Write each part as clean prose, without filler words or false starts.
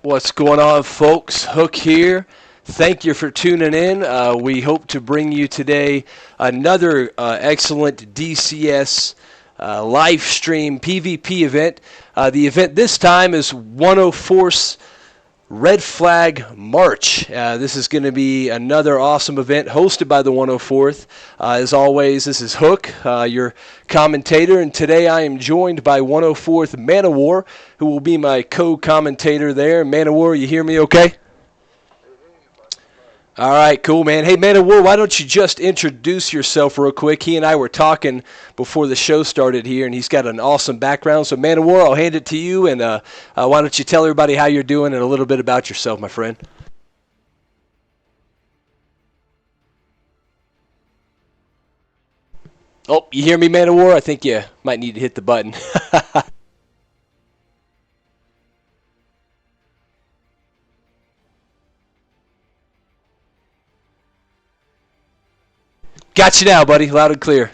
What's going on, folks? Hook here. Thank you for tuning in. We hope to bring you today another excellent DCS live stream PvP event. The event this time is 104's Red Flag March. This is going to be another awesome event hosted by the 104th. As always, this is Hook, your commentator, and today I am joined by 104th Man of War, who will be my co-commentator there. Man of War, you hear me okay? All right, cool, man. Hey, Man of War, why don't you just introduce yourself real quick? He and I were talking before the show started here, and he's got an awesome background. So, Man of War, I'll hand it to you, and why don't you tell everybody how you're doing and a little bit about yourself, my friend. Oh, you hear me, Man of War? I think you might need to hit the button. Got you now, buddy. Loud and clear.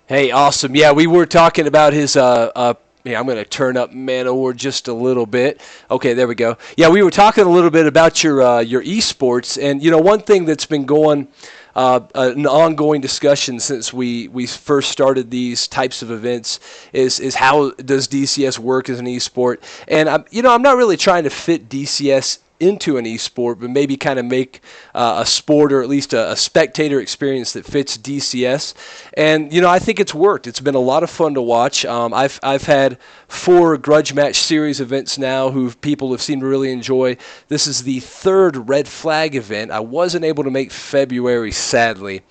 Hey, awesome. Yeah, we were talking about his yeah, I'm going to turn up Man of War just a little bit. Okay, there we go. Yeah, we were talking a little bit about your esports, and you know, one thing that's been going an ongoing discussion since we first started these types of events is how does DCS work as an esport? And I'm not really trying to fit DCS into an esport, but maybe kind of make a sport or at least a spectator experience that fits DCS. And I think it's worked. It's been a lot of fun to watch. I've had 4 grudge match series events now who people have seemed to really enjoy. This is the 3rd Red Flag event. I wasn't able to make February, sadly.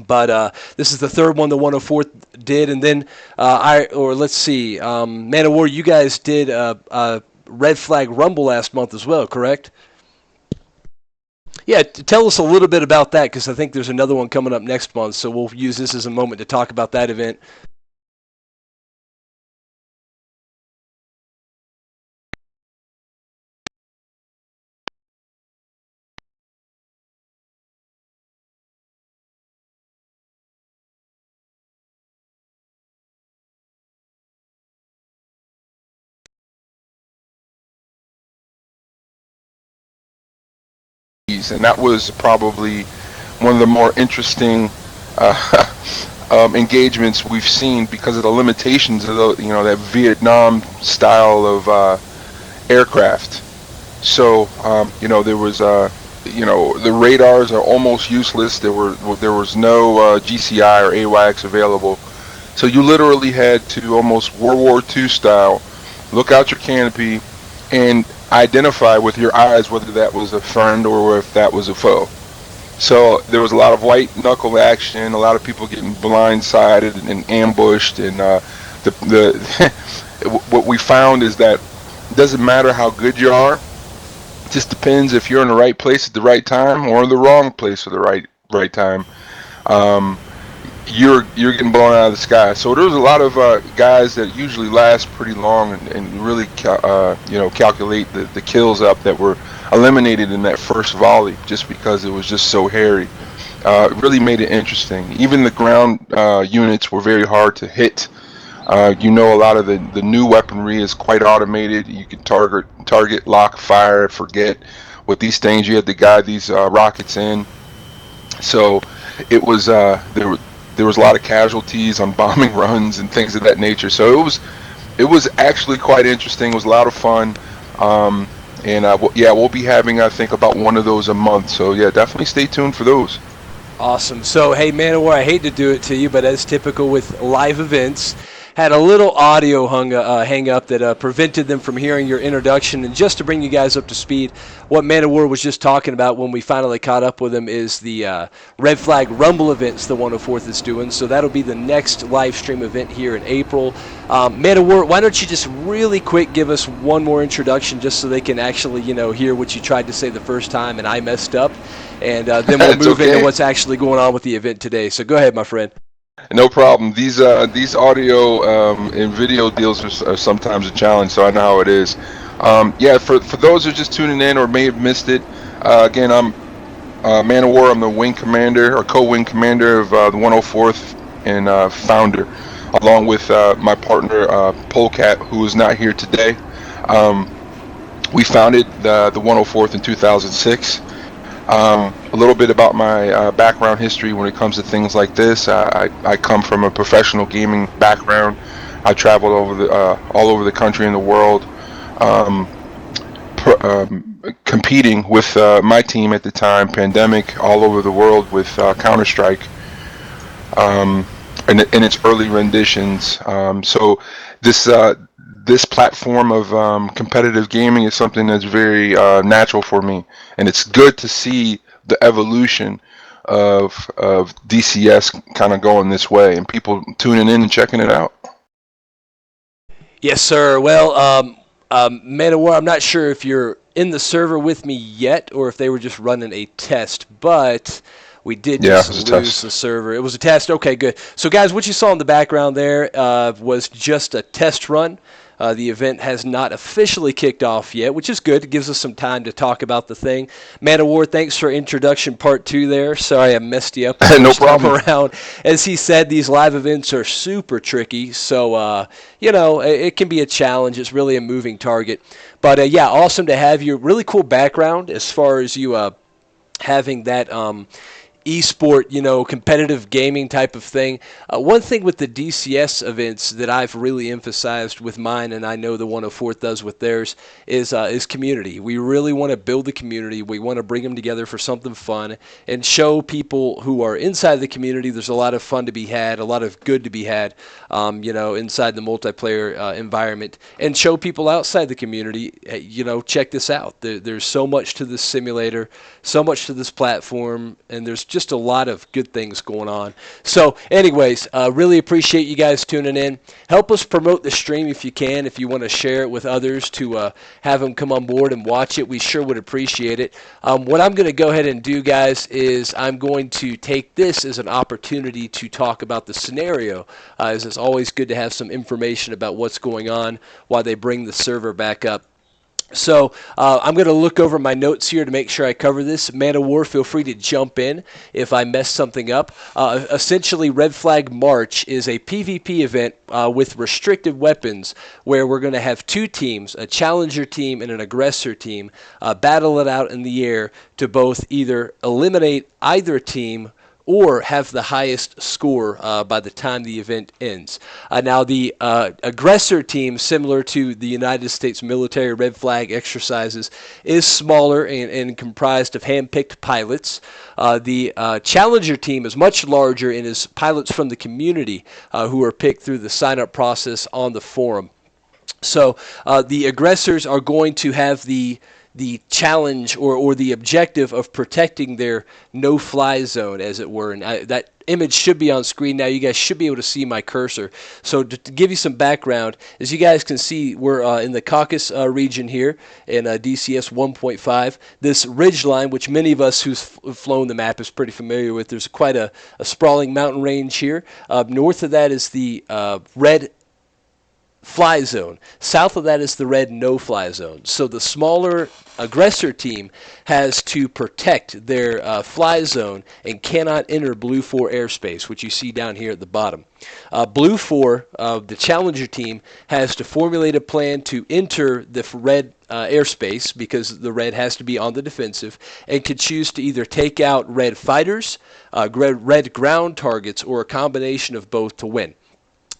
But this is the 3rd one the 104th did, and then let's see, Man of War, you guys did Red Flag Rumble last month as well, correct? Yeah, tell us a little bit about that, because I think there's another one coming up next month, so we'll use this as a moment to talk about that event. And that was probably one of the more interesting engagements we've seen because of the limitations of that Vietnam style of aircraft. So there was the radars are almost useless. There was no GCI or AWACS available. So you literally had to almost World War II style look out your canopy and identify with your eyes whether that was a friend or if that was a foe. So there was a lot of white knuckle action, a lot of people getting blindsided and ambushed, and what we found is that it doesn't matter how good you are, it just depends if you're in the right place at the right time or the wrong place at the right time. You're getting blown out of the sky. So there was a lot of guys that usually last pretty long and really calculate the kills up that were eliminated in that first volley just because it was just so hairy. It really made it interesting. Even the ground units were very hard to hit. A lot of the new weaponry is quite automated. You can target, lock, fire, forget. With these things, you had to guide these rockets in. So it was there was a lot of casualties on bombing runs and things of that nature. So it was actually quite interesting. It was a lot of fun. We'll be having, I think, about one of those a month. So yeah, definitely stay tuned for those. Awesome. So, hey, Man of War, I hate to do it to you, but as typical with live events, had a little audio hang up that prevented them from hearing your introduction. And just to bring you guys up to speed, what Man of War was just talking about when we finally caught up with him is the Red Flag Rumble events the 104th is doing. So that'll be the next live stream event here in April. Man of War, why don't you just really quick give us one more introduction just so they can actually, hear what you tried to say the first time and I messed up. And then we'll move into what's actually going on with the event today. So go ahead, my friend. No problem. These audio and video deals are sometimes a challenge, so I know how it is. For those who are just tuning in or may have missed it, again, I'm Man of War. I'm the wing commander or co-wing commander of the 104th and founder, along with my partner Polecat, who is not here today. We founded the 104th in 2006. A little bit about my background history when it comes to things like this. I come from a professional gaming background. I traveled all over the country and the world, competing with my team at the time, Pandemic, all over the world with Counter-Strike, in its early renditions. So this platform of competitive gaming is something that's very natural for me, and it's good to see the evolution of DCS kind of going this way and people tuning in and checking it out. Yes, sir. Well, Man of War, I'm not sure if you're in the server with me yet or if they were just running a test, but we did just lose the server. It was a test. Okay, good. So, guys, what you saw in the background there was just a test run. The event has not officially kicked off yet, which is good. It gives us some time to talk about the thing. Man of War, thanks for introduction part 2 there. Sorry I messed you up the no first time problem. around. As he said, these live events are super tricky, so, it can be a challenge. It's really a moving target. But, awesome to have you. Really cool background as far as you having that esport, competitive gaming type of thing. One thing with the DCS events that I've really emphasized with mine, and I know the 104th does with theirs, is community. We really want to build the community. We want to bring them together for something fun and show people who are inside the community there's a lot of fun to be had, a lot of good to be had, inside the multiplayer environment, and show people outside the community, check this out. There's so much to this simulator, so much to this platform, and there's just a lot of good things going on. So anyways, really appreciate you guys tuning in. Help us promote the stream if you can, if you want to share it with others to have them come on board and watch it. We sure would appreciate it. What I'm going to go ahead and do, guys, is I'm going to take this as an opportunity to talk about the scenario, as it's always good to have some information about what's going on while they bring the server back up. So I'm going to look over my notes here to make sure I cover this. Man of War, feel free to jump in if I mess something up. Essentially, Red Flag March is a PvP event with restricted weapons where we're going to have 2 teams, a challenger team and an aggressor team, battle it out in the air to both either eliminate either team or have the highest score by the time the event ends. Now, the aggressor team, similar to the United States military Red Flag exercises, is smaller and comprised of hand-picked pilots. The challenger team is much larger and is pilots from the community who are picked through the sign-up process on the forum. So the aggressors are going to have the challenge or the objective of protecting their no-fly zone, as it were. And that image should be on screen now. You guys should be able to see my cursor. So to give you some background, as you guys can see, we're in the Caucasus region here in DCS 1.5. This ridge line, which many of us who've flown the map is pretty familiar with, there's quite a sprawling mountain range here. North of that is the red fly zone. South of that is the red no-fly zone. So the smaller aggressor team has to protect their fly zone and cannot enter Blue 4 airspace, which you see down here at the bottom. Blue 4, the challenger team, has to formulate a plan to enter the red airspace, because the red has to be on the defensive, and could choose to either take out red fighters, red ground targets, or a combination of both to win.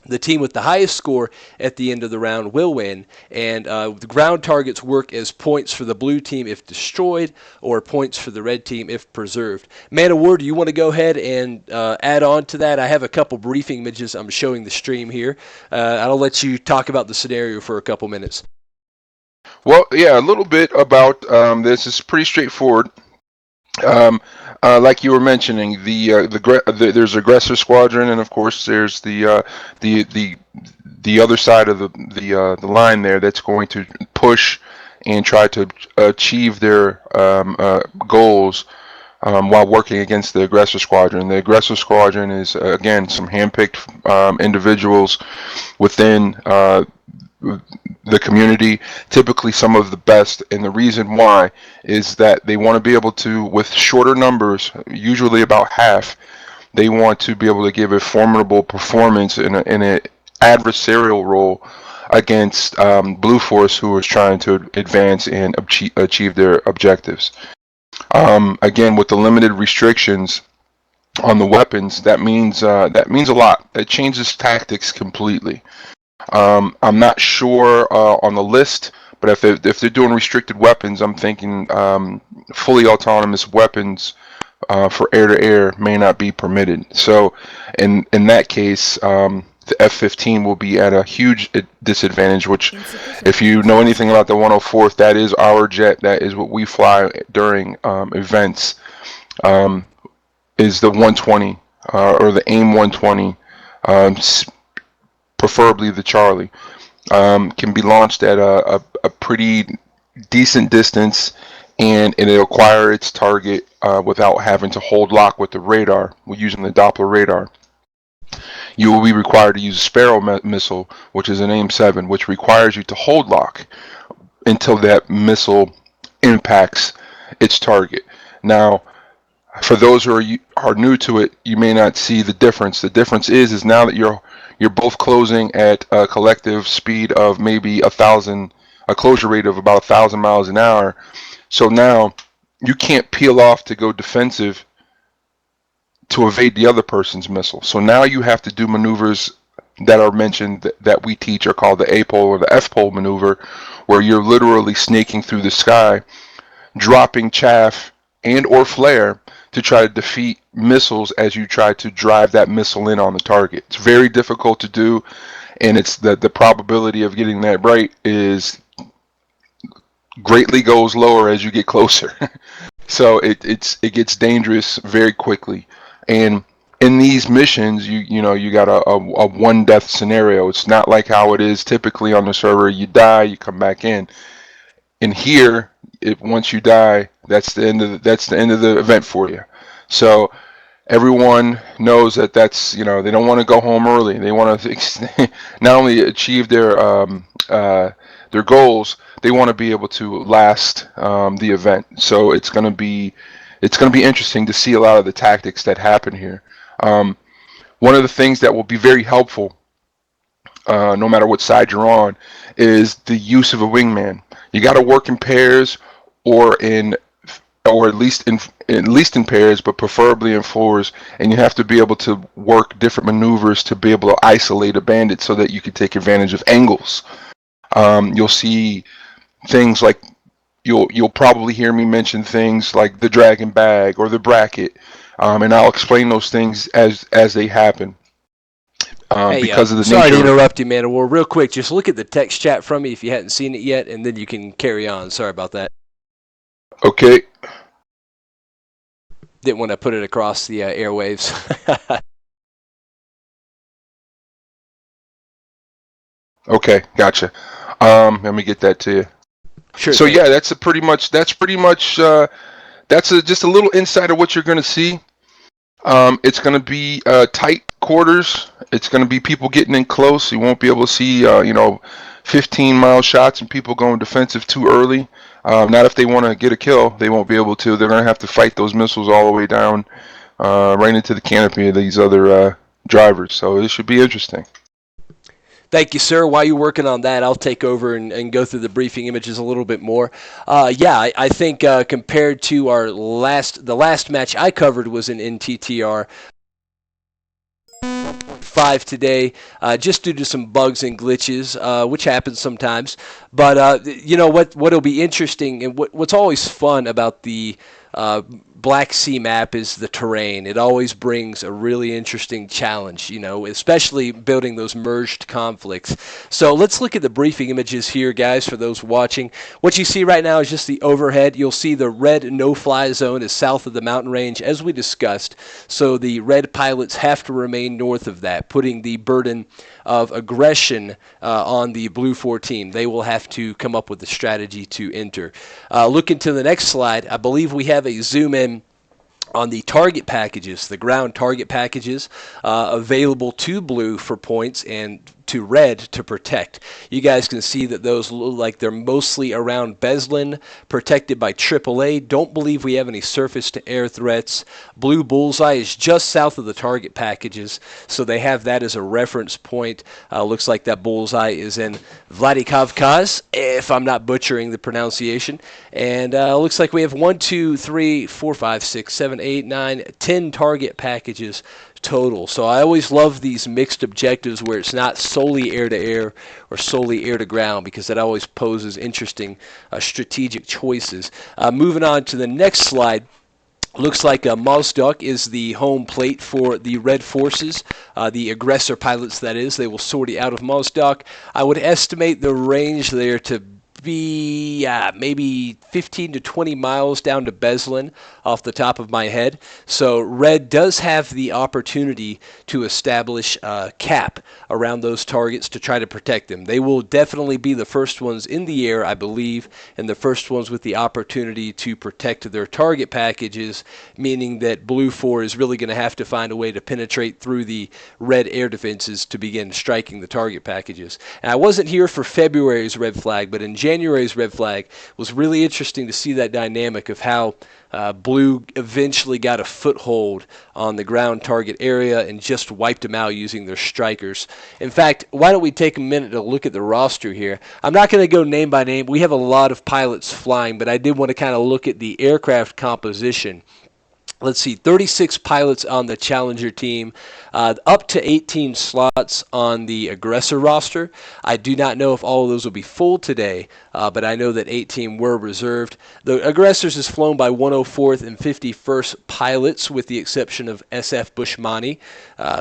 The team with the highest score at the end of the round will win, and the ground targets work as points for the blue team if destroyed, or points for the red team if preserved. Man of War, do you want to go ahead and add on to that? I have a couple briefing images I'm showing the stream here. I'll let you talk about the scenario for a couple minutes. Well, yeah, a little bit about this is pretty straightforward. Like you were mentioning, there's aggressor squadron, and of course there's the other side of the line there that's going to push and try to achieve their goals while working against the aggressor squadron. The aggressor squadron is again some handpicked individuals within the community, typically some of the best, and the reason why is that they want to be able to, with shorter numbers, usually about half, they want to be able to give a formidable performance in an adversarial role against Blue Force, who is trying to advance and achieve their objectives. Again, with the limited restrictions on the weapons, that means a lot. That changes tactics completely. I'm not sure on the list, but if they're doing restricted weapons, I'm thinking fully autonomous weapons for air-to-air may not be permitted. So in that case, the F-15 will be at a huge disadvantage, which if you know anything about the 104th, that is our jet. That is what we fly during events, is the 120 or the AIM 120. Preferably the Charlie, can be launched at a pretty decent distance, and it'll acquire its target without having to hold lock with the radar. We're using the Doppler radar. You will be required to use a Sparrow missile, which is an AIM-7, which requires you to hold lock until that missile impacts its target. Now, for those who are new to it, you may not see the difference. The difference is now that you're both closing at a collective speed of maybe a closure rate of about 1,000 miles an hour. So now you can't peel off to go defensive to evade the other person's missile. So now you have to do maneuvers that are mentioned that we teach are called the A-pole or the F-pole maneuver, where you're literally snaking through the sky, dropping chaff and or flare to try to defeat missiles as you try to drive that missile in on the target. It's very difficult to do, and it's the probability of getting that right is greatly goes lower as you get closer. So it gets dangerous very quickly. And in these missions, you got a one death scenario. It's not like how it is typically on the server. You die, you come back in. In here, once you die, that's the end of the event for you. So everyone knows that's they don't want to go home early. They want to not only achieve their goals, they want to be able to last the event. So it's going to be interesting to see a lot of the tactics that happen here. One of the things that will be very helpful, no matter what side you're on, is the use of a wingman. You got to work in pairs or at least in pairs, but preferably in fours, and you have to be able to work different maneuvers to be able to isolate a bandit so that you can take advantage of angles. You'll see things like you'll probably hear me mention things like the dragon bag or the bracket, and I'll explain those things as they happen. Because of the sorry nature. to interrupt you, Man of War. Real quick, just look at the text chat from me if you hadn't seen it yet, and then you can carry on. Sorry about that. Okay. Didn't want to put it across the airwaves. Okay, gotcha. Let me get that to you. Sure. So yeah, that's pretty much just a little insight of what you're going to see. It's going to be tight quarters. It's going to be people getting in close. You won't be able to see 15-mile shots and people going defensive too early. Not if they want to get a kill. They won't be able to. They're going to have to fight those missiles all the way down right into the canopy of these other drivers. So it should be interesting. Thank you, sir. While you're working on that, I'll take over and go through the briefing images a little bit more. I think compared to the last match I covered was an NTTR 5 5 today, just due to some bugs and glitches, which happens sometimes. But you know what'll be interesting, and what's always fun about the Black Sea map is the terrain. It always brings a really interesting challenge, you know, especially building those merged conflicts. So let's look at the briefing images here, guys, for those watching. What you see right now is just the overhead. You'll see the red no-fly zone is south of the mountain range, as we discussed. So the red pilots have to remain north of that, putting the burden of aggression on the Blue 4 team. They will have to come up with a strategy to enter. Looking to the next slide, I believe we have a zoom in on the target packages, the ground target packages available to Blue for points and to Red to protect. You guys can see that those look like they're mostly around Beslin, protected by AAA. Don't believe we have any surface-to-air threats. Blue Bullseye is just south of the target packages, so they have that as a reference point. Looks like that Bullseye is in Vladikavkaz, if I'm not butchering the pronunciation. And looks like we have 1, 2, 3, 4, 5, 6, 7, 8, 9, 10 target packages total. So I always love these mixed objectives where it's not solely air-to-air or solely air-to-ground, because that always poses interesting strategic choices. Moving on to the next slide. Looks like Mozdok is the home plate for the Red Forces, the aggressor pilots, that is. They will sortie out of Mozdok. I would estimate the range there to be maybe 15 to 20 miles down to Beslin off the top of my head. So Red does have the opportunity to establish a cap around those targets to try to protect them. They will definitely be the first ones in the air, I believe, and the first ones with the opportunity to protect their target packages, meaning that Blue 4 is really going to have to find a way to penetrate through the Red air defenses to begin striking the target packages. And I wasn't here for February's red flag, but in January's red flag was really interesting to see that dynamic of how Blue eventually got a foothold on the ground target area and just wiped them out using their strikers. In fact, why don't we take a minute to look at the roster here? I'm not going to go name by name. We have a lot of pilots flying, but I did want to kind of look at the aircraft composition. Let's see, 36 pilots on the Challenger team, up to 18 slots on the aggressor roster. I do not know if all of those will be full today, but I know that 18 were reserved. The aggressors is flown by 104th and 51st pilots, with the exception of SF Bushmani,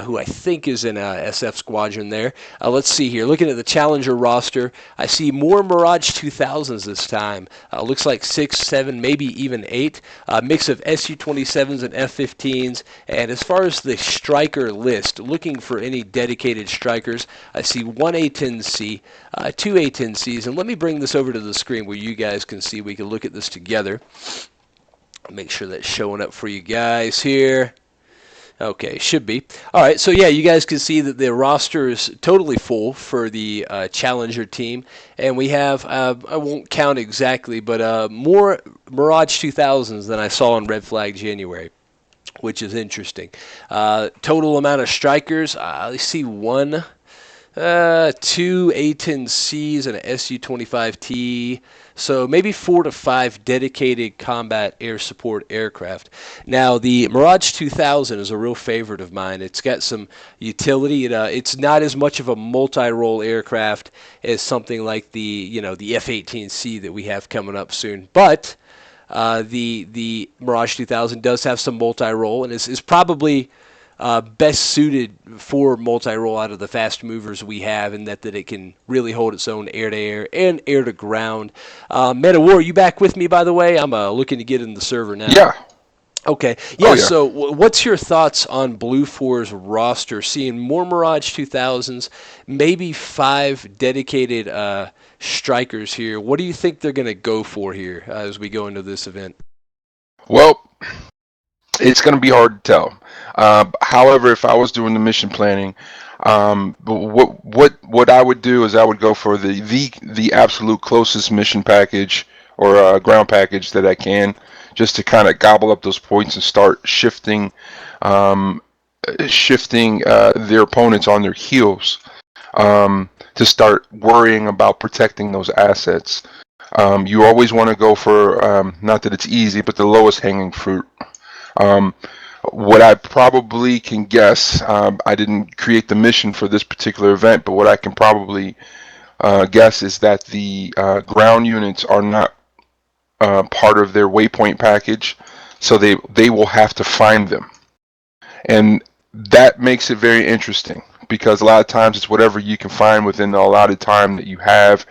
who I think is in SF Squadron there. Let's see here. Looking at the Challenger roster, I see more Mirage 2000s this time. Looks like 6, 7, maybe even 8. Mix of Su-27s and F-15s. And as far as the striker list, looking for any dedicated strikers, I see 1 A-10C, 2 A-10Cs, and let me bring this over to the screen where you guys can see. We can look at this together. Make sure that's showing up for you guys here. Okay, should be. All right, so yeah, you guys can see that the roster is totally full for the Challenger team, and we have, I won't count exactly, but more Mirage 2000s than I saw in Red Flag January, which is interesting. Total amount of strikers, I see 1, 2 A-10Cs and a Su-25T, so maybe 4 to 5 dedicated combat air support aircraft. Now, the Mirage 2000 is a real favorite of mine. It's got some utility. It's not as much of a multi-role aircraft as something like the F-18C that we have coming up soon, but the Mirage 2000 does have some multi-role and is probably best suited for multi-role out of the fast movers we have, in that it can really hold its own air-to-air and air-to-ground. War, you back with me, by the way? I'm looking to get in the server now. Yeah. Okay. Yeah, so what's your thoughts on Blue 4's roster? Seeing more Mirage 2000s, maybe 5 dedicated strikers here. What do you think they're going to go for here as we go into this event? Well, it's going to be hard to tell. However, if I was doing the mission planning, what I would do is I would go for the absolute closest mission package or ground package that I can, just to kind of gobble up those points and start shifting their opponents on their heels, to start worrying about protecting those assets. You always want to go for, not that it's easy, but the lowest hanging fruit. What I probably can guess, I didn't create the mission for this particular event, but what I can probably guess is that the ground units are not part of their waypoint package, so they will have to find them, and that makes it very interesting because a lot of times it's whatever you can find within the allotted time that you have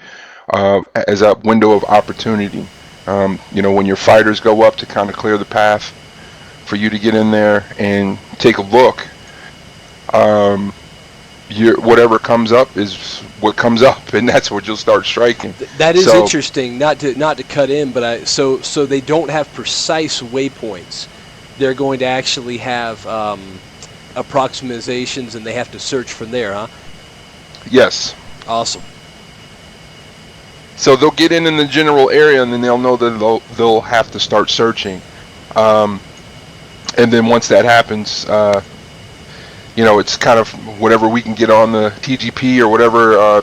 as a window of opportunity. When your fighters go up to kind of clear the path for you to get in there and take a look, whatever comes up is what comes up, and that's what you'll start striking. That is interesting. Not to cut in, but so they don't have precise waypoints. They're going to actually have approximations, and they have to search from there, huh? Yes. Awesome. So they'll get in the general area, and then they'll know that they'll have to start searching. And then once that happens, it's kind of whatever we can get on the TGP or whatever,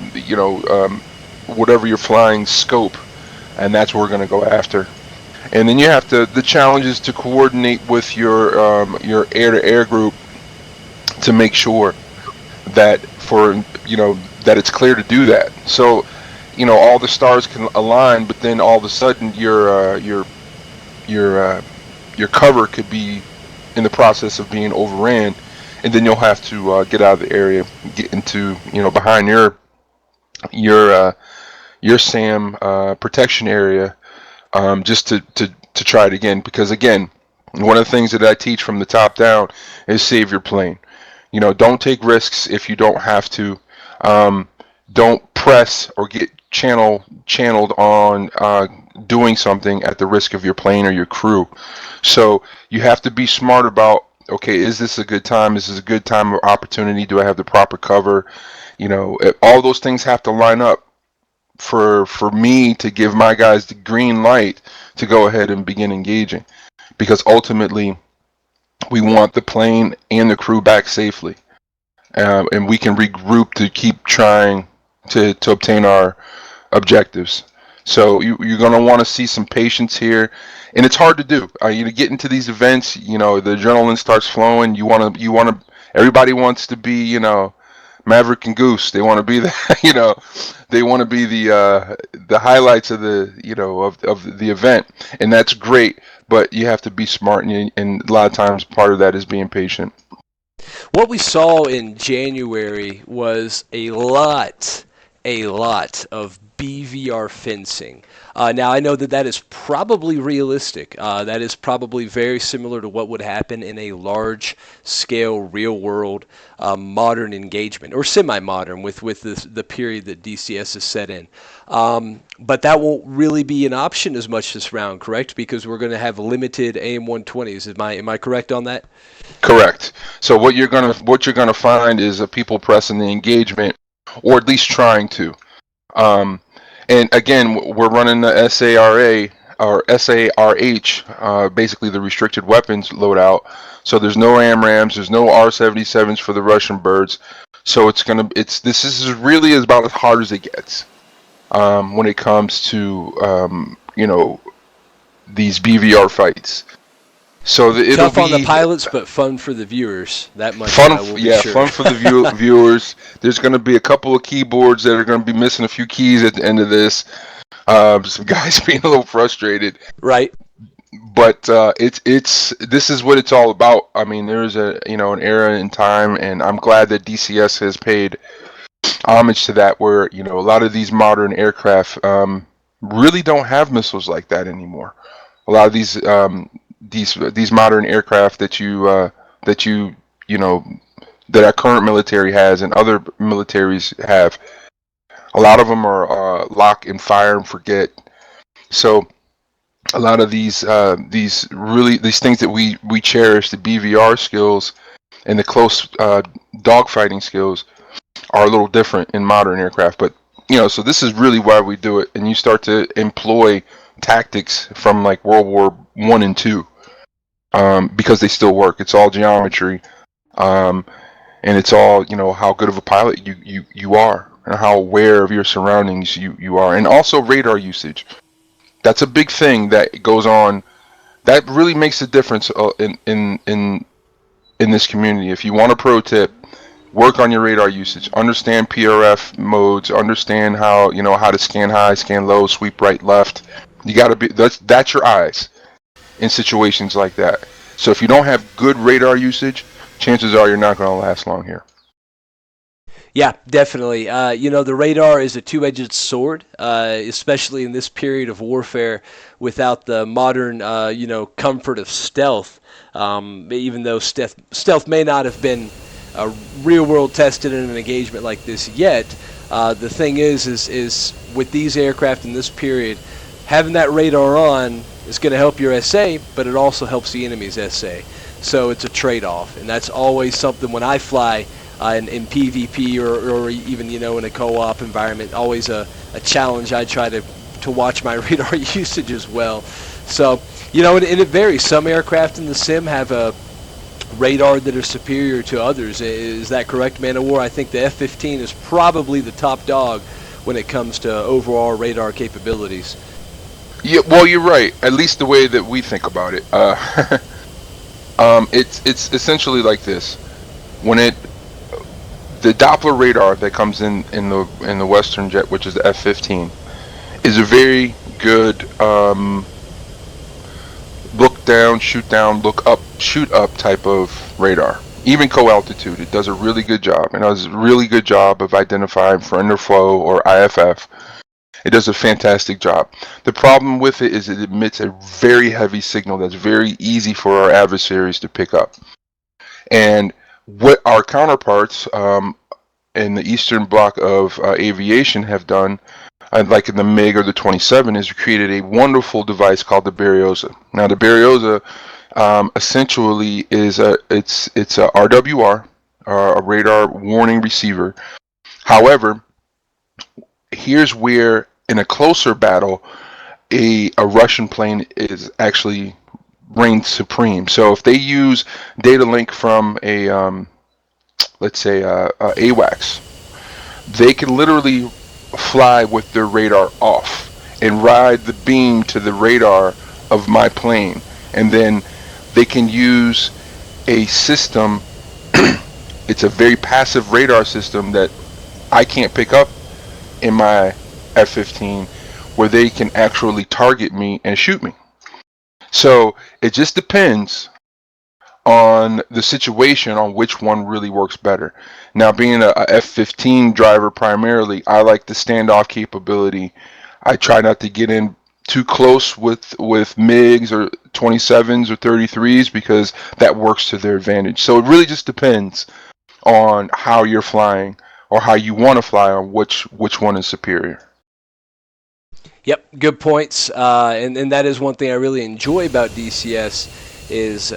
whatever you're flying scope, and that's what we're going to go after. And then you have to. The challenge is to coordinate with your air-to-air group to make sure that that it's clear to do that. So, all the stars can align, but then all of a sudden your cover could be in the process of being overran, and then you'll have to get out of the area, get into behind your SAM protection area, just to try it again. Because again, one of the things that I teach from the top down is save your plane. Don't take risks if you don't have to. Don't press or get channeled on doing something at the risk of your plane or your crew. So you have to be smart about, okay, is this a good time? Is this a good time or opportunity? Do I have the proper cover? All those things have to line up for me to give my guys the green light to go ahead and begin engaging. Because ultimately, we want the plane and the crew back safely. And we can regroup to keep trying to obtain our objectives. So you're going to want to see some patience here, and it's hard to do. You get into these events, the adrenaline starts flowing. Everybody wants to be, Maverick and Goose. They want to be they want to be the highlights of of the event, and that's great. But you have to be smart, and a lot of times part of that is being patient. What we saw in January was a lot of BVR fencing. Now, I know that is probably realistic. That is probably very similar to what would happen in a large-scale, real-world, modern engagement, or semi-modern with the period that DCS is set in. But that won't really be an option as much this round, correct? Because we're going to have limited AM-120s. Am I correct on that? Correct. So what you're gonna find is people pressing the engagement, or at least trying to. And again, we're running the SARA or SARH, basically the restricted weapons loadout. So there's no AMRAAMs, there's no R-77s for the Russian birds. So this is really about as hard as it gets when it comes to these BVR fights. So it'll tough on the pilots, but fun for the viewers. That much. Fun for the viewers. There's going to be a couple of keyboards that are going to be missing a few keys at the end of this. Some guys being a little frustrated. Right. But this is what it's all about. I mean, there's an era in time, and I'm glad that DCS has paid homage to that. Where a lot of these modern aircraft really don't have missiles like that anymore. A lot of these modern aircraft that our current military has and other militaries have, a lot of them are lock and fire and forget. So a lot of these things that we cherish, the BVR skills and the close dogfighting skills, are a little different in modern aircraft. But so this is really why we do it, and you start to employ tactics from like World War I and II. Because they still work. It's all geometry, and it's all how good of a pilot you are, and how aware of your surroundings you are, and also radar usage. That's a big thing that goes on. That really makes a difference in in this community. If you want a pro tip, work on your radar usage. Understand PRF modes. Understand how how to scan high, scan low, sweep right, left. You got to be that's your eyes in situations like that. So if you don't have good radar usage, chances are you're not going to last long here. Yeah, definitely. The radar is a two-edged sword, especially in this period of warfare without the modern, comfort of stealth. Even though stealth may not have been real-world tested in an engagement like this yet, the thing is with these aircraft in this period, having that radar on is going to help your SA, but it also helps the enemy's SA. So it's a trade-off, and that's always something when I fly in PvP or even in a co-op environment. Always a challenge. I try to watch my radar usage as well. So and it varies. Some aircraft in the sim have a radar that are superior to others. Is that correct, Man of War? I think the F-15 is probably the top dog when it comes to overall radar capabilities. Yeah, well, you're right. At least the way that we think about it. It's essentially like this. The Doppler radar that comes in the Western jet, which is the F-15, is a very good look down, look up, shoot up type of radar. Even co-altitude, it does a really good job. It does a really good job of identifying friend or foe or IFF. It does a fantastic job. The problem with it is it emits a very heavy signal that's very easy for our adversaries to pick up. And what our counterparts in the Eastern Bloc of aviation have done, like in the MiG or the 27, is created a wonderful device called the Berioza. Now, the Berioza essentially is it's a RWR, a radar warning receiver. However, here's where in a closer battle, a Russian plane is actually reigns supreme. So if they use data link from a let's say AWACS, they can literally fly with their radar off and ride the beam to the radar of my plane, and then they can use a system. It's a very passive radar system that I can't pick up in my F-15, where they can actually target me and shoot me. So it just depends on the situation on which one really works better. Now, being a F-15 driver primarily, I like the standoff capability. I try not to get in too close with MiGs or 27s or 33s because that works to their advantage. So it really just depends on how you're flying or how you want to fly on which one is superior. Yep, good points. And that is one thing I really enjoy about DCS is,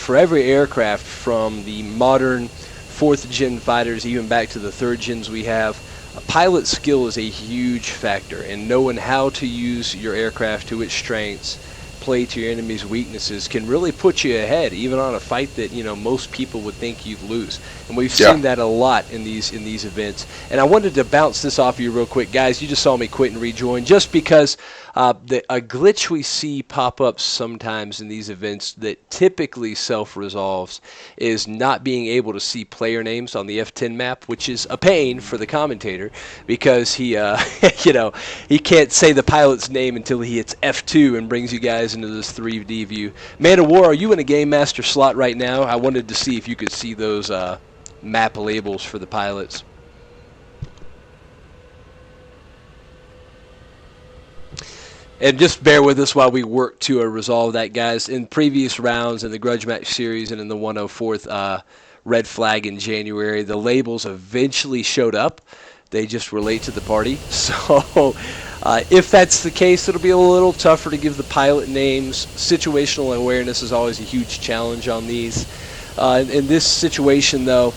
for every aircraft from the modern 4th gen fighters even back to the 3rd gens we have, pilot skill is a huge factor, and knowing how to use your aircraft to its strengths, play to your enemy's weaknesses, can really put you ahead, even on a fight that most people would think you'd lose. And we've seen that a lot in these events. And I wanted to bounce this off you real quick, guys. You just saw me quit and rejoin, just because a glitch we see pop up sometimes in these events that typically self-resolves is not being able to see player names on the F10 map, which is a pain for the commentator because he he can't say the pilot's name until he hits F2 and brings you guys into this 3D view. Man of War, are you in a Game Master slot right now? I wanted to see if you could see those map labels for the pilots. And just bear with us while we work to resolve that, guys. In previous rounds in the Grudge Match series and in the 104th Red Flag in January, the labels eventually showed up. They just relate to the party. So if that's the case, it'll be a little tougher to give the pilot names. Situational awareness is always a huge challenge on these. In this situation, though,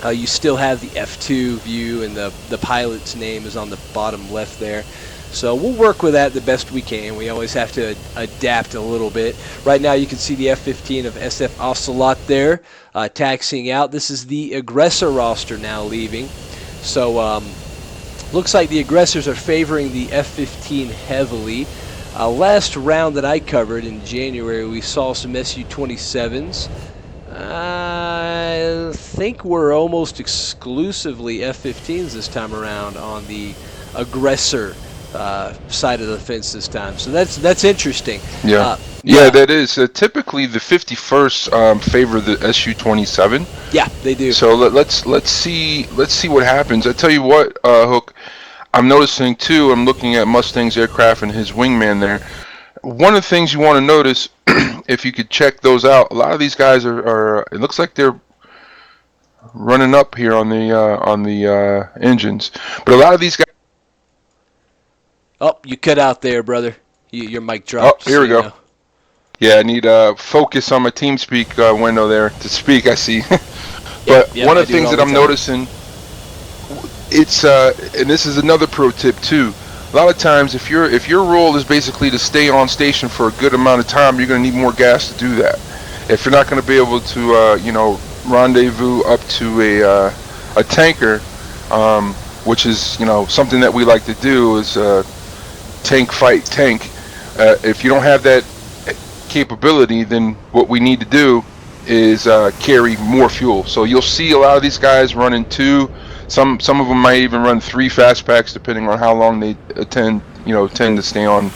you still have the F2 view, and the pilot's name is on the bottom left there. So we'll work with that the best we can. We always have to adapt a little bit. Right now you can see the F-15 of SF Ocelot there taxiing out. This is the aggressor roster now leaving. So looks like the aggressors are favoring the F-15 heavily. Last round that I covered in January, we saw some Su-27s. I think we're almost exclusively F-15s this time around on the aggressor side of the fence this time. So that's interesting. Yeah. Yeah, Yeah, that is. Typically, the 51st favor the Su-27. yeah, they do. So let's see what happens. I tell you what, Hook, I'm noticing too. I'm looking at Mustang's aircraft and his wingman there. One of the things you want to notice, if you could check those out, a lot of these guys are it looks like they're running up here on the engines, but a lot of these guys. Oh, you cut out there, brother. Your mic Oh, dropped. here So we you go. know. Yeah, I need focus on my TeamSpeak window there to speak. I see. Yep, But yep, one I of the do it things all that the I'm time. noticing, it's and this is another pro tip too. A lot of times, if your role is basically to stay on station for a good amount of time, you're going to need more gas to do that. If you're not going to be able to, rendezvous up to a tanker, which is something that we like to do is tank fight tank. If you don't have that capability, then what we need to do is carry more fuel. So you'll see a lot of these guys running two. Some of them might even run three fast packs, depending on how long they tend to stay on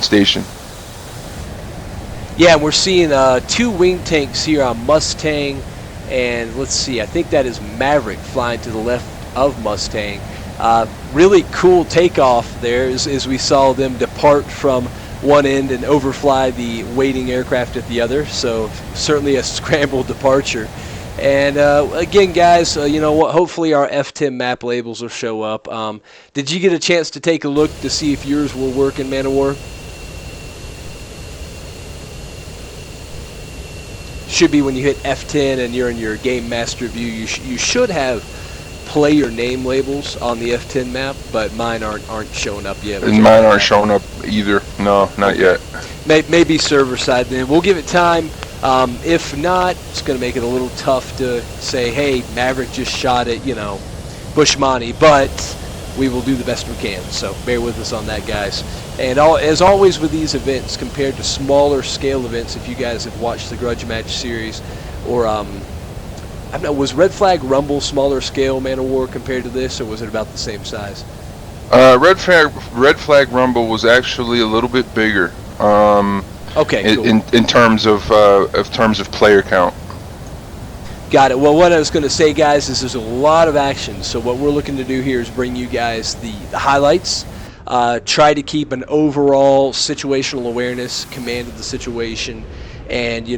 station. Yeah, we're seeing two wing tanks here on Mustang, and let's see, I think that is Maverick flying to the left of Mustang. Really cool takeoff there as we saw them depart from one end and overfly the waiting aircraft at the other. So certainly a scrambled departure. And again, guys, you know what? Hopefully our F10 map labels will show up. Did you get a chance to take a look to see if yours will work in Man of War? Should be when you hit F10 and you're in your game master view. You should have player name labels on the F10 map, but mine aren't showing up yet. And mine aren't showing up either. No, not yet. Maybe server side then. We'll give it time. If not, it's going to make it a little tough to say, hey, Maverick just shot at, Bushmani, but we will do the best we can. So bear with us on that, guys. And as always with these events, compared to smaller scale events, if you guys have watched the Grudge Match series, or I don't know, was Red Flag Rumble smaller scale Man of War compared to this, or was it about the same size? Red Flag Rumble was actually a little bit bigger. Okay, cool. in terms of player count. Got it. Well, what I was going to say, guys, is there's a lot of action. So what we're looking to do here is bring you guys the highlights. Try to keep an overall situational awareness, command of the situation, and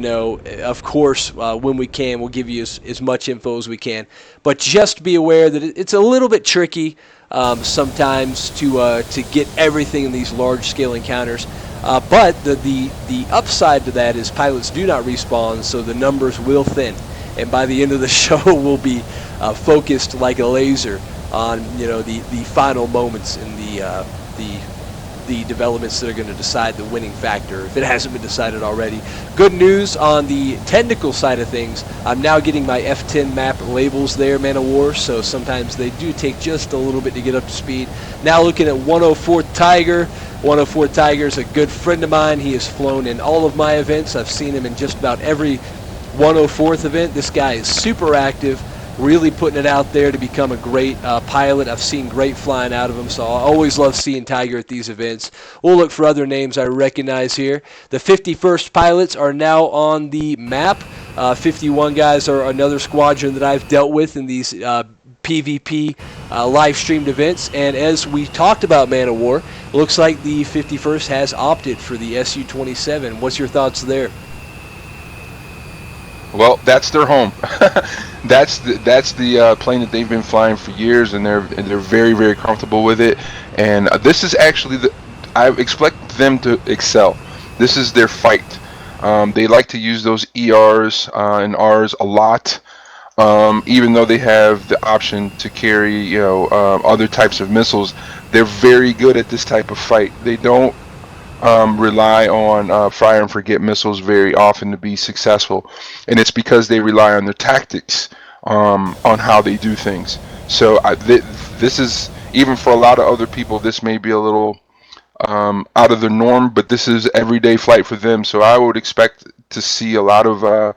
of course, when we can, we'll give you as much info as we can. But just be aware that it's a little bit tricky sometimes to get everything in these large-scale encounters. But the upside to that is pilots do not respawn, so the numbers will thin. And by the end of the show, we'll be focused like a laser on the final moments in the developments that are going to decide the winning factor, if it hasn't been decided already. Good news on the technical side of things. I'm now getting my F10 map labels there, Man of War, so sometimes they do take just a little bit to get up to speed. Now looking at 104th Tiger. 104th Tiger is a good friend of mine. He has flown in all of my events. I've seen him in just about every 104th event. This guy is super active, really putting it out there to become a great pilot. I've seen great flying out of him, so I always love seeing Tiger at these events. We'll look for other names I recognize here. The 51st pilots are now on the map. 51 guys are another squadron that I've dealt with in these PvP live streamed events, and as we talked about Man of War, looks like the 51st has opted for the Su-27. What's your thoughts there? Well, that's their home. that's the plane that they've been flying for years, and they're very, very comfortable with it. And this is actually I expect them to excel. This is their fight. They like to use those ERs and Rs a lot. Even though they have the option to carry, other types of missiles, they're very good at this type of fight. They don't rely on fire and forget missiles very often to be successful, and it's because they rely on their tactics, on how they do things. So this is, even for a lot of other people, this may be a little out of the norm, but this is everyday flight for them. So I would expect to see a lot of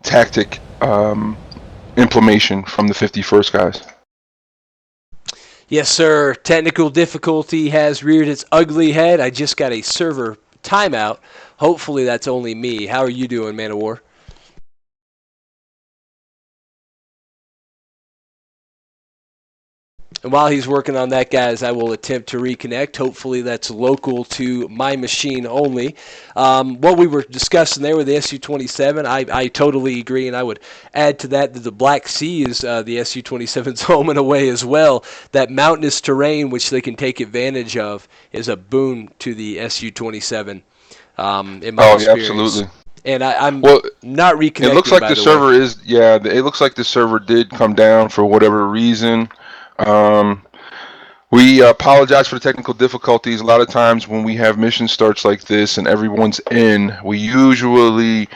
tactic implementation from the 51st guys. Yes, sir. Technical difficulty has reared its ugly head. I just got a server timeout. Hopefully that's only me. How are you doing, Man of War? And while he's working on that, guys, I will attempt to reconnect. Hopefully that's local to my machine only. What we were discussing there with the Su-27, I totally agree, and I would add to that the Black Sea is the Su-27's home and away as well. That mountainous terrain, which they can take advantage of, is a boon to the Su-27 in my experience. Absolutely. And I'm well, not reconnecting. It looks like the server is, it looks like the server did come down for whatever reason. We apologize for the technical difficulties. A lot of times when we have mission starts like this and everyone's in, we usually,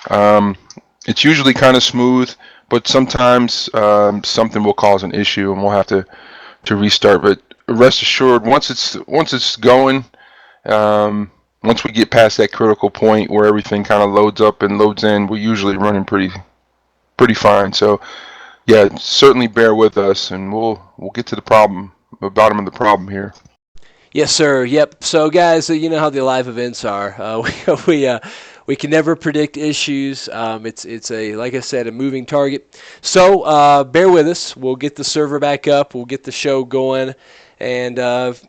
it's usually kind of smooth, but sometimes something will cause an issue and we'll have to restart. But rest assured, once it's going, once we get past that critical point where everything kind of loads up and loads in, we're usually running pretty fine. So yeah, certainly bear with us, and we'll get to the bottom of the problem here. Yes, sir. Yep. So, guys, you know how the live events are. We can never predict issues. It's like I said, a moving target. So bear with us. We'll get the server back up. We'll get the show going, and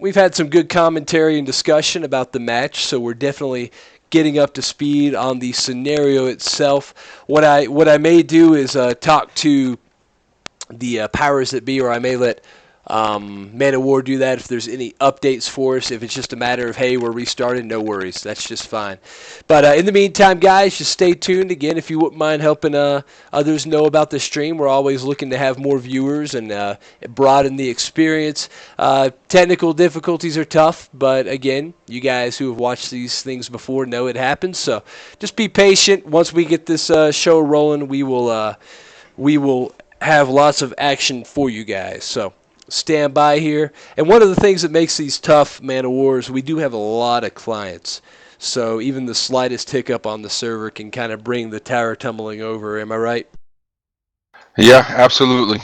we've had some good commentary and discussion about the match. So we're definitely getting up to speed on the scenario itself. What I may do is talk to the powers that be, or I may let Man of War do that if there's any updates for us. If it's just a matter of, hey, we're restarted, no worries. That's just fine. But in the meantime, guys, just stay tuned. Again, if you wouldn't mind helping others know about the stream, we're always looking to have more viewers and broaden the experience. Technical difficulties are tough, but again, you guys who have watched these things before know it happens. So just be patient. Once we get this show rolling, we will have lots of action for you guys. So stand by here. And one of the things that makes these tough Man of Wars, we do have a lot of clients. So even the slightest hiccup on the server can kind of bring the tower tumbling over. Am I right? Yeah, absolutely.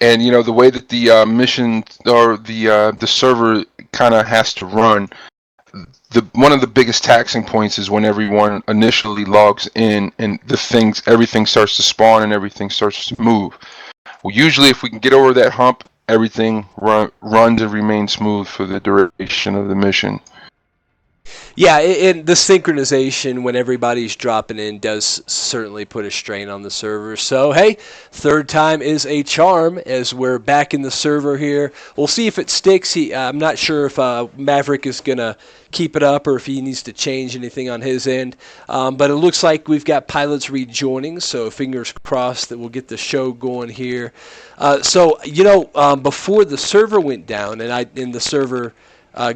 And the way that the mission or the server kind of has to run, one of the biggest taxing points is when everyone initially logs in and everything starts to spawn and everything starts to move. Well, usually if we can get over that hump, everything runs and remains smooth for the duration of the mission. Yeah, and the synchronization when everybody's dropping in does certainly put a strain on the server. So, hey, third time is a charm as we're back in the server here. We'll see if it sticks. I'm not sure if Maverick is going to keep it up or if he needs to change anything on his end. But it looks like we've got pilots rejoining, so fingers crossed that we'll get the show going here. Before the server went down, and the server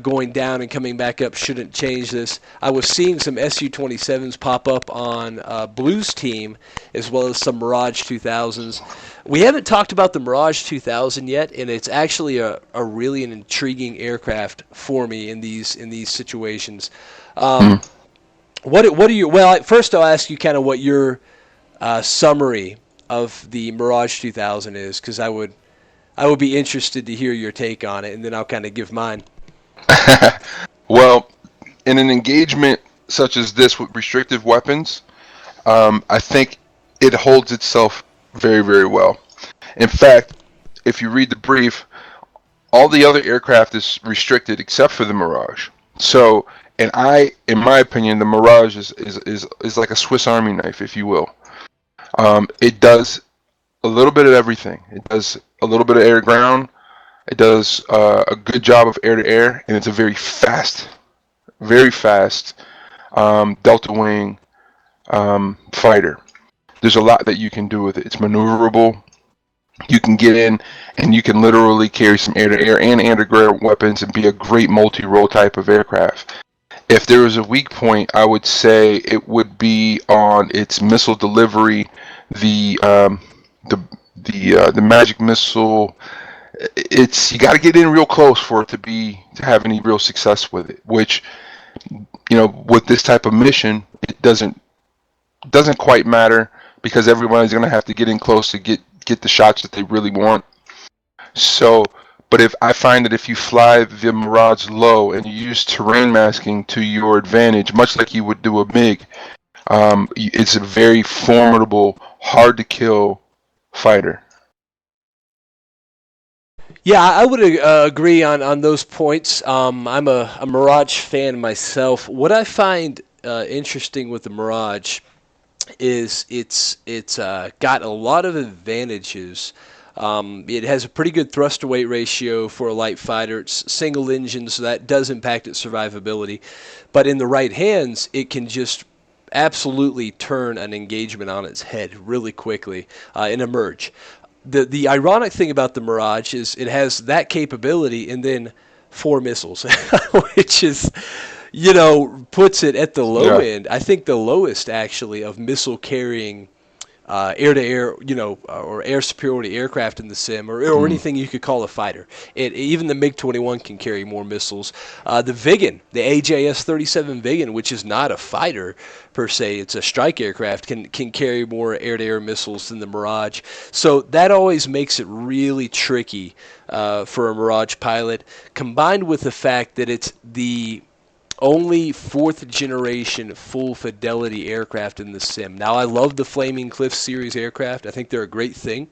going down and coming back up shouldn't change this. I was seeing some Su-27s pop up on Blue's team, as well as some Mirage 2000s. We haven't talked about the Mirage 2000 yet, and it's actually a really an intriguing aircraft for me in these situations. What are your? Well, first I'll ask you kind of what your summary of the Mirage 2000 is, because I would be interested to hear your take on it, and then I'll kind of give mine. Well, in an engagement such as this with restrictive weapons, I think it holds itself very, very well. In fact, if you read the brief, all the other aircraft is restricted except for the Mirage. So, in my opinion, the Mirage is like a Swiss Army knife, if you will. It does a little bit of everything. It does a little bit of air-ground. It does a good job of air-to-air, and it's a very fast delta wing fighter. There's a lot that you can do with it. It's maneuverable. You can get in, and you can literally carry some air-to-air and air-to-ground weapons and be a great multi-role type of aircraft. If there was a weak point, I would say it would be on its missile delivery, the magic missile. You got to get in real close for it to have any real success with it. Which, with this type of mission, it doesn't quite matter because everybody's going to have to get in close to get the shots that they really want. So, but if I find that if you fly the Mirage low and you use terrain masking to your advantage, much like you would do a MiG, it's a very formidable, hard to kill fighter. Yeah, I would agree on those points. I'm a Mirage fan myself. What I find interesting with the Mirage is it's got a lot of advantages. It has a pretty good thrust to weight ratio for a light fighter. It's single engine, so that does impact its survivability. But in the right hands, it can just absolutely turn an engagement on its head really quickly and emerge. The ironic thing about the Mirage is it has that capability and then 4 missiles, which is, puts it at the low Yeah. end. I think the lowest actually of missile carrying air-to-air, or air superiority aircraft in the sim, or Mm. anything you could call a fighter. Even the MiG-21 can carry more missiles. The Viggen, the AJS-37 Viggen, which is not a fighter per se, it's a strike aircraft, can carry more air-to-air missiles than the Mirage. So that always makes it really tricky for a Mirage pilot, combined with the fact that it's the only fourth generation full fidelity aircraft in the sim. Now, I love the Flaming Cliff series aircraft. I think they're a great thing.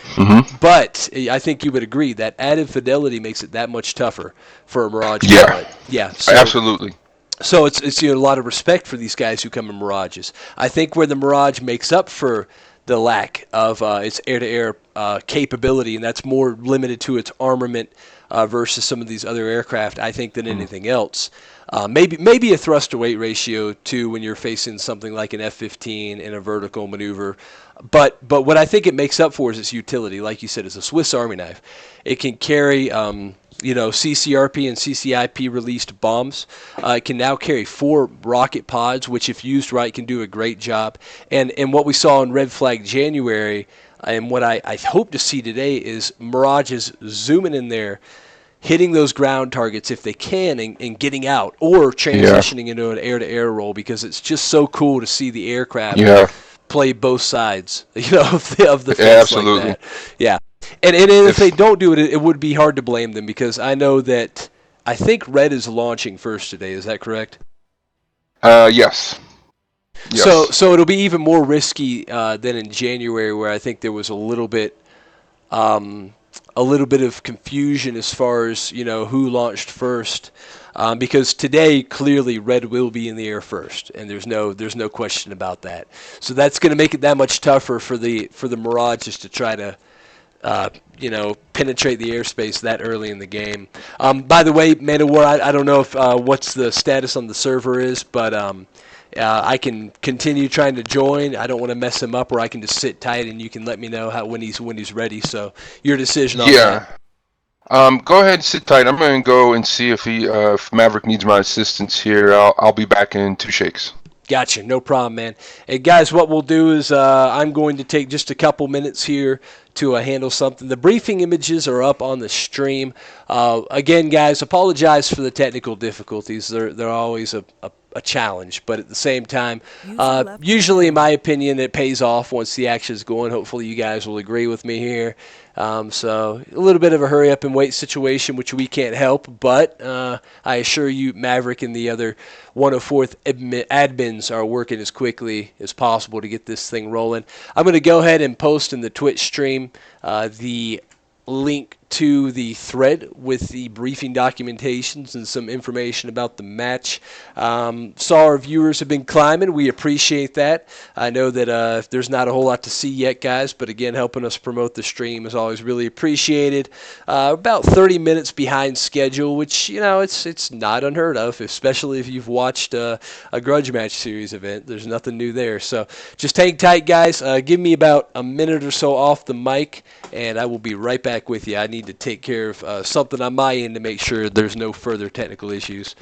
Hmm. But I think you would agree that added fidelity makes it that much tougher for a Mirage Yeah, pilot. Yeah, absolutely. so it's a lot of respect for these guys who come in Mirages. I think where the Mirage makes up for the lack of its air-to-air capability, and that's more limited to its armament versus some of these other aircraft, I think, than Mm. anything else. Maybe a thrust to weight ratio too when you're facing something like an F-15 in a vertical maneuver. But what I think it makes up for is its utility. Like you said, it's a Swiss Army knife. It can carry CCRP and CCIP released bombs. It can now carry 4 rocket pods, which, if used right, can do a great job. And what we saw in Red Flag January, and what I hope to see today, is Mirages zooming in there, hitting those ground targets if they can, and getting out, or Yeah, transitioning into an air-to-air role, because it's just so cool to see the aircraft yeah, play both sides, of the fence like absolutely. that. Yeah. And if they If don't do it, it would be hard to blame them, because I know that I think Red is launching first today. Is that correct? yes, So yes, so it'll be even more risky than in January, where I think there was um, a little bit of confusion as far as who launched first. Because today, clearly, Red will be in the air first, and there's no question about that. So that's going to make it that much tougher for the Mirages to try to penetrate the airspace that early in the game. By the way, Man of War, I don't know if what's the status on the server is, but I can continue trying to join. I don't want to mess him up, or I can just sit tight and you can let me know when he's ready. So your decision on that. yeah. Go ahead, sit tight. I'm gonna go and see if Maverick needs my assistance here. I'll be back in 2 shakes. Gotcha, no problem, man. Hey, guys, what we'll do is I'm going to take just a couple minutes here to handle something. The briefing images are up on the stream. Again, guys, apologize for the technical difficulties. They're always a challenge, but at the same time, usually, in my opinion, it pays off once the action is going. Hopefully, you guys will agree with me here. So a little bit of a hurry up and wait situation, which we can't help, but I assure you, Maverick and the other 104th admins are working as quickly as possible to get this thing rolling. I'm going to go ahead and post in the Twitch stream the link to the thread with the briefing documentations and some information about the match. Saw our viewers have been climbing. We appreciate that. I know that there's not a whole lot to see yet, guys, but again, helping us promote the stream is always really appreciated. About 30 minutes behind schedule, which, it's not unheard of, especially if you've watched a Grudge Match series event. There's nothing new there. So just hang tight, guys. Give me about a minute or so off the mic, and I will be right back with you. I need to take care of something on my end to make sure there's no further technical issues.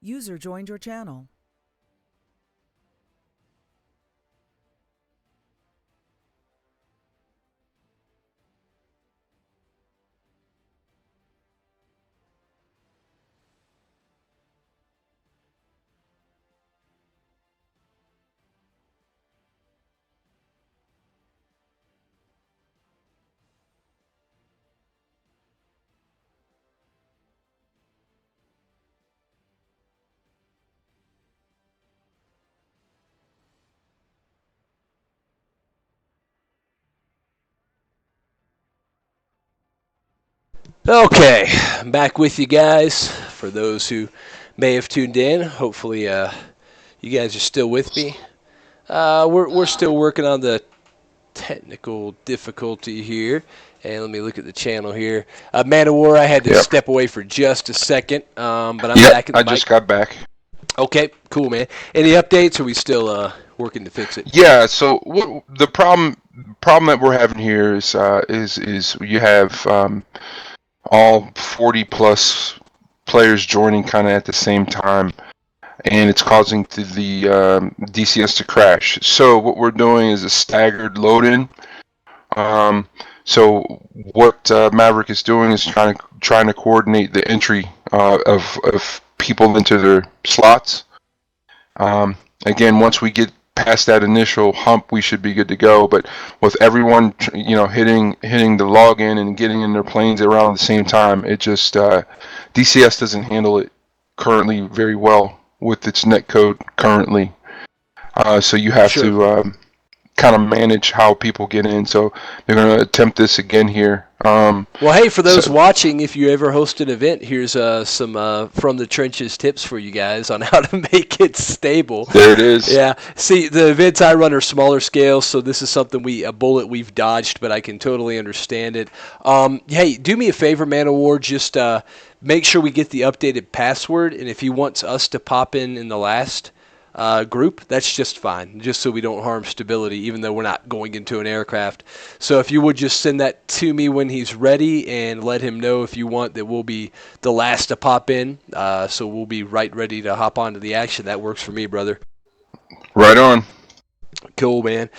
User joined your channel. Okay, I'm back with you guys. For those who may have tuned in, hopefully you guys are still with me. We're still working on the technical difficulty here. And let me look at the channel here. Man of War, I had to Yep. step away for just a second, but I'm Yep, back at the I mic. just got back. Okay, cool, man. Any updates? Or are we still working to fix it? Yeah. So what the problem that we're having here is you have all 40 plus players joining kind of at the same time, and it's causing the DCS to crash. So what we're doing is a staggered load-in. So what Maverick is doing is trying to coordinate the entry of people into their slots. Again, once we get past that initial hump, we should be good to go. But with everyone, hitting the login and getting in their planes around the same time, it just DCS doesn't handle it currently very well with its netcode currently. So you have to kind of manage how people get in. So they're going to attempt this again here. Well, hey, for those watching, if you ever host an event, here's some from the trenches tips for you guys on how to make it stable. There it is. Yeah. See, the events I run are smaller scale, so this is something a bullet we've dodged, but I can totally understand it. Hey, do me a favor, Man of War, just make sure we get the updated password, and if he wants us to pop in the last group, that's just fine, just so we don't harm stability, even though we're not going into an aircraft. So if you would just send that to me when he's ready, and let him know if you want that we'll be the last to pop in, so we'll be right ready to hop onto the action. That works for me, brother. Right on. Cool, man.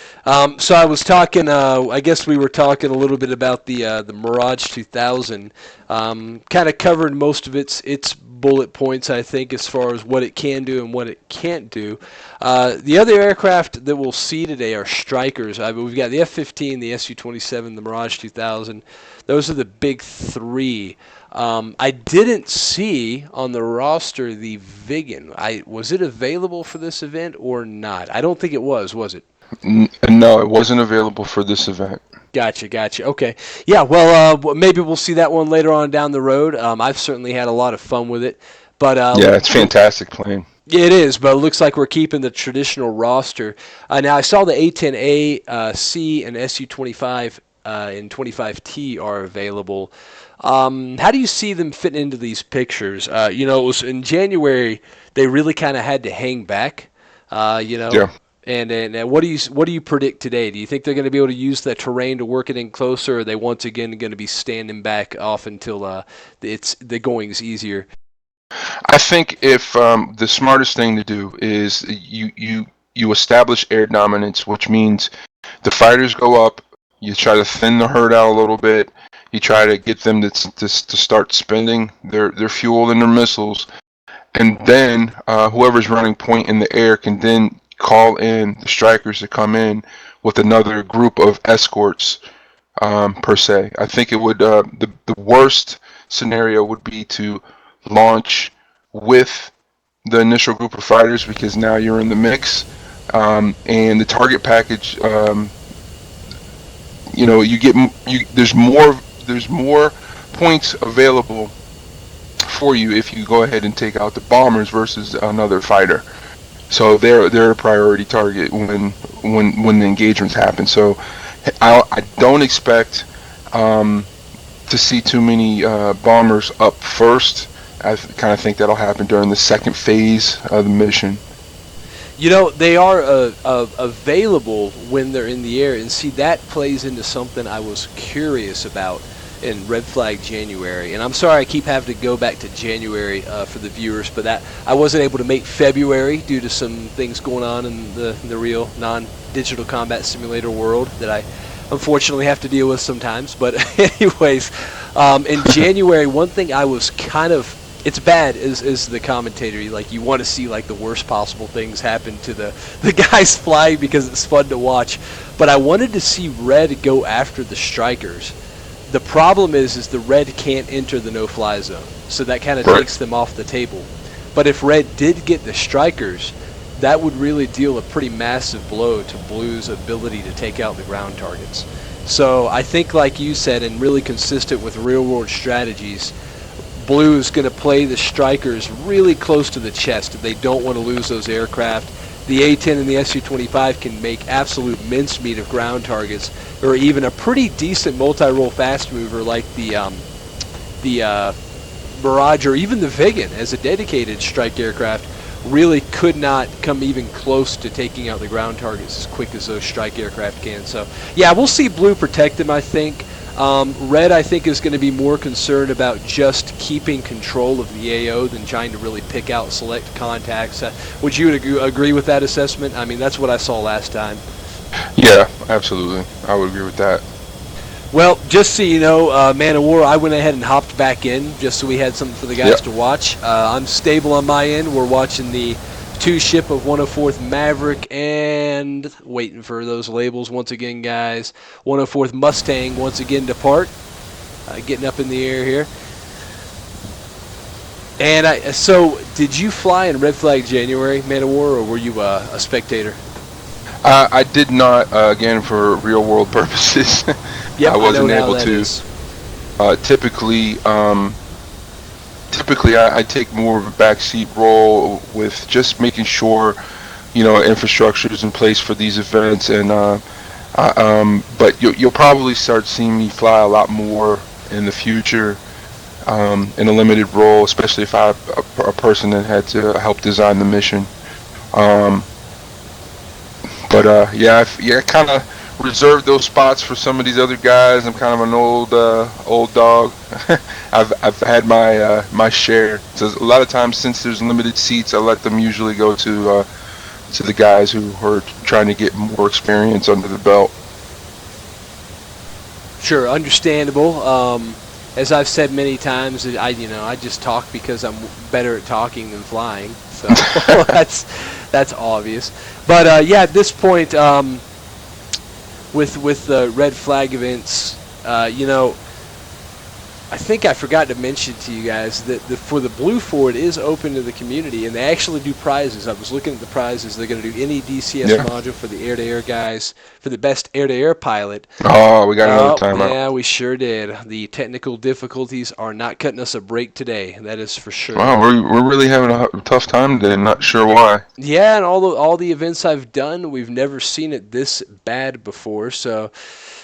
So I was talking, I guess we were talking a little bit about the Mirage 2000. Kind of covered most of its bullet points, I think, as far as what it can do and what it can't do. The other aircraft that we'll see today are strikers. We've got the F-15, the Su-27, the Mirage 2000. Those are the big three. I didn't see on the roster the Vigan. Was it available for this event or not? I don't think it was it? No, it wasn't available for this event. Gotcha. Okay. Yeah, well, maybe we'll see that one later on down the road. I've certainly had a lot of fun with it. But yeah, it's fantastic playing. Yeah, it is, but it looks like we're keeping the traditional roster. Now, I saw the A-10A, C, and Su-25 and 25T are available. How do you see them fitting into these pictures? It was in January they really kind of had to hang back. Yeah. And what do you predict today? Do you think they're going to be able to use the terrain to work it in closer, or are they once again going to be standing back off until the going's easier? I think if the smartest thing to do is you establish air dominance, which means the fighters go up, you try to thin the herd out a little bit, you try to get them to start spending their fuel and their missiles, and then whoever's running point in the air can then call in the strikers to come in with another group of escorts, per se. I think it would the worst scenario would be to launch with the initial group of fighters, because now you're in the mix, and the target package, there's more points available for you if you go ahead and take out the bombers versus another fighter. So they're a priority target when the engagements happen. So I don't expect to see too many bombers up first. I kind of think that'll happen during the second phase of the mission. They are available when they're in the air, and see, that plays into something I was curious about. in Red Flag January. And I'm sorry I keep having to go back to January for the viewers, but that I wasn't able to make February due to some things going on in the real non-digital combat simulator world that I unfortunately have to deal with sometimes. But anyways, in January, one thing I was kind of, it's bad is the commentator. You want to see like the worst possible things happen to the guys flying because it's fun to watch. But I wanted to see Red go after the strikers. The problem is the Red can't enter the no-fly zone, so that kind of takes them off the table. But if Red did get the strikers, that would really deal a pretty massive blow to Blue's ability to take out the ground targets. So I think, like you said, and really consistent with real-world strategies, Blue is going to play the strikers really close to the chest. They don't want to lose those aircraft. The A-10 and the Su-25 can make absolute mincemeat of ground targets, or even a pretty decent multi-role fast mover like the Mirage or even the Viggen as a dedicated strike aircraft really could not come even close to taking out the ground targets as quick as those strike aircraft can. So, yeah, we'll see Blue protect them, I think. Red, I think, is going to be more concerned about just keeping control of the AO than trying to really pick out select contacts. Would you agree with that assessment? I mean, that's what I saw last time. Yeah, absolutely. I would agree with that. Well, just so you know, Man of War, I went ahead and hopped back in just so we had something for the guys to watch. I'm stable on my end. We're watching the 2-ship of 104th Maverick and waiting for those labels once again, guys. 104th Mustang once again depart. Getting up in the air here. And so, did you fly in Red Flag January, Man of War, or were you a spectator? I did not, again, for real-world purposes. Yep, I wasn't able to. Typically, I take more of a backseat role with just making sure, infrastructure is in place for these events, and but you'll probably start seeing me fly a lot more in the future, in a limited role, especially if I'm a person that had to help design the mission. I kind of reserve those spots for some of these other guys. I'm kind of an old dog. I've had my share. So a lot of times, since there's limited seats, I let them usually go to the guys who are trying to get more experience under the belt. Sure, understandable. As I've said many times, I just talk because I'm better at talking than flying. So that's obvious. But at this point, with the red flag events, I think I forgot to mention to you guys that for the Blue Ford is open to the community, and they actually do prizes. I was looking at the prizes. They're going to do any DCS module for the air-to-air guys, for the best air-to-air pilot. Oh, we got another timeout. Yeah, we sure did. The technical difficulties are not cutting us a break today. That is for sure. Wow, we're really having a tough time today. Not sure why. Yeah, and all the events I've done, we've never seen it this bad before. So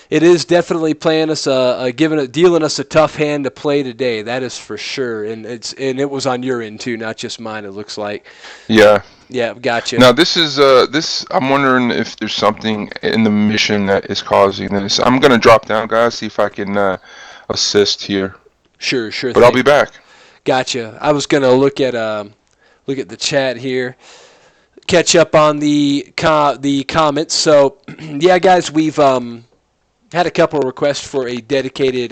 it is definitely playing us dealing us a tough hand to play today. That is for sure, and it was on your end too, not just mine. It looks like. Yeah. Yeah, gotcha. Now this is I'm wondering if there's something in the mission that is causing this. I'm gonna drop down, guys, see if I can assist here. Sure. But I'll be back. Gotcha. I was gonna look at the chat here, catch up on the comments. So yeah, guys, we've had a couple of requests for a dedicated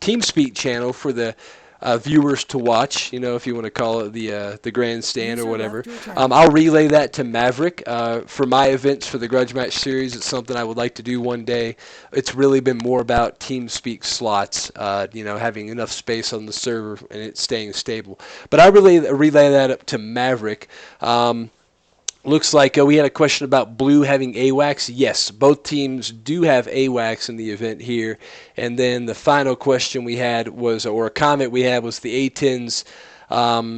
TeamSpeak channel for the viewers to watch, if you want to call it the grandstand or whatever. I'll relay that to Maverick. For my events for the Grudge Match series, it's something I would like to do one day. It's really been more about TeamSpeak slots, having enough space on the server and it staying stable. But I relay that up to Maverick. Looks like we had a question about Blue having AWACS. Yes, both teams do have AWACS in the event here. And then the final question we had was, or a comment we had was, the A-10s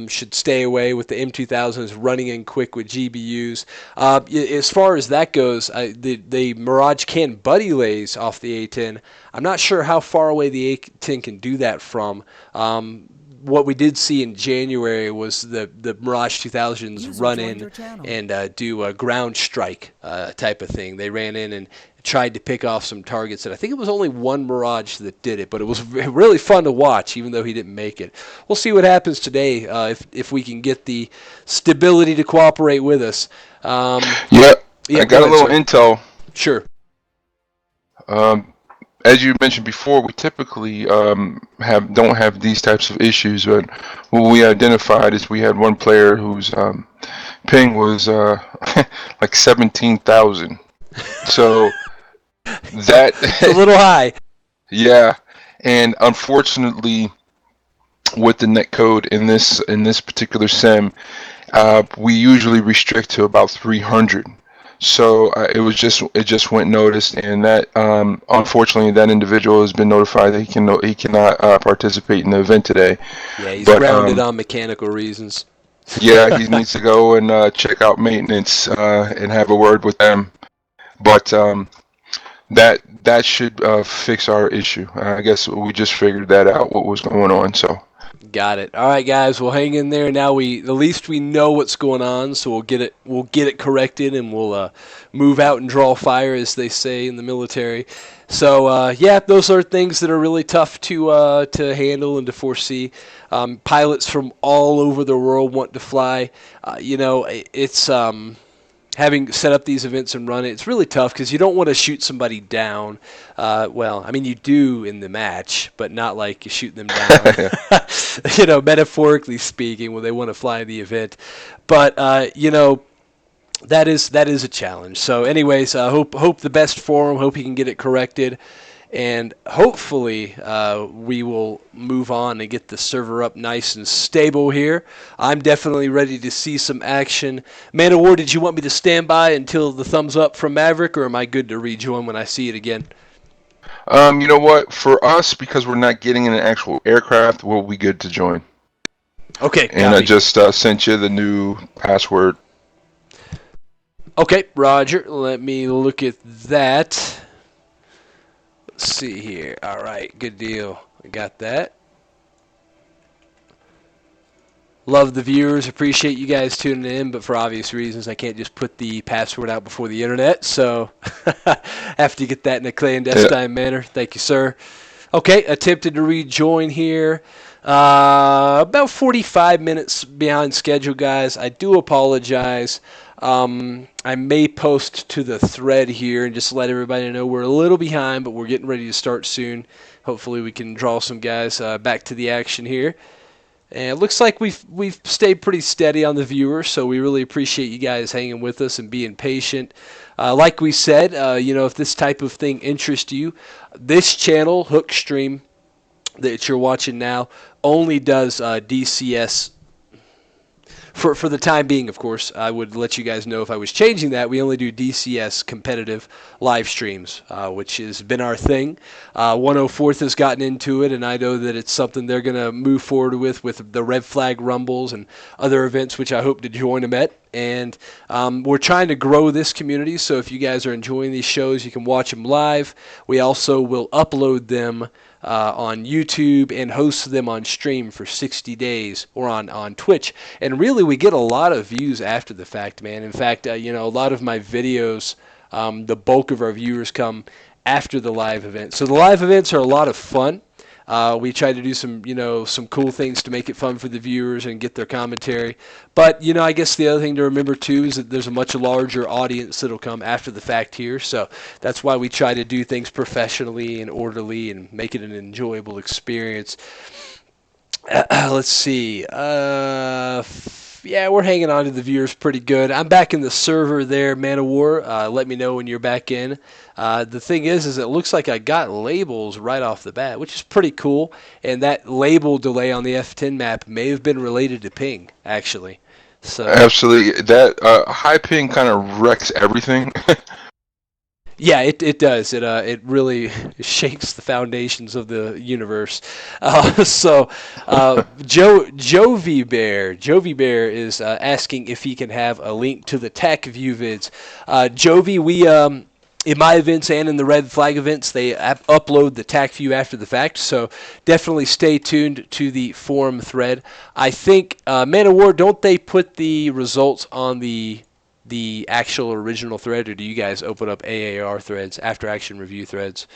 should stay away with the M2000s running in quick with GBUs. As far as that goes, the Mirage can buddy lays off the A-10. I'm not sure how far away the A-10 can do that from. What we did see in January was the Mirage 2000s run in and do a ground strike type of thing. They ran in and tried to pick off some targets, and I think it was only one Mirage that did it, but it was really fun to watch, even though he didn't make it. We'll see what happens today if we can get the stability to cooperate with us. Yeah, Yeah, I got go a little ahead, intel. Sure. As you mentioned before, we typically don't have these types of issues, but what we identified is we had one player whose ping was like 17,000. So that It's a little high. yeah, and unfortunately, with the net code in this particular sim, we usually restrict to about 300. So it just went noticed, and that unfortunately that individual has been notified that he cannot participate in the event today. Yeah, he's But grounded on mechanical reasons. yeah, he needs to go and check out maintenance and have a word with them. But that should fix our issue. I guess we just figured that out, what was going on. So. Got it. All right, guys. We'll hang in there. Now at least we know what's going on, so we'll get it corrected, and we'll move out and draw fire, as they say in the military. So yeah, those are things that are really tough to handle and to foresee. Pilots from all over the world want to fly. It's having set up these events and run it, it's really tough because you don't want to shoot somebody down. Well, I mean, you do in the match, but not like you shoot them down, metaphorically speaking, when they want to fly the event. But, that is a challenge. So anyways, hope the best for him. Hope he can get it corrected. And hopefully we will move on and get the server up nice and stable here. I'm definitely ready to see some action. Man of War, did you want me to stand by until the thumbs up from Maverick, or am I good to rejoin when I see it again? You know what? For us, because we're not getting in an actual aircraft, we'll be good to join. Okay, and I just sent you the new password. Okay, Roger. Let me look at that. Let's see here. All right, good deal. I got that. Love the viewers. Appreciate you guys tuning in, but for obvious reasons, I can't just put the password out before the internet, so have to get that in a clandestine manner. Thank you, sir. Okay, attempted to rejoin here. About 45 minutes behind schedule, guys. I do apologize. I may post to the thread here and just let everybody know we're a little behind, but we're getting ready to start soon. Hopefully we can draw some guys back to the action here. And it looks like we've stayed pretty steady on the viewers, so we really appreciate you guys hanging with us and being patient. Like we said, if this type of thing interests you, this channel, Hookstream, that you're watching now, only does DCS. For the time being, of course, I would let you guys know if I was changing that. We only do DCS competitive live streams, which has been our thing. 104th has gotten into it, and I know that it's something they're going to move forward with the Red Flag Rumbles and other events, which I hope to join them at. And we're trying to grow this community, so if you guys are enjoying these shows, you can watch them live. We also will upload them on YouTube and host them on stream for 60 days or on Twitch. And really, we get a lot of views after the fact, man. In fact, a lot of my videos, the bulk of our viewers come after the live event. So the live events are a lot of fun. We try to do some cool things to make it fun for the viewers and get their commentary. But, I guess the other thing to remember, too, is that there's a much larger audience that'll come after the fact here. So that's why we try to do things professionally and orderly and make it an enjoyable experience. Let's see. Yeah, we're hanging on to the viewers pretty good. I'm back in the server there, Man of War. Let me know when you're back in. The thing is it looks like I got labels right off the bat, which is pretty cool. And that label delay on the F10 map may have been related to ping, actually. So absolutely, that high ping kind of wrecks everything. Yeah, it does. It really shakes the foundations of the universe. Jovi Bear is asking if he can have a link to the tech view vids. Jovi, we in my events and in the Red Flag events, they upload the TAC view after the fact, so definitely stay tuned to the forum thread. I think, Man of War, don't they put the results on the the actual original thread, or do you guys open up AAR threads, after action review threads?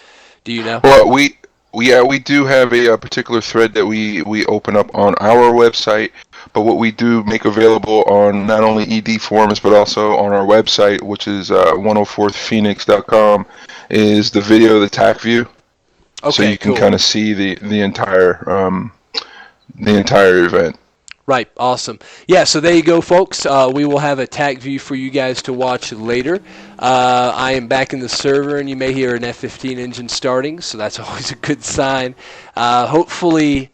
Do you know? Well, we do have a particular thread that we open up on our website, but what we do make available on not only ED forums but also on our website, which is 104thphoenix.com, is the video of the TAC view, so Okay, you can cool. kind of see the entire event. Right, awesome. Yeah, so there you go, folks. We will have a TAC view for you guys to watch later. I am back in the server, and you may hear an F-15 engine starting, so that's always a good sign. Hopefully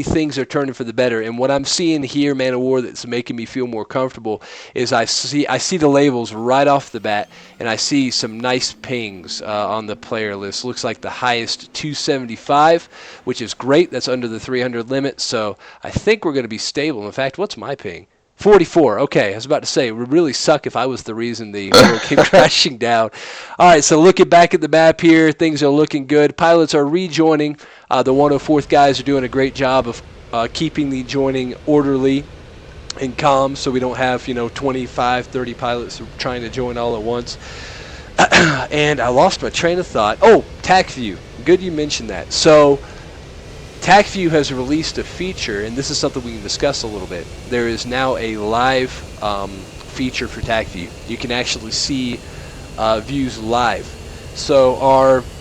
things are turning for the better. And what I'm seeing here, Man of War, that's making me feel more comfortable is I see the labels right off the bat, and I see some nice pings on the player list. Looks like the highest 275, which is great. That's under the 300 limit, so I think we're going to be stable. In fact, what's my ping? 44. Okay, I was about to say, it would really suck if I was the reason the world came crashing down. All right, so looking back at the map here, things are looking good. Pilots are rejoining. The 104th guys are doing a great job of keeping the joining orderly and calm, so we don't have 25, 30 pilots trying to join all at once. And I lost my train of thought. Oh, TAC view. Good you mentioned that. So TACView has released a feature, and this is something we can discuss a little bit. There is now a live feature for TACView. You can actually see views live. So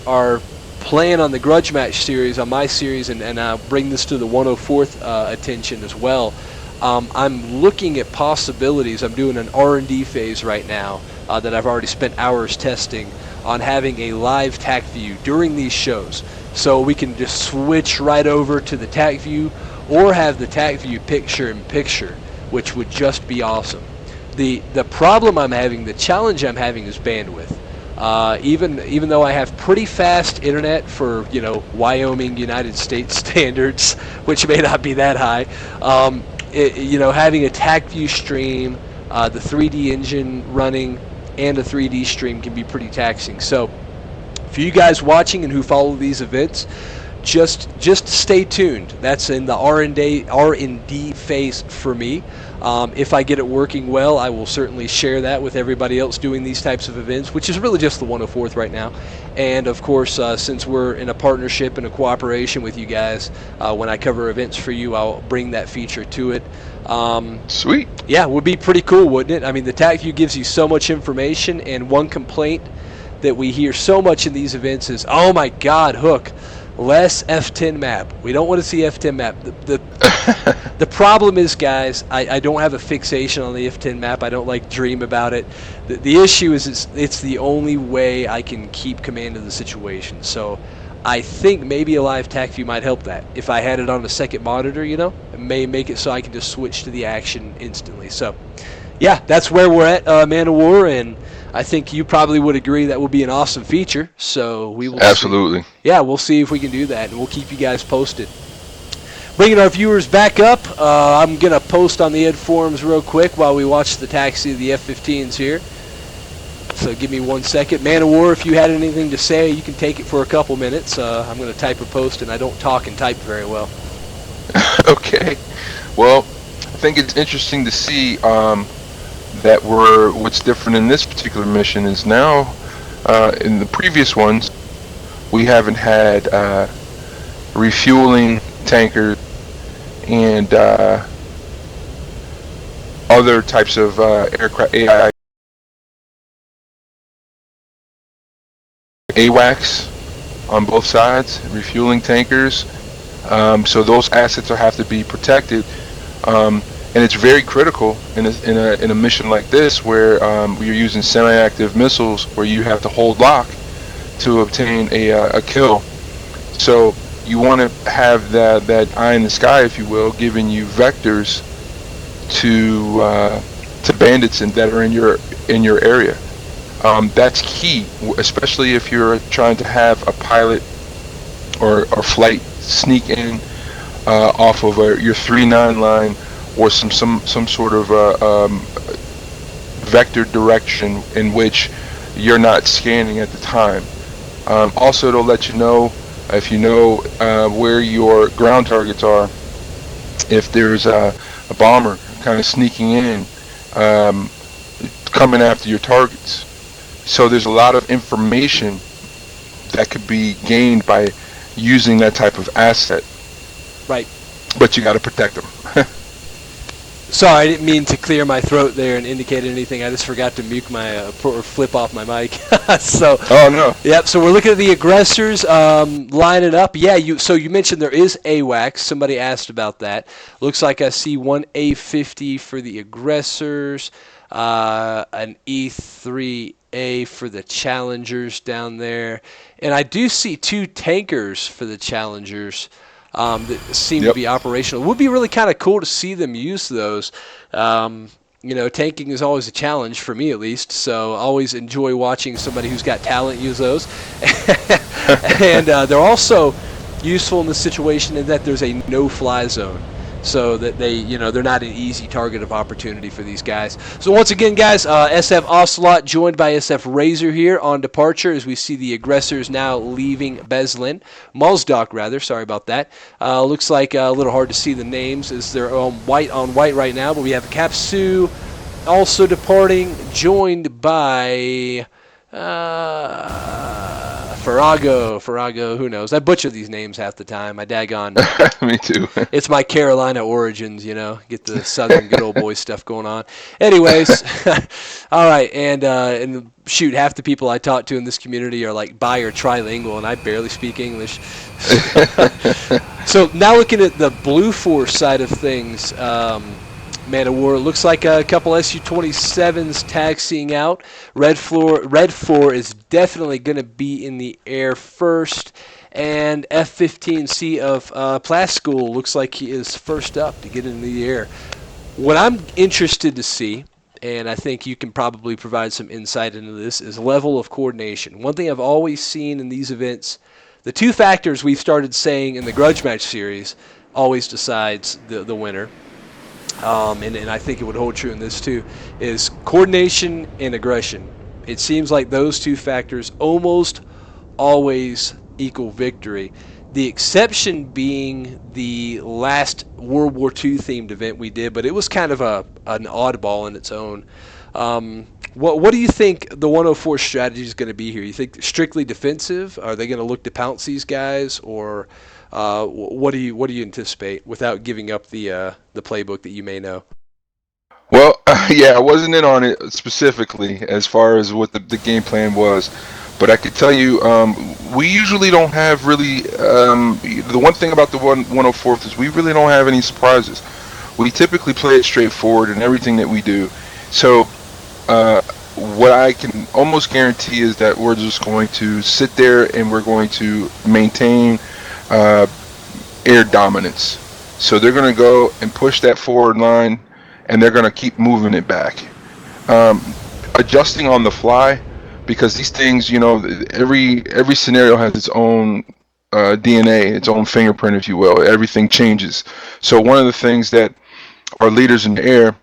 our plan on the Grudge Match series, on my series, and I'll bring this to the 104th attention as well. I'm looking at possibilities. I'm doing an R&D phase right now that I've already spent hours testing on having a live TACView during these shows. So we can just switch right over to the TACView or have the TACView picture-in-picture, which would just be awesome. The problem I'm having, the challenge I'm having is bandwidth. Even though I have pretty fast internet for Wyoming, United States standards, which may not be that high, having a TACView stream, the 3D engine running, and a 3D stream can be pretty taxing. So for you guys watching and who follow these events, just stay tuned. That's in the R&D phase for me. If I get it working well, I will certainly share that with everybody else doing these types of events, which is really just the 104th right now. And of course, since we're in a partnership and a cooperation with you guys, when I cover events for you, I'll bring that feature to it. Sweet. Yeah, it would be pretty cool, wouldn't it? I mean, the TACView gives you so much information, and one complaint that we hear so much in these events is, oh my God, Hook, less F10 map. We don't want to see F10 map. The problem is, guys, I don't have a fixation on the F10 map. I don't dream about it. The issue is it's the only way I can keep command of the situation. So I think maybe a live TACView might help that. If I had it on a second monitor, it may make it so I can just switch to the action instantly. So yeah, that's where we're at, Man of War, and I think you probably would agree that would be an awesome feature. So we will Absolutely. see. Yeah, we'll see if we can do that, and we'll keep you guys posted. Bringing our viewers back up, I'm going to post on the Ed forums real quick while we watch the taxi of the F-15s here. So give me 1 second. Man of War, if you had anything to say, you can take it for a couple minutes. I'm going to type a post, and I don't talk and type very well. Okay. Well, I think it's interesting to see that what's different in this particular mission is now, in the previous ones, we haven't had refueling tankers and other types of aircraft, AWACS on both sides, refueling tankers. So those assets have to be protected, and it's very critical in a mission like this where you're using semi-active missiles where you have to hold lock to obtain a kill. So you want to have that eye in the sky, if you will, giving you vectors to bandits that are in your area. That's key, especially if you're trying to have a pilot or flight sneak in off of your 3-9 line or some sort of vector direction in which you're not scanning at the time. Also, to let you know, if you know where your ground targets are, if there's a bomber kind of sneaking in, coming after your targets. So there's a lot of information that could be gained by using that type of asset. Right. But you got to protect them. Sorry, I didn't mean to clear my throat there and indicate anything. I just forgot to mute my or flip off my mic. So. Oh no. Yep. So we're looking at the aggressors lining up. Yeah. So you mentioned there is AWACS. Somebody asked about that. Looks like I see one A50 for the aggressors, an E3A for the challengers down there, and I do see 2 tankers for the challengers. That seem to be operational. It would be really kind of cool to see them use those. Tanking is always a challenge for me, at least. So I always enjoy watching somebody who's got talent use those. And they're also useful in the situation in that there's a no-fly zone, so that they're not an easy target of opportunity for these guys. So once again, guys, SF Ocelot joined by SF Razor here on departure as we see the aggressors now leaving Mazdoc rather. Sorry about that. Looks like a little hard to see the names as they're white on white right now, but we have Capsu also departing, joined by Farrago, who knows? I butcher these names half the time. My daggone. Me too. It's my Carolina origins, get the southern good old boy stuff going on. Anyways, all right, and shoot, half the people I talk to in this community are like bi or trilingual, and I barely speak English. So now looking at the Blue Force side of things, Man of War, looks like a couple Su-27s taxiing out. Red 4 is definitely going to be in the air first. And F-15C of Plaskool looks like he is first up to get into the air. What I'm interested to see, and I think you can probably provide some insight into this, is level of coordination. One thing I've always seen in these events, the 2 factors we've started saying in the Grudge Match series always decides the winner. And I think it would hold true in this too, is coordination and aggression. It seems like those 2 factors almost always equal victory. The exception being the last World War II themed event we did, but it was kind of an oddball in its own. What do you think the 104 strategy is going to be here? You think strictly defensive? Are they going to look to pounce these guys, or what do you anticipate without giving up the playbook that you may know? Well, yeah, I wasn't in on it specifically as far as what the game plan was, but I could tell you we usually don't have really the one thing about the 104th is we really don't have any surprises. We typically play it straightforward in everything that we do. So what I can almost guarantee is that we're just going to sit there and we're going to maintain air dominance. So they're going to go and push that forward line, and they're going to keep moving it back, adjusting on the fly, because these things, every scenario has its own DNA, its own fingerprint, if you will. Everything changes. So one of the things that our leaders in the air,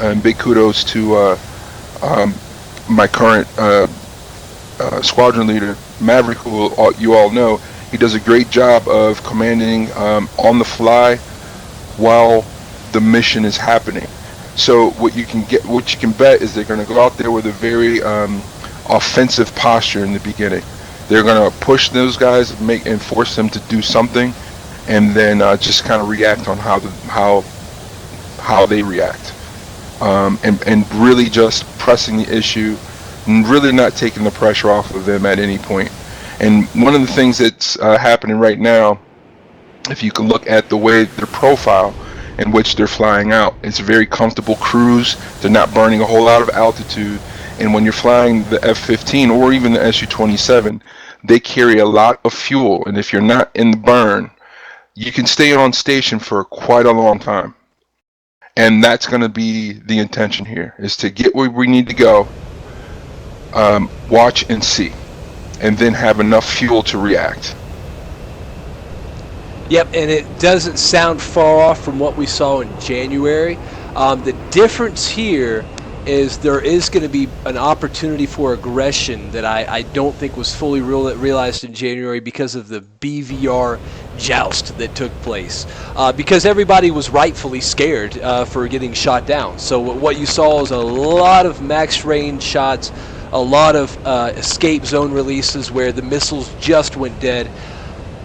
and big kudos to my current squadron leader, Maverick, who you all know, he does a great job of commanding on the fly while the mission is happening. So what you can bet is they're going to go out there with a very offensive posture in the beginning. They're going to push those guys and force them to do something, and then just kind of react on how they react, and really just pressing the issue, and really not taking the pressure off of them at any point. And one of the things that's happening right now, if you can look at the way their profile in which they're flying out, it's a very comfortable cruise. They're not burning a whole lot of altitude. And when you're flying the F-15 or even the Su-27, they carry a lot of fuel. And if you're not in the burn, you can stay on station for quite a long time. And that's going to be the intention here, is to get where we need to go, watch and see, and then have enough fuel to react. Yep, and it doesn't sound far off from what we saw in January. The difference here is there is going to be an opportunity for aggression that I don't think was fully realized in January because of the BVR joust that took place, because everybody was rightfully scared for getting shot down. So what you saw is a lot of max range shots, a lot of escape zone releases where the missiles just went dead.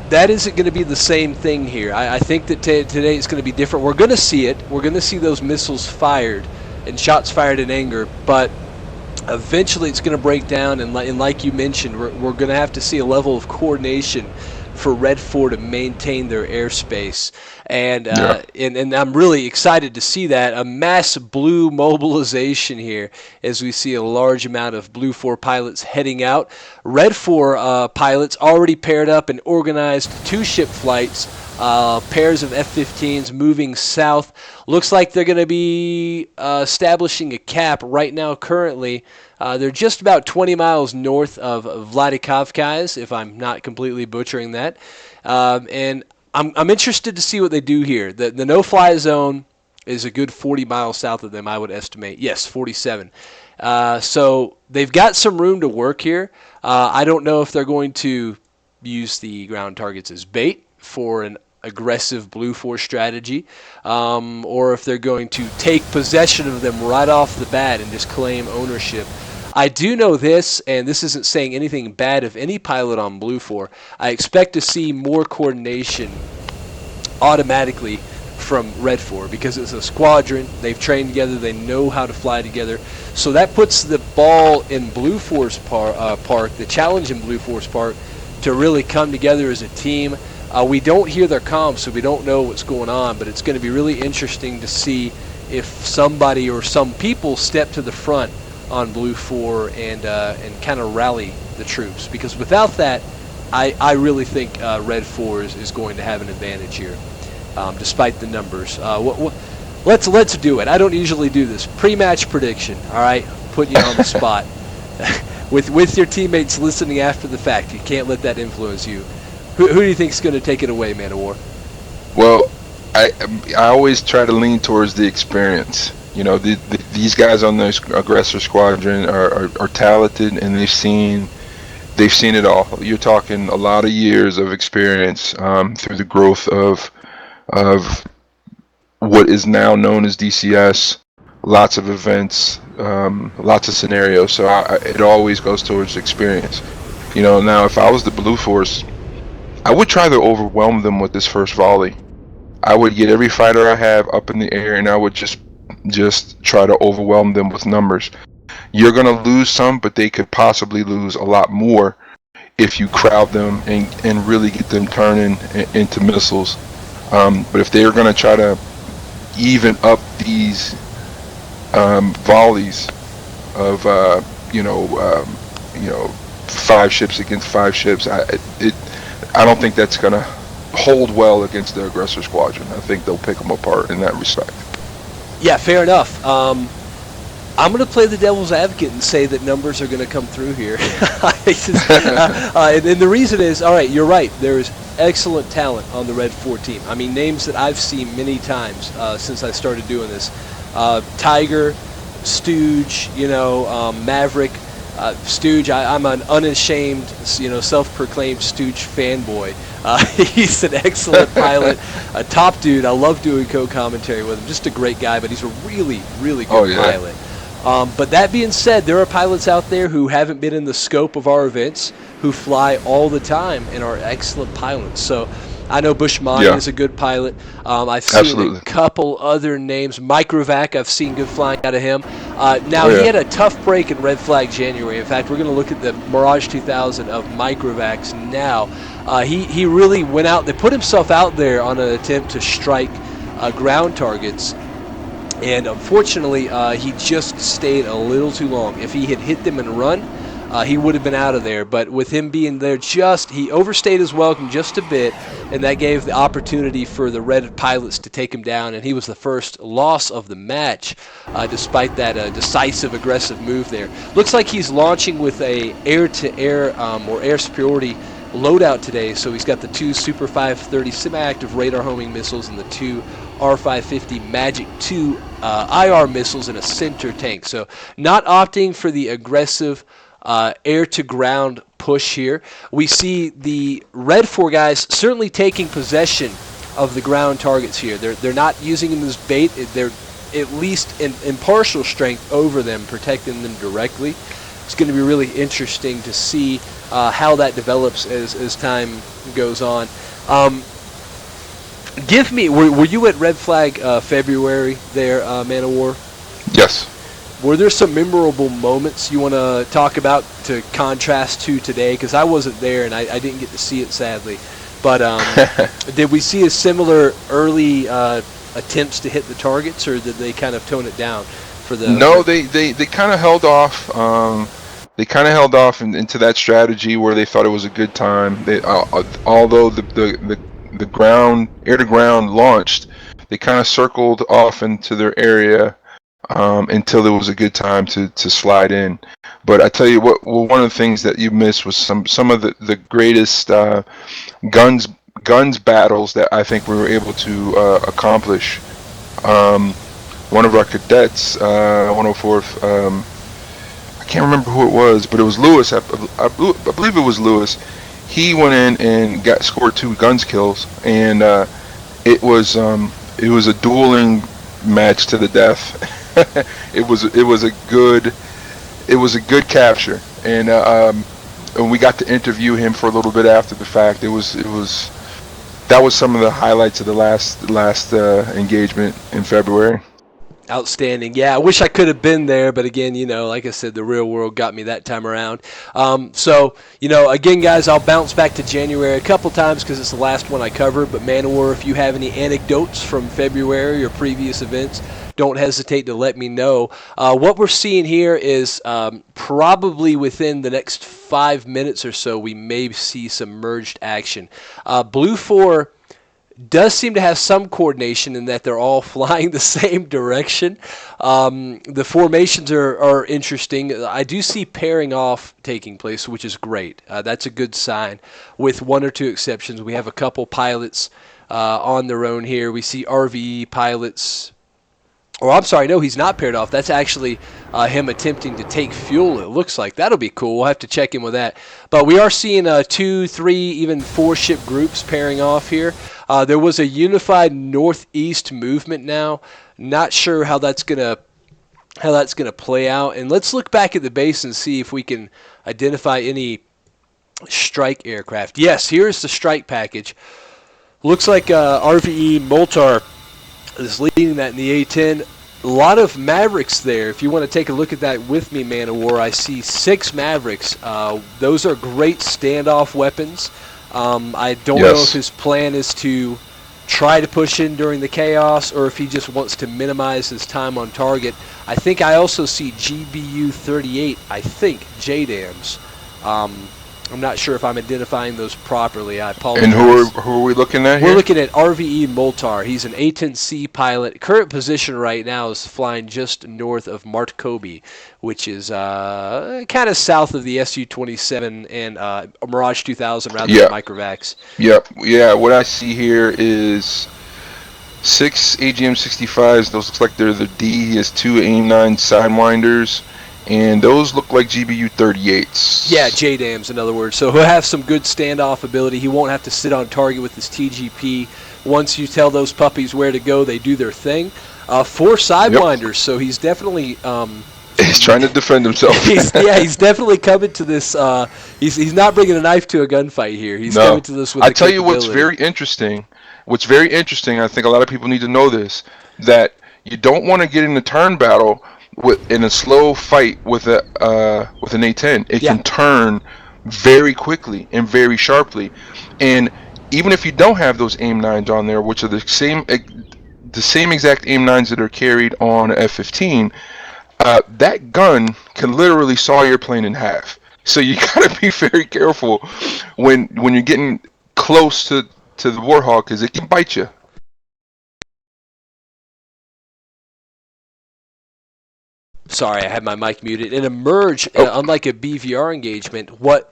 That isn't going to be the same thing here. I think that today it's going to be different. We're going to see it. We're going to see those missiles fired and shots fired in anger, but eventually it's going to break down, and like you mentioned, we're going to have to see a level of coordination for Red 4 to maintain their airspace. And I'm really excited to see that. A mass blue mobilization here as we see a large amount of Blue 4 pilots heading out. Red 4 pilots already paired up and organized 2-ship flights, pairs of F-15s moving south. Looks like they're going to be establishing a cap right now currently. They're just about 20 miles north of Vladikavkaz, if I'm not completely butchering that. And I'm interested to see what they do here. The no-fly zone is a good 40 miles south of them, I would estimate. Yes, 47. So they've got some room to work here. I don't know if they're going to use the ground targets as bait for an aggressive Blue 4 strategy, or if they're going to take possession of them right off the bat and just claim ownership. I do know this, and this isn't saying anything bad of any pilot on Blue 4. I expect to see more coordination automatically from Red 4 because it's a squadron. They've trained together. They know how to fly together. So that puts the ball in Blue 4's park, the challenge in Blue 4's park, to really come together as a team. We don't hear their comms, so we don't know what's going on, but it's going to be really interesting to see if somebody or some people step to the front on Blue 4 and kind of rally the troops, because without that, I really think Red 4 is going to have an advantage here, despite the numbers. Let's do it. I don't usually do this. Pre-match prediction, all right? Putting you on the spot. with your teammates listening after the fact. You can't let that influence you. Who do you think is going to take it away, Man of War? Well, I always try to lean towards the experience. You know, these guys on the aggressor squadron are talented, and they've seen it all. You're talking a lot of years of experience through the growth of what is now known as DCS. Lots of events, lots of scenarios. So it always goes towards experience. You know, now if I was the Blue Force, I would try to overwhelm them with this first volley. I would get every fighter I have up in the air, and I would just try to overwhelm them with numbers. You're going to lose some, but they could possibly lose a lot more if you crowd them and really get them turning into missiles. But if they're going to try to even up these volleys of 5 ships against 5 ships, I don't think that's going to hold well against the aggressor squadron. I think they'll pick them apart in that respect. Yeah, fair enough. I'm going to play the devil's advocate and say that numbers are going to come through here. And the reason is, all right, you're right. There's excellent talent on the Red 4 team. I mean, names that I've seen many times since I started doing this. Tiger, Stooge, Maverick. Stooge, I'm an unashamed, self-proclaimed Stooge fanboy. He's an excellent pilot, a top dude. I love doing co-commentary with him. Just a great guy, but he's a really, really good pilot. But that being said, there are pilots out there who haven't been in the scope of our events, who fly all the time and are excellent pilots. So I know Bushman is a good pilot. I've seen a couple other names. Microvac, I've seen good flying out of him. He had a tough break in Red Flag January. In fact, we're going to look at the Mirage 2000 of Microvacs now. He really went out. They put himself out there on an attempt to strike ground targets. And unfortunately, he just stayed a little too long. If he had hit them and run, he would have been out of there. But with him being there, he overstayed his welcome just a bit, and that gave the opportunity for the Red pilots to take him down, and he was the first loss of the match, despite that decisive, aggressive move there. Looks like he's launching with a air-to-air or air superiority loadout today, so he's got the 2 Super 530 semi-active radar homing missiles and the 2 R550 Magic 2 IR missiles in a center tank. So not opting for the aggressive air-to-ground push here. We see the Red 4 guys certainly taking possession of the ground targets here. They're not using them as bait. They're at least in partial strength over them, protecting them directly. It's going to be really interesting to see how that develops as time goes on. Give me, were you at Red Flag February there, Man of War? Yes. Were there some memorable moments you want to talk about to contrast to today? Because I wasn't there and I didn't get to see it, sadly. But did we see a similar early attempts to hit the targets, or did they kind of tone it down for the? No, they kind of held off. They kind of held off into that strategy where they thought it was a good time. They, although the ground air to ground launched, they kind of circled off into their area until there was a good time to slide in. But I tell you what, one of the things that you missed was some of the greatest guns battles that I think we were able to accomplish. One of our cadets, 104th, I can't remember who it was, but it was Lewis. I believe it was Lewis. He went in and scored 2 guns kills, and it was a dueling match to the death. it was a good capture, and we got to interview him for a little bit after the fact. That was some of the highlights of the last engagement in February. Outstanding. Yeah, I wish I could have been there, but again, like I said, the real world got me that time around. So, again, guys, I'll bounce back to January a couple times because it's the last one I covered, but Man of War, if you have any anecdotes from February or previous events, don't hesitate to let me know. What we're seeing here is probably within the next 5 minutes or so, we may see some merged action. Blue 4 does seem to have some coordination in that they're all flying the same direction. The formations are interesting. I do see pairing off taking place, which is great. That's a good sign. With 1 or 2 exceptions, we have a couple pilots on their own here. We see RVE pilots. Or I'm sorry, no, he's not paired off. That's actually him attempting to take fuel, it looks like. That'll be cool. We'll have to check in with that. But we are seeing 2, 3, even 4 ship groups pairing off here. There was a unified northeast movement now. Not sure how that's gonna play out. And let's look back at the base and see if we can identify any strike aircraft. Yes, here's the strike package. Looks like RVE Moltar is leading that in the A-10. A lot of Mavericks there. If you want to take a look at that with me, Man of War, I see 6 Mavericks. Those are great standoff weapons. I don't know if his plan is to try to push in during the chaos or if he just wants to minimize his time on target. I think I also see GBU-38, I think, JDAMs. I'm not sure if I'm identifying those properly. I apologize. And who are we looking at here? We're looking at RVE Moltar. He's an A-10C pilot. Current position right now is flying just north of Martkoby, which is kind of south of the Su-27 and Mirage 2000 rather than Microvacs. Yep. Yeah, what I see here is 6 AGM-65s. Those look like they're the D. He has 2 AIM-9 Sidewinders. And those look like GBU-38s. Yeah, JDAMs, in other words. So he'll have some good standoff ability. He won't have to sit on target with his TGP. Once you tell those puppies where to go, they do their thing. 4 Sidewinders, so he's definitely... he's trying to defend himself. he's definitely coming to this... He's not bringing a knife to a gunfight here. He's coming to this with I tell you what's very interesting. What's very interesting, I think a lot of people need to know this, that you don't want to get in a turn battle in a slow fight with an A-10. It can turn very quickly and very sharply, and even if you don't have those AIM-9s on there, which are the same exact AIM-9s that are carried on an F-15, that gun can literally saw your plane in half. So you gotta be very careful when you're getting close to the Warhawk, because it can bite you. Sorry, I had my mic muted. In a merge, unlike a BVR engagement, what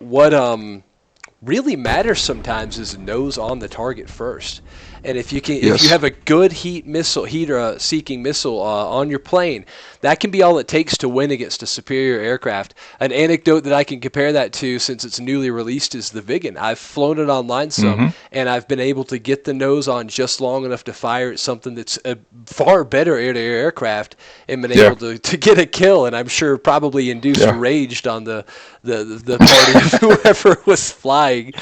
really matters sometimes is nose on the target first. And if you Yes. have a good heat-seeking missile on your plane, that can be all it takes to win against a superior aircraft. An anecdote that I can compare that to, since it's newly released, is the Viggen. I've flown it online some, Mm-hmm. and I've been able to get the nose on just long enough to fire at something that's a far better air-to-air aircraft, and been Yeah. able to get a kill, and I'm sure probably induced Yeah. rage on the party of whoever was flying.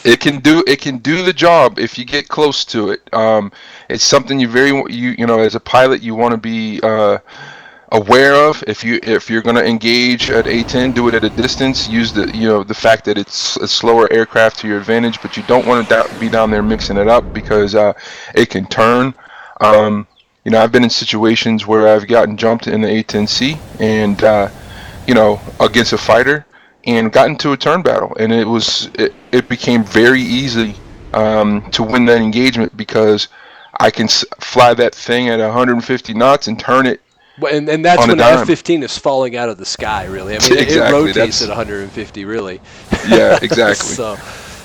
It can do the job if you get close to it. It's something you know, as a pilot, you want to be aware of. If you're going to engage at A-10, do it at a distance. Use the fact that it's a slower aircraft to your advantage, but you don't want to be down there mixing it up, because it can turn. You know, I've been in situations where I've gotten jumped in the A-10C and you know, against a fighter, and got into a turn battle, and it became very easy to win that engagement, because I can fly that thing at 150 knots and turn it And that's on a when the dime. F-15 is falling out of the sky, really. I mean, it Exactly, rotates at 150, really. Yeah, exactly. So,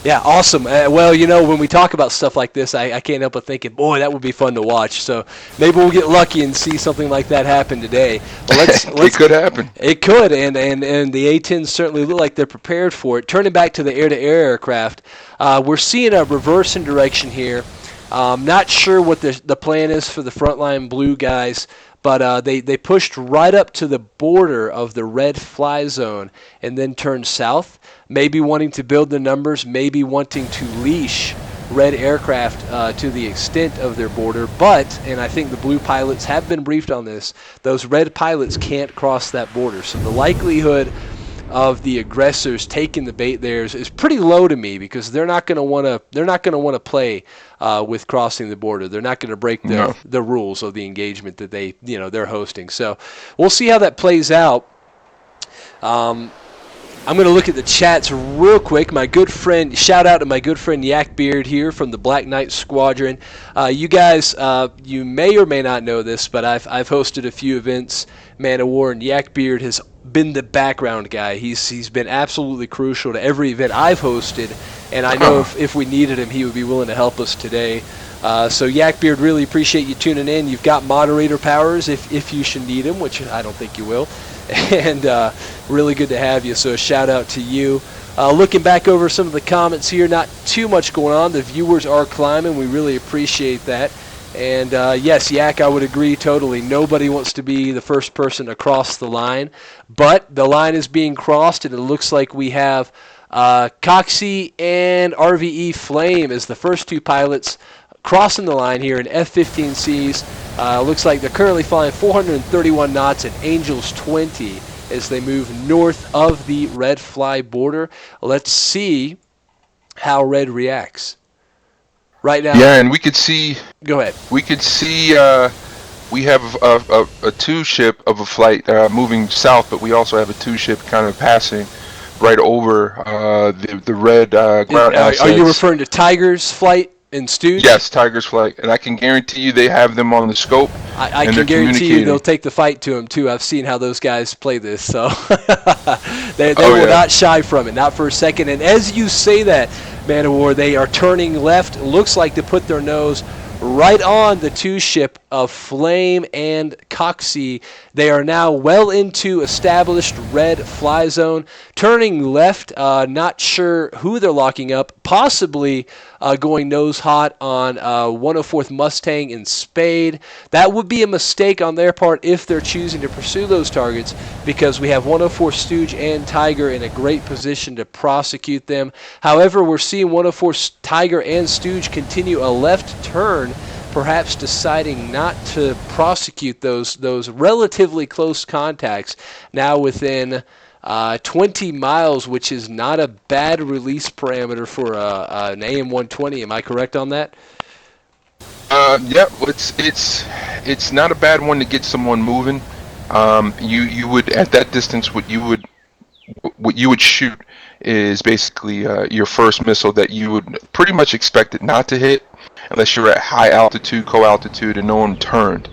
yeah, awesome. Well, you know, when we talk about stuff like this, I can't help but thinking, boy, that would be fun to watch. So maybe we'll get lucky and see something like that happen today. But It could happen. It could, and the A-10s certainly look like they're prepared for it. Turning back to the air-to-air aircraft, we're seeing a reverse in direction here. Not sure what the plan is for the Frontline Blue guys, but they pushed right up to the border of the red fly zone and then turned south, maybe wanting to build the numbers, maybe wanting to leash red aircraft to the extent of their border. But, and I think the blue pilots have been briefed on this, those red pilots can't cross that border. So the likelihood of the aggressors taking the bait there is pretty low to me, because they're not going to want to play with crossing the border. They're not going to break the rules of the engagement that they're hosting. So we'll see how that plays out. I'm going to look at the chats real quick. My good friend, shout out to my good friend Yakbeard here from the Black Knight Squadron. You guys, you may or may not know this, but I've hosted a few events, Man of War, and Yakbeard has been the background guy. He's been absolutely crucial to every event I've hosted, and I know if we needed him, he would be willing to help us today. So Yakbeard, really appreciate you tuning in. You've got moderator powers if you should need him, which I don't think you will. And really good to have you, so a shout out to you. Looking back over some of the comments here, not too much going on. The viewers are climbing. We really appreciate that. And yes, Yak, I would agree totally. Nobody wants to be the first person to cross the line, but the line is being crossed, and it looks like we have Coxie and RVE Flame as the first two pilots crossing the line here in F-15Cs. Looks like they're currently flying 431 knots at Angels 20 as they move north of the red fly border. Let's see how red reacts. Right now. Yeah, and we could see. Go ahead. We could see. We have a two-ship of a flight moving south, but we also have a two-ship kind of passing right over the red ground assets. Are you referring to Tiger's flight and Stooge? Yes, Tiger's flight, and I can guarantee you they have them on the scope. I can guarantee you they'll take the fight to them too. I've seen how those guys play this, so they will not shy from it, not for a second. And as you say that, Man of War, they are turning left. Looks like to put their nose right on the two-ship of Flame and Coxie. They are now well into established red fly zone. Turning left, not sure who they're locking up. Possibly going nose hot on 104th Mustang and Spade. That would be a mistake on their part if they're choosing to pursue those targets, because we have 104 Stooge and Tiger in a great position to prosecute them. However, we're seeing 104 Tiger and Stooge continue a left turn, perhaps deciding not to prosecute those relatively close contacts, now within 20 miles, which is not a bad release parameter for an AM-120. Am I correct on that? Yeah, it's not a bad one to get someone moving. You would, at that distance, what you would shoot is basically your first missile that you would pretty much expect it not to hit, unless you're at high altitude, co-altitude, and no one turned.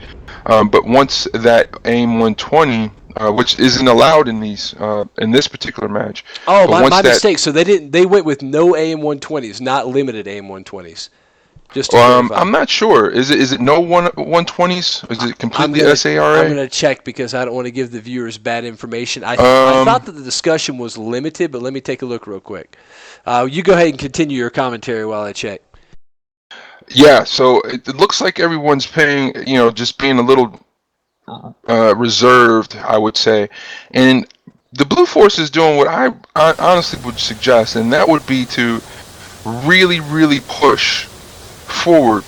But once that AIM-120, which isn't allowed in this particular match. Oh, my mistake. So they went with no AM-120s, not limited AM-120s. Just to clarify. I'm not sure. Is it no 120s? Is it completely I'm SARA? going to check because I don't want to give the viewers bad information. I Um, thought that the discussion was limited, but let me take a look real quick. You go ahead and continue your commentary while I check. yeah. So it looks like everyone's paying, just being a little reserved, I would say, and the Blue Force is doing what I honestly would suggest, and that would be to really, really push forward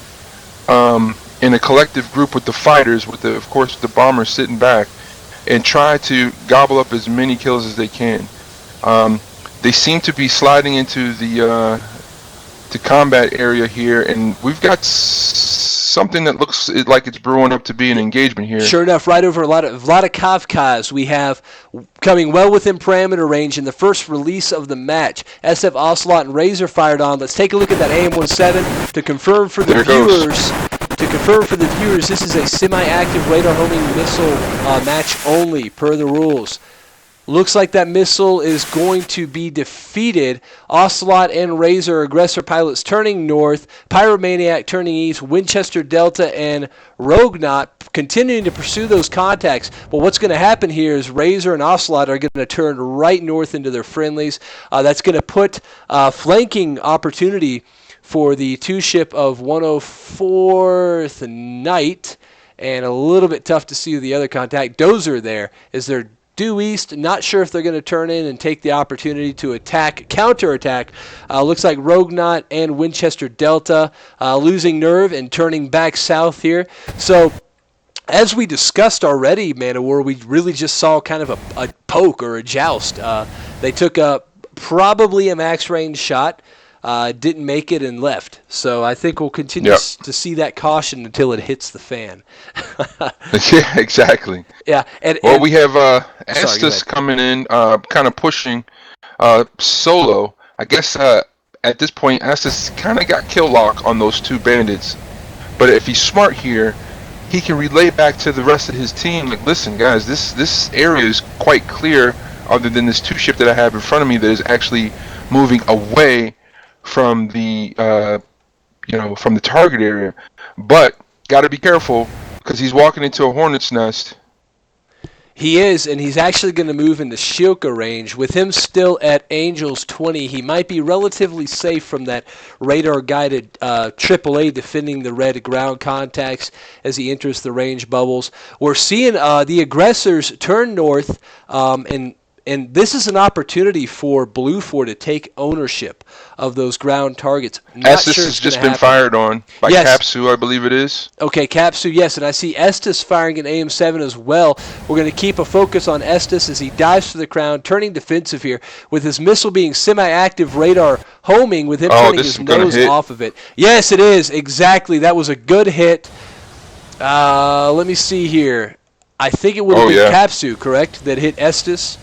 in a collective group with the fighters, of course, the bombers sitting back, and try to gobble up as many kills as they can. They seem to be sliding into the combat area here, and we've got something that looks like it's brewing up to be an engagement here. Sure enough, right over a lot of Kavkaz, we have coming well within parameter range in the first release of the match. SF Ocelot and Razor fired on. Let's take a look at that AM-17 to confirm for the viewers. To confirm for the viewers, this is a semi-active radar homing missile match only, per the rules. Looks like that missile is going to be defeated. Ocelot and Razor, aggressor pilots turning north, Pyromaniac turning east, Winchester Delta and Roguenaut continuing to pursue those contacts. But what's going to happen here is Razor and Ocelot are going to turn right north into their friendlies. That's going to put flanking opportunity for the two-ship of 104th Night, and a little bit tough to see the other contact. Dozer there is their due east. Not sure if they're going to turn in and take the opportunity to counterattack. Looks like Roguenaut and Winchester Delta losing nerve and turning back south here. So, as we discussed already, Man of War, we really just saw kind of a poke or a joust. They took probably a max range shot. Didn't make it and left. So I think we'll continue to see that caution until it hits the fan. Yeah, exactly. Yeah. Well, we have Estes coming in, kind of pushing solo. I guess at this point, Estes kind of got kill lock on those two bandits. But if he's smart here, he can relay back to the rest of his team, like, listen, guys, this area is quite clear, other than this two-ship that I have in front of me that is actually moving away from the from the target area, but got to be careful because he's walking into a hornet's nest. He is, and he's actually going to move into Shilka range. With him still at Angels 20, he might be relatively safe from that radar-guided AAA defending the red ground contacts as he enters the range bubbles. We're seeing the aggressors turn north, and this is an opportunity for Blue 4 to take ownership of those ground targets. Estes has just been fired on by Capsu, I believe it is. Okay, Capsu, yes, and I see Estes firing an AM-7 as well. We're going to keep a focus on Estes as he dives to the ground, turning defensive here, with his missile being semi-active radar homing, with him turning his nose off of it. Yes, it is, exactly. That was a good hit. Let me see here. I think it would have been Capsu, correct, that hit Estes?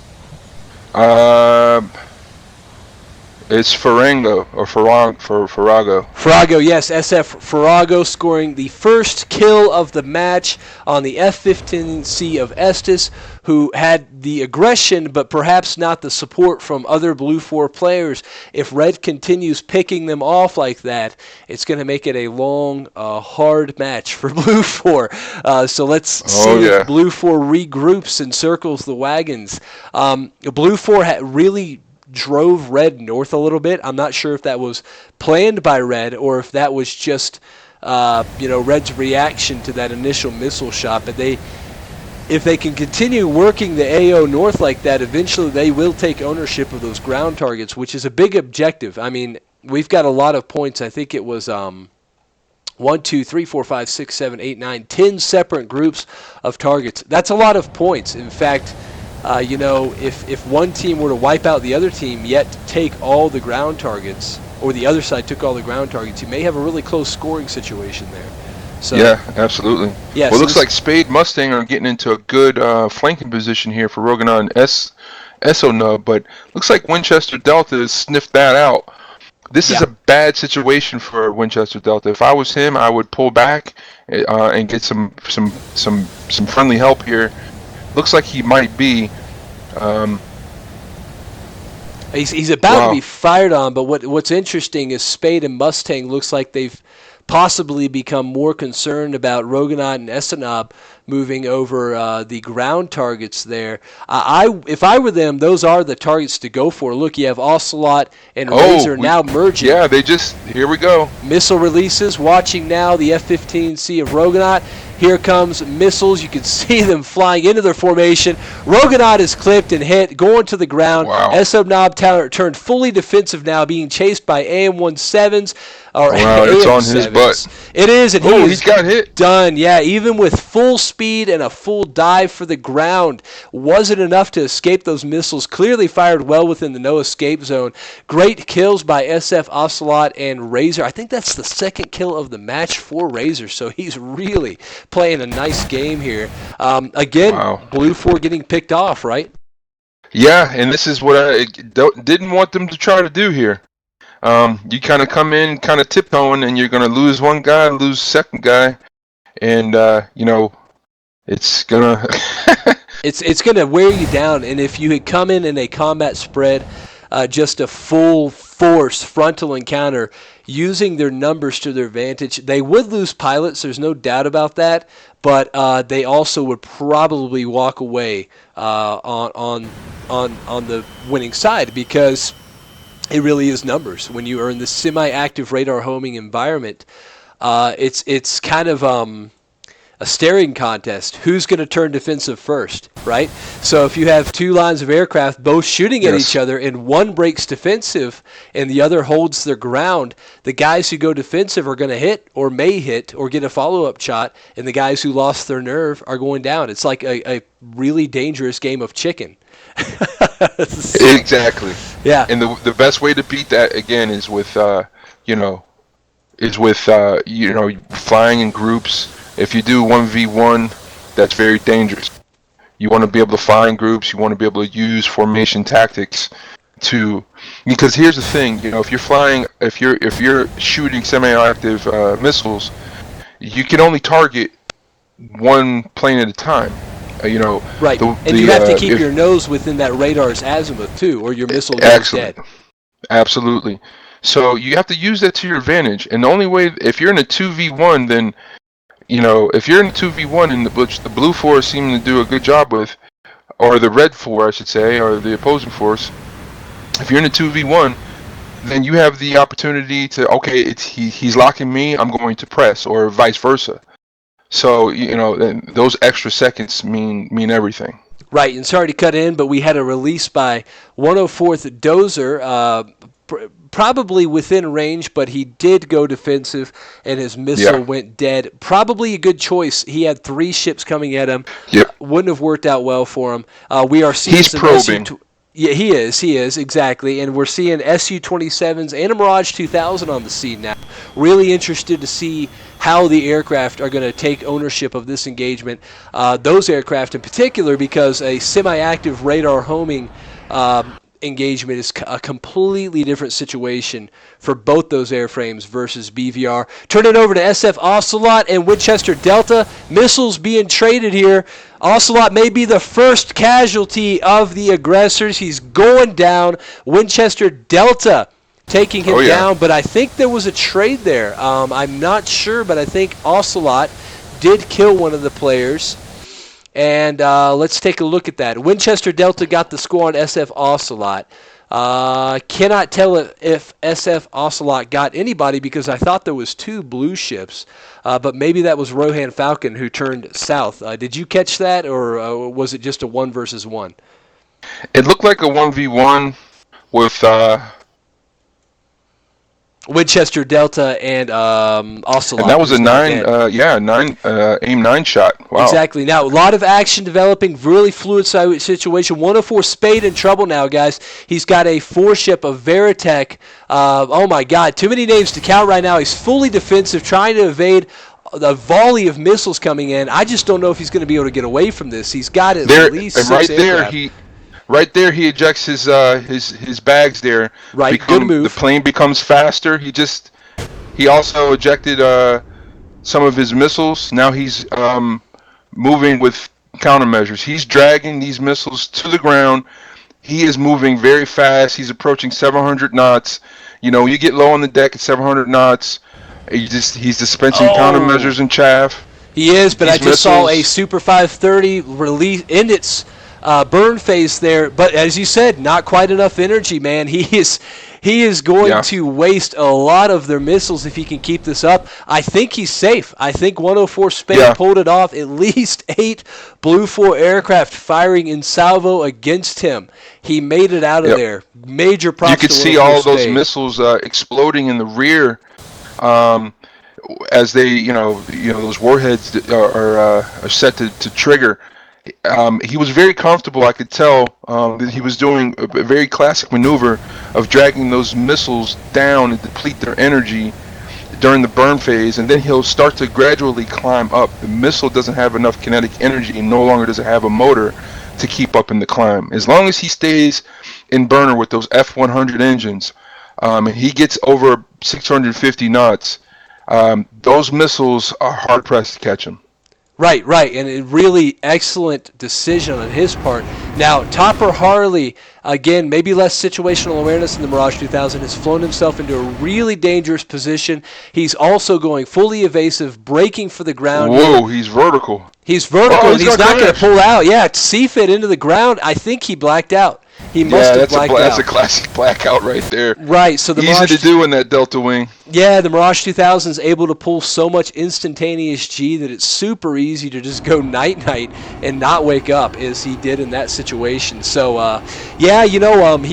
It's Farango or Farago. Farago, yes, SF Farago scoring the first kill of the match on the F-15C of Estes, who had the aggression but perhaps not the support from other Blue 4 players. If Red continues picking them off like that, it's going to make it a long, hard match for Blue 4. So let's see if Blue 4 regroups and circles the wagons. Blue 4 really drove Red north a little bit. I'm not sure if that was planned by Red or if that was just Red's reaction to that initial missile shot. But if they can continue working the AO north like that, eventually they will take ownership of those ground targets, which is a big objective. I mean, we've got a lot of points. I think it was 1, 2, 3, 4, 5, 6, 7, 8, 9, 10 separate groups of targets. That's a lot of points. In fact, if one team were to wipe out the other team yet take all the ground targets, or the other side took all the ground targets, you may have a really close scoring situation there. So, yeah, absolutely. Yeah, well, it looks like Spade Mustang are getting into a good flanking position here for Roguenaut and Esonub, but looks like Winchester Delta has sniffed that out. This is a bad situation for Winchester Delta. If I was him, I would pull back and get some friendly help here. Looks like he might be. He's about to be fired on, but what's interesting is Spade and Mustang looks like they've possibly become more concerned about Rogonaut and Esanab moving over the ground targets there. If I were them, those are the targets to go for. Look, you have Ocelot and Razor now merging. Yeah, here we go. Missile releases, watching now the F-15C of Rogonaut. Here comes missiles. You can see them flying into their formation. Rogonaut is clipped and hit, going to the ground. Wow. Esanab turned fully defensive now, being chased by AM-17s. Wow, it's on his butt. It is, and he's got hit. Done, yeah, even with full speed and a full dive for the ground. Wasn't enough to escape those missiles. Clearly fired well within the no escape zone. Great kills by SF Ocelot and Razor. I think that's the second kill of the match for Razor, so he's really playing a nice game here. Again, wow. Blue 4 getting picked off, right? Yeah, and this is what I didn't want them to try to do here. You kind of come in, kind of tiptoeing, and you're going to lose one guy, lose second guy, and it's gonna it's gonna wear you down. And if you had come in a combat spread, just a full force frontal encounter, using their numbers to their advantage, they would lose pilots. There's no doubt about that. But they also would probably walk away on the winning side, because it really is numbers. When you are in the semi-active radar homing environment, it's kind of a staring contest. Who's going to turn defensive first, right? So if you have two lines of aircraft both shooting at each other and one breaks defensive and the other holds their ground, the guys who go defensive are going to hit or may hit or get a follow-up shot, and the guys who lost their nerve are going down. It's like a really dangerous game of chicken. Exactly. Yeah. And the best way to beat that, again, is with flying in groups. If you do 1v1, that's very dangerous. You want to be able to fly in groups. You want to be able to use formation tactics because here's the thing, if you're flying, if you're shooting semi-active missiles, you can only target one plane at a time. Right, and you have to keep your nose within that radar's azimuth too, or your missile goes dead. Absolutely. So you have to use that to your advantage, and the only way, if you're in a 2v1, then if you're in a 2v1, and which the blue force seem to do a good job with, or the red 4, I should say, or the opposing force, if you're in a 2v1, then you have the opportunity to, he's locking me, I'm going to press, or vice versa. So, those extra seconds mean everything. Right, and sorry to cut in, but we had a release by 104th Dozer, probably within range, but he did go defensive, and his missile went dead. Probably a good choice. He had 3 ships coming at him. Yep. Wouldn't have worked out well for him. We are seeing He's probing. Yeah, he is, exactly. And we're seeing Su-27s and a Mirage 2000 on the scene now. Really interested to see how the aircraft are going to take ownership of this engagement. Those aircraft in particular, because a semi-active radar homing engagement is a completely different situation for both those airframes versus BVR. Turn it over to SF Ocelot and Winchester Delta. Missiles being traded here. Ocelot may be the first casualty of the aggressors. He's going down. Winchester Delta taking him down, but I think there was a trade there. I'm not sure, but I think Ocelot did kill one of the players. And let's take a look at that. Winchester Delta got the score on SF Ocelot. Cannot tell if SF Ocelot got anybody, because I thought there was 2 blue ships. But maybe that was Rohan Falcon who turned south. Did you catch that, or was it just a 1 versus 1? It looked like a 1v1 with Winchester Delta and Ocelot. And that was a 9 aim 9 shot. Wow. Exactly. Now, a lot of action developing, really fluid situation. 104 Spade in trouble now, guys. He's got a 4-ship of Veritech. Oh my God, too many names to count right now. He's fully defensive, trying to evade the volley of missiles coming in. I just don't know if he's going to be able to get away from this. He's got at least 6 aircraft. Right there, he ejects his bags there. Right, good move. The plane becomes faster. He also ejected some of his missiles. Now he's moving with countermeasures. He's dragging these missiles to the ground. He is moving very fast. He's approaching 700 knots. You get low on the deck at 700 knots. He's dispensing Oh, countermeasures and chaff. he is, but I These just saw a missiles, Super 530 release in its burn phase there. But as you said, not quite enough energy, man. He is going yeah, to waste a lot of their missiles if he can keep this up. I think he's safe. I think 104 Spade yeah, pulled it off. At least 8 Blue 4 aircraft firing in salvo against him. He made it out of yep. there. Major You props could to see 104 all those Spade. missiles exploding in the rear um, as they, those warheads are set to trigger. He was very comfortable. I could tell that he was doing a very classic maneuver of dragging those missiles down and deplete their energy during the burn phase, and then he'll start to gradually climb up. The missile doesn't have enough kinetic energy and no longer does it have a motor to keep up in the climb. As long as he stays in burner with those F-100 engines, and he gets over 650 knots, those missiles are hard pressed to catch him. Right, right, and a really excellent decision on his part. Now, Topper Harley, again, maybe less situational awareness in the Mirage 2000, has flown himself into a really dangerous position. He's also going fully evasive, braking for the ground here. Whoa, he's vertical. He's Oh, vertical, and he's he's gonna not going to crash. pull out. Yeah, C-fit into the ground. I think he blacked out. He must Yeah, have that's blacked that's a out. classic blackout right there. Right, so the Easy to Mirage do in that Delta Wing. Yeah, the Mirage 2000 is able to pull so much instantaneous G that it's super easy to just go night-night and not wake up as he did in that situation. So, yeah, he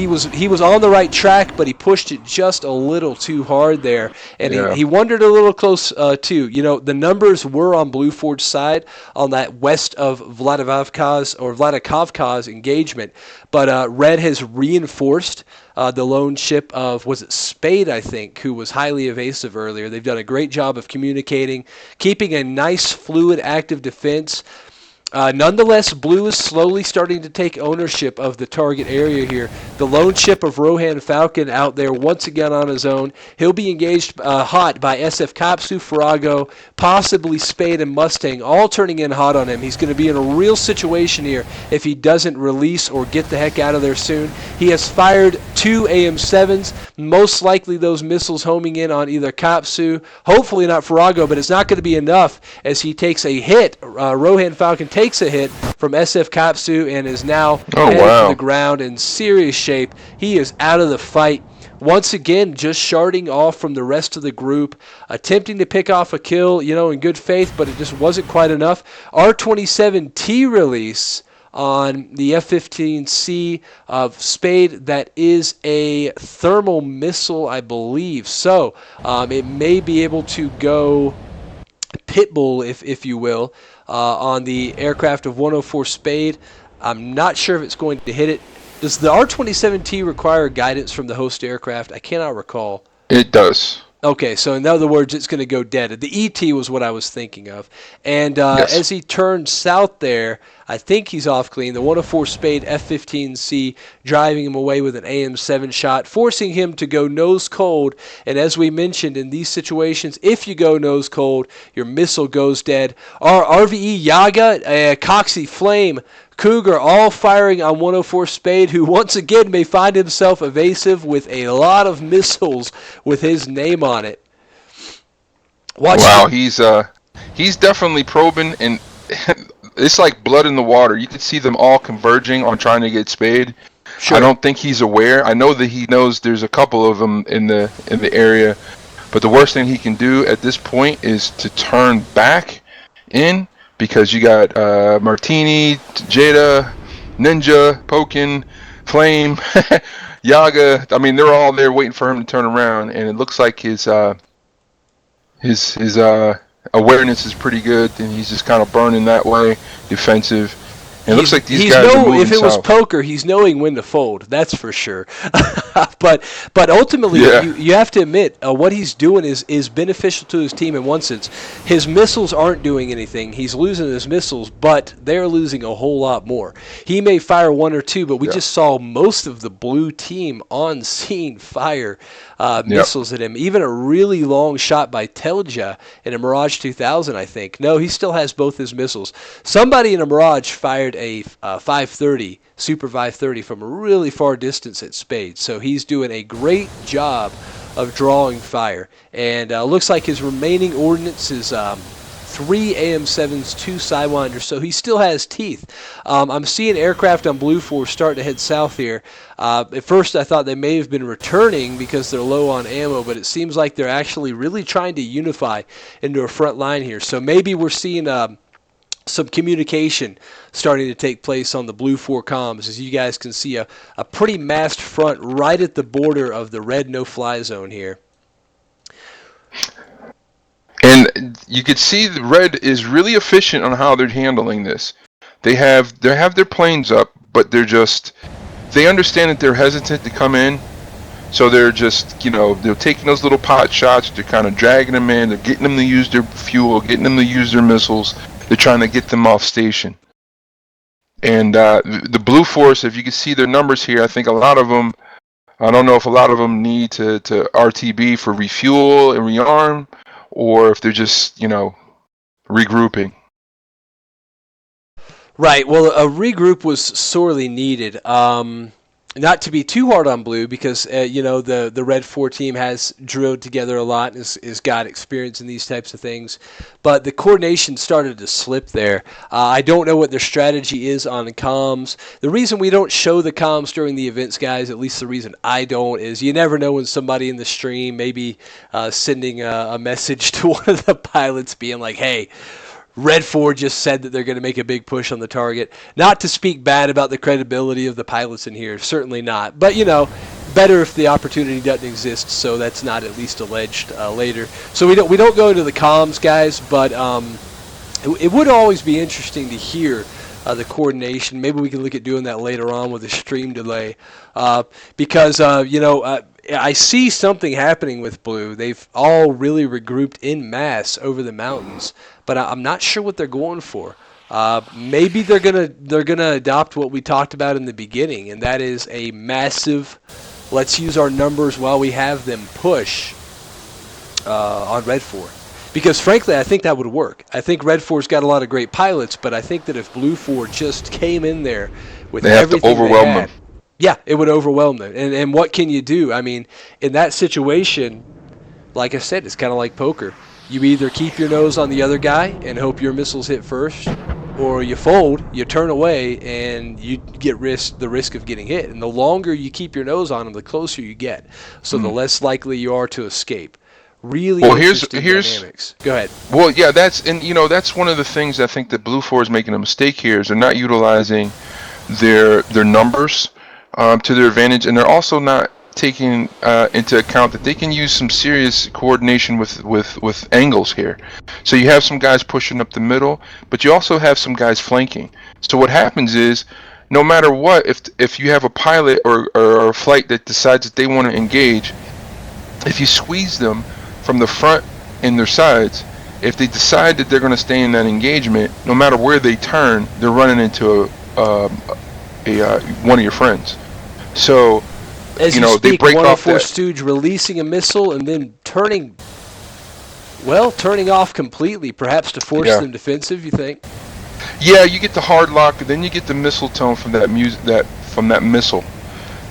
was on the right track, but he pushed it just a little too hard there, and Yeah. he wandered a little close too. The numbers were on Blue Forge's side on that west of Vladikavkaz engagement, but Red has reinforced the lone ship of, was it Spade, I think, who was highly evasive earlier. They've done a great job of communicating, keeping a nice, fluid, active defense. Nonetheless, Blue is slowly starting to take ownership of the target area here. The lone ship of Rohan Falcon out there once again on his own. He'll be engaged hot by SF Kapsu, Farago, possibly Spade and Mustang, all turning in hot on him. He's going to be in a real situation here if he doesn't release or get the heck out of there soon. He has fired 2 AM-7s, most likely those missiles homing in on either Kapsu, hopefully not Farago, but it's not going to be enough as he takes a hit. Rohan Falcon takes a hit from SF Kapsu and is now headed to the ground in serious shape. He is out of the fight. Once again, just sharding off from the rest of the group, attempting to pick off a kill, in good faith, but it just wasn't quite enough. R-27T release on the F-15C of Spade. That is a thermal missile, I believe. So it may be able to go pitbull, if you will, on the aircraft of 104 Spade. I'm not sure if it's going to hit it. Does the R-27T require guidance from the host aircraft? I cannot recall. It does. Okay, so in other words, it's going to go dead. The ET was what I was thinking of. And Yes. as he turns south there, I think he's off clean. The 104 Spade F-15C driving him away with an AM-7 shot, forcing him to go nose cold. And as we mentioned, in these situations, if you go nose cold, your missile goes dead. Our RVE Yaga, Coxie Flame, Cougar, all firing on 104 Spade, who once again may find himself evasive with a lot of missiles with his name on it. Wow, he's definitely probing, and it's like blood in the water. You can see them all converging on trying to get Spade. Sure. I don't think he's aware. I know that he knows there's a couple of them in the area, but the worst thing he can do at this point is to turn back in, because you got Martini, Jada, Ninja, Pokin, Flame, Yaga. I mean, they're all there waiting for him to turn around, and it looks like his awareness is pretty good, and he's just kind of burning that way, defensive. And it looks like these guys are moving if it was south. poker, he's knowing when to fold. That's for sure. but ultimately, Yeah. you have to admit what he's doing is beneficial to his team in one sense. His missiles aren't doing anything. He's losing his missiles, but they're losing a whole lot more. He may fire 1 or 2, but we just saw most of the blue team on scene fire missiles at him. Even a really long shot by Telja in a Mirage 2000, I think. No, he still has both his missiles. Somebody in a Mirage fired a 530, Super 530, from a really far distance at Spade. So he's doing a great job of drawing fire. And looks like his remaining ordnance is 3 AM7s, 2 Sidewinders, so he still has teeth. I'm seeing aircraft on Blue 4 starting to head south here. At first I thought they may have been returning because they're low on ammo, but it seems like they're actually really trying to unify into a front line here. So maybe we're seeing some communication starting to take place on the Blue 4 comms. As you guys can see, a pretty massed front right at the border of the red no-fly zone here. And you could see the Red is really efficient on how they're handling this. They have their planes up, but they understand that they're hesitant to come in, so they're just, they're taking those little pot shots. They're kind of dragging them in. They're getting them to use their fuel, getting them to use their missiles. They're trying to get them off station. And the Blue Force, if you can see their numbers here, I think a lot of them. I don't know if a lot of them need to RTB for refuel and rearm, or if they're just, regrouping. Right. Well, a regroup was sorely needed. Not to be too hard on Blue, because the Red 4 team has drilled together a lot and has got experience in these types of things, but the coordination started to slip there. I don't know what their strategy is on comms. The reason we don't show the comms during the events, guys, at least the reason I don't, is you never know when somebody in the stream may be sending a message to one of the pilots being like, hey, Red 4 just said that they're going to make a big push on the target. Not to speak bad about the credibility of the pilots in here, certainly not. But, better if the opportunity doesn't exist, so that's not at least alleged later. So we don't go into the comms, guys, but it would always be interesting to hear the coordination. Maybe we can look at doing that later on with a stream delay, because I see something happening with Blue. They've all really regrouped en masse over the mountains, but I'm not sure what they're going for. Maybe they're gonna adopt what we talked about in the beginning, and that is a massive, let's use our numbers while we have them push on Red 4. Because frankly, I think that would work. I think Red 4's got a lot of great pilots, but I think that if Blue 4 just came in there with everything they have to overwhelm them. Yeah, it would overwhelm them. And what can you do? I mean, in that situation, like I said, it's kind of like poker. You either keep your nose on the other guy and hope your missiles hit first, or you fold, you turn away, and you get the risk of getting hit. And the longer you keep your nose on them, the closer you get. So the less likely you are to escape. Really interesting dynamics. Go ahead. Well, yeah, that's one of the things I think that Blue 4 is making a mistake here, is they're not utilizing their numbers to their advantage, and they're also not taking into account that they can use some serious coordination with angles here. So you have some guys pushing up the middle, but you also have some guys flanking. So what happens is, no matter what, if you have a pilot or a flight that decides that they want to engage, if you squeeze them from the front and their sides, if they decide that they're going to stay in that engagement, no matter where they turn, they're running into one of your friends. So, as you know, speak, they break 104 off that. Stooge releasing a missile and then turning off completely, perhaps to force them defensive, you think? Yeah, you get the hard lock, and then you get the missile tone from that missile.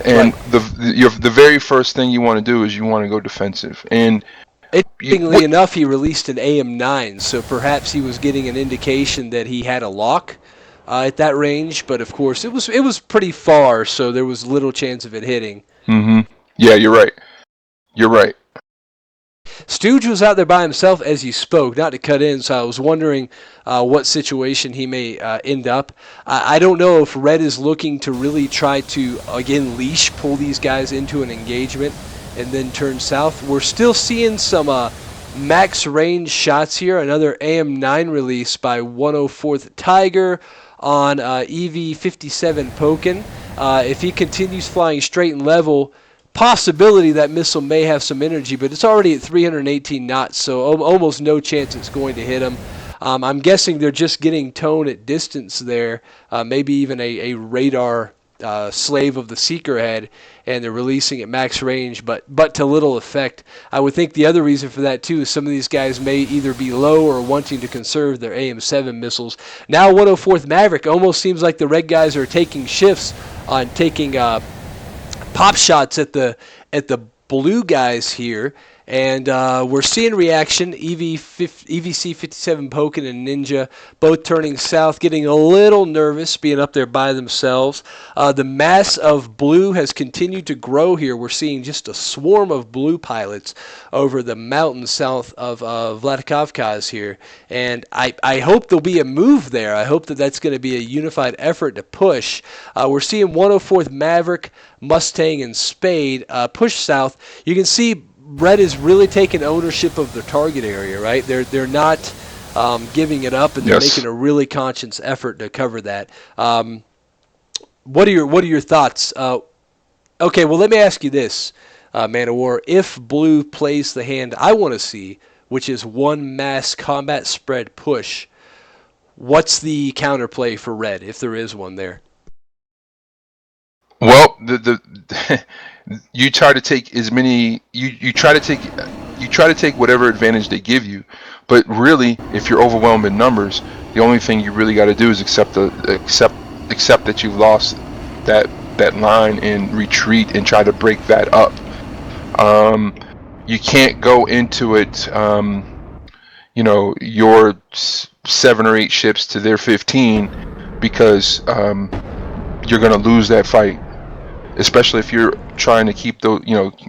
And right. the very first thing you want to do is you want to go defensive. And interestingly enough, he released an AM9, so perhaps he was getting an indication that he had a lock at that range. But of course, it was pretty far, so there was little chance of it hitting. Mm-hmm. Yeah, you're right. You're right. Stooge was out there by himself as he spoke, not to cut in, so I was wondering what situation he may end up. I don't know if Red is looking to really try to, again, pull these guys into an engagement and then turn south. We're still seeing some max range shots here. Another AM9 release by 104th Tiger on EV-57 Pokin. If he continues flying straight and level, possibility that missile may have some energy, but it's already at 318 knots, so almost no chance it's going to hit him. I'm guessing they're just getting tone at distance there, maybe even a radar slave of the seeker head, and they're releasing at max range, but to little effect. I would think the other reason for that too is some of these guys may either be low or wanting to conserve their AM7 missiles. Now 104th Maverick, almost seems like the red guys are taking shifts on taking pop shots at the blue guys here, and we're seeing reaction. EVC 57 Pokin and Ninja both turning south, getting a little nervous being up there by themselves. The mass of blue has continued to grow here. We're seeing just a swarm of blue pilots over the mountains south of Vladikavkaz here, and I hope there'll be a move there. I hope that that's going to be a unified effort to push. We're seeing 104th Maverick, Mustang, and Spade push south. You can see Red is really taking ownership of the target area, right? They're not giving it up, and they're making a really conscious effort to cover that. What are your thoughts? Okay, well, let me ask you this, Man of War. If Blue plays the hand I want to see, which is one mass combat spread push, what's the counterplay for Red, if there is one there? Well, you try to take as many. You try to take whatever advantage they give you, but really, if you're overwhelmed in numbers, the only thing you really got to do is accept that you've lost that line and retreat and try to break that up. You can't go into it. Your 7 or 8 ships to their 15 because you're going to lose that fight. Especially if you're trying to keep those,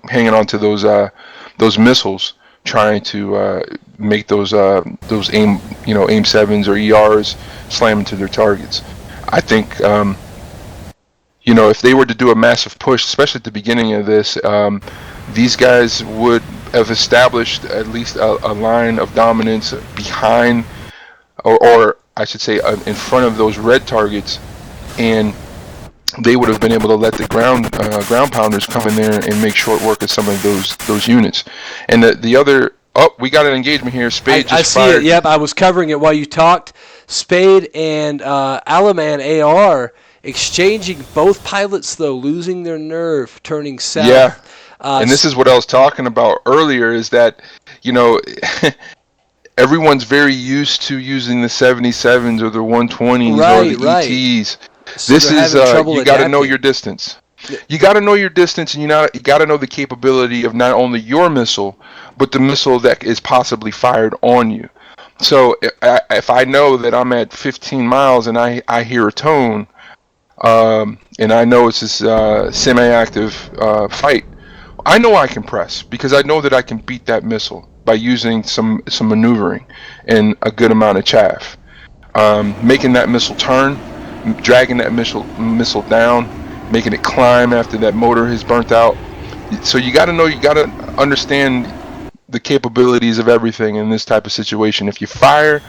hanging on to those missiles, trying to make those aim 7s or ERs slam into their targets. I think, if they were to do a massive push, especially at the beginning of this, these guys would have established at least a line of dominance behind, or I should say, in front of those red targets, and they would have been able to let the ground pounders come in there and make short work of some of those units. And the other, we got an engagement here. Spade just fired. I see it. Yep, I was covering it while you talked. Spade and Alaman AR exchanging, both pilots though losing their nerve, turning south. Yeah, and this is what I was talking about earlier. Is that everyone's very used to using the 77s or the 120s or the ETs. So this is you got to know your distance. You got to know your distance, and you got to know the capability of not only your missile, but the missile that is possibly fired on you. So if I know that I'm at 15 miles and I hear a tone, and I know it's this semi-active fight, I know I can press because I know that I can beat that missile by using some maneuvering and a good amount of chaff, making that missile turn, dragging that missile down, making it climb after that motor has burnt out. So you got to understand the capabilities of everything in this type of situation. If you fire,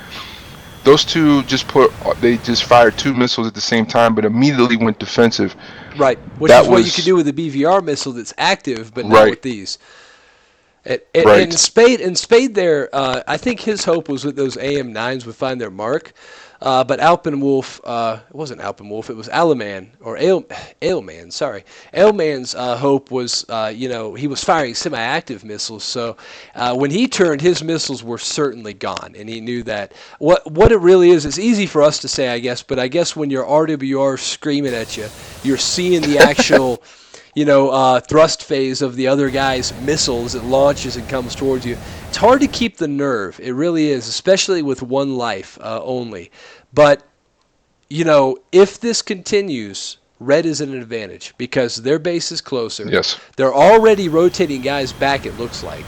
those two just fired 2 missiles at the same time, but immediately went defensive. Right, which is what you could do with a BVR missile that's active, but not with these. And Spade there, I think his hope was that those AM9s would find their mark. But Alpenwolf, it wasn't Alpenwolf, it was Alaman, or Ailman, sorry. Ailman's hope was, he was firing semi-active missiles, so when he turned, his missiles were certainly gone, and he knew that. What it really is, it's easy for us to say, I guess, but I guess when your RWR screaming at you, you're seeing the actual... thrust phase of the other guy's missiles. It launches and comes towards you. It's hard to keep the nerve. It really is, especially with one life only. But, if this continues, Red is at an advantage because their base is closer. Yes. They're already rotating guys back, it looks like.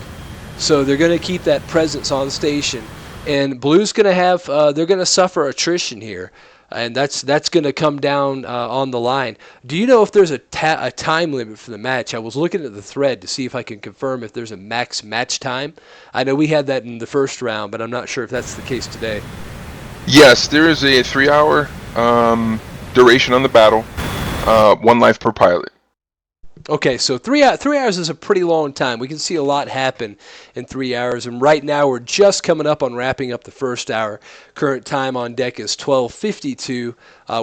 So they're going to keep that presence on station. And Blue's going to have, they're going to suffer attrition here. And that's going to come down on the line. Do you know if there's a time limit for the match? I was looking at the thread to see if I can confirm if there's a max match time. I know we had that in the first round, but I'm not sure if that's the case today. Yes, there is a 3-hour duration on the battle, 1 life per pilot. Okay, so 3 hours is a pretty long time. We can see a lot happen in 3 hours, and right now we're just coming up on wrapping up the first hour. Current time on deck is 12:52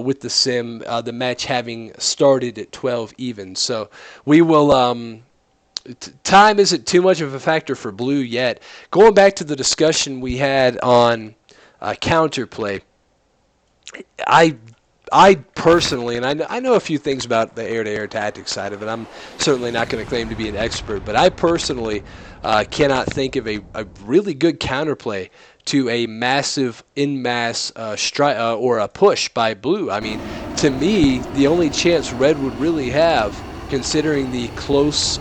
with the sim, the match having started at 12 even. So we will... time isn't too much of a factor for Blue yet. Going back to the discussion we had on counterplay, I personally, and I know a few things about the air-to-air tactics side of it. I'm certainly not going to claim to be an expert, but I personally cannot think of a really good counterplay to a massive in masse or a push by blue. I mean, to me, the only chance red would really have, considering the close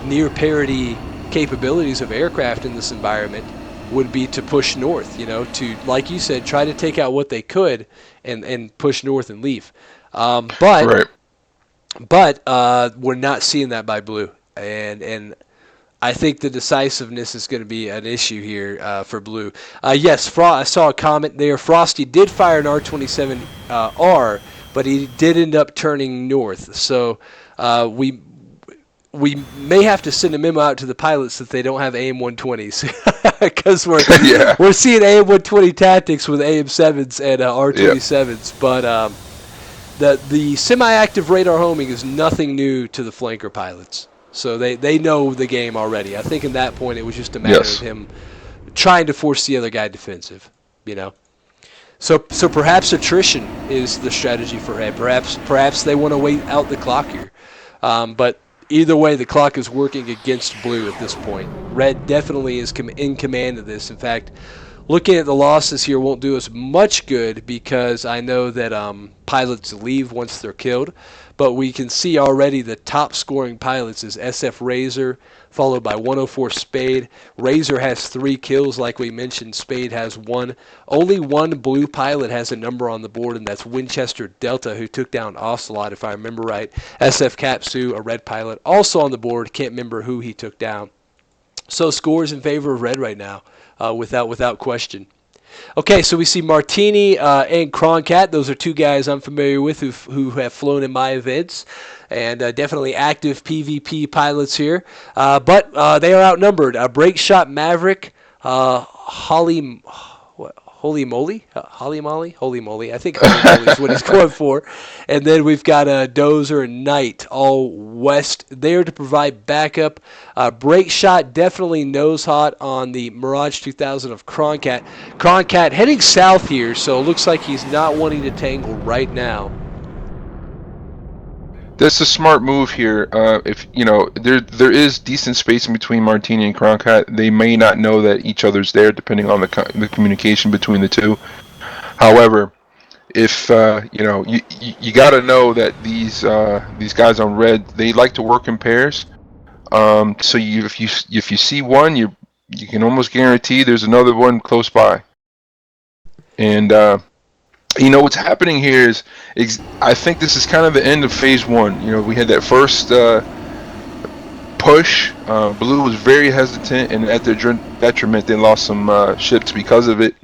near parity capabilities of aircraft in this environment, would be to push north, to, like you said, try to take out what they could and push north and leave. But we're not seeing that by blue. And I think the decisiveness is going to be an issue here for blue. Yes, I saw a comment there. Frosty did fire an R-27R, but he did end up turning north. So we may have to send a memo out to the pilots that they don't have AM-120s because we're seeing AM-120 tactics with AM-7s and R-27s. Yep. But the semi-active radar homing is nothing new to the flanker pilots. So they know the game already. I think in that point it was just a matter of him trying to force the other guy defensive, So perhaps attrition is the strategy for red. Perhaps they want to wait out the clock here. But either way, the clock is working against blue at this point. Red definitely is in command of this. In fact, looking at the losses here won't do us much good because I know that pilots leave once they're killed. But we can see already the top scoring pilots is SF Razor, followed by 104 Spade. Razor has 3 kills, like we mentioned. Spade has 1. Only one blue pilot has a number on the board, and that's Winchester Delta, who took down Ocelot, if I remember right. SF Kapsu, a red pilot, also on the board. Can't remember who he took down. So scores in favor of red right now, without question. Okay, so we see Martini and Croncat. Those are 2 guys I'm familiar with who have flown in my events, and definitely active PvP pilots here. But they are outnumbered. Break Shot Maverick, Holy Moly. I think Holy Moly is what he's going for. And then we've got Dozer and Knight, all west, there to provide backup. Break Shot definitely nose hot on the Mirage 2000 of Croncat. Croncat heading south here, so it looks like he's not wanting to tangle right now. That's a smart move here. If there is decent spacing between Martini and Croncat, they may not know that each other's there, depending on the communication between the two. However, if you got to know that these guys on red, they like to work in pairs. So if you see one, you can almost guarantee there's another one close by. And what's happening here is I think this is kind of the end of phase 1. We had that first push. Blue was very hesitant, and at their detriment, they lost some ships because of it.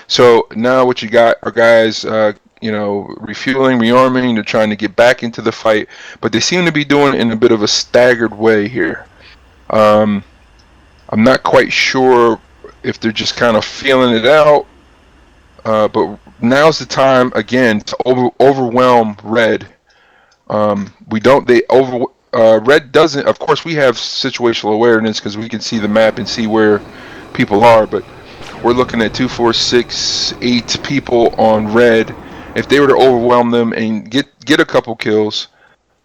So now what you got are guys, refueling, rearming. They're trying to get back into the fight, but they seem to be doing it in a bit of a staggered way here. I'm not quite sure if they're just kind of feeling it out. But now's the time again to overwhelm red. Red doesn't. Of course, we have situational awareness because we can see the map and see where people are. But we're looking at 2, 4, 6, 8 people on red. If they were to overwhelm them and get a couple kills,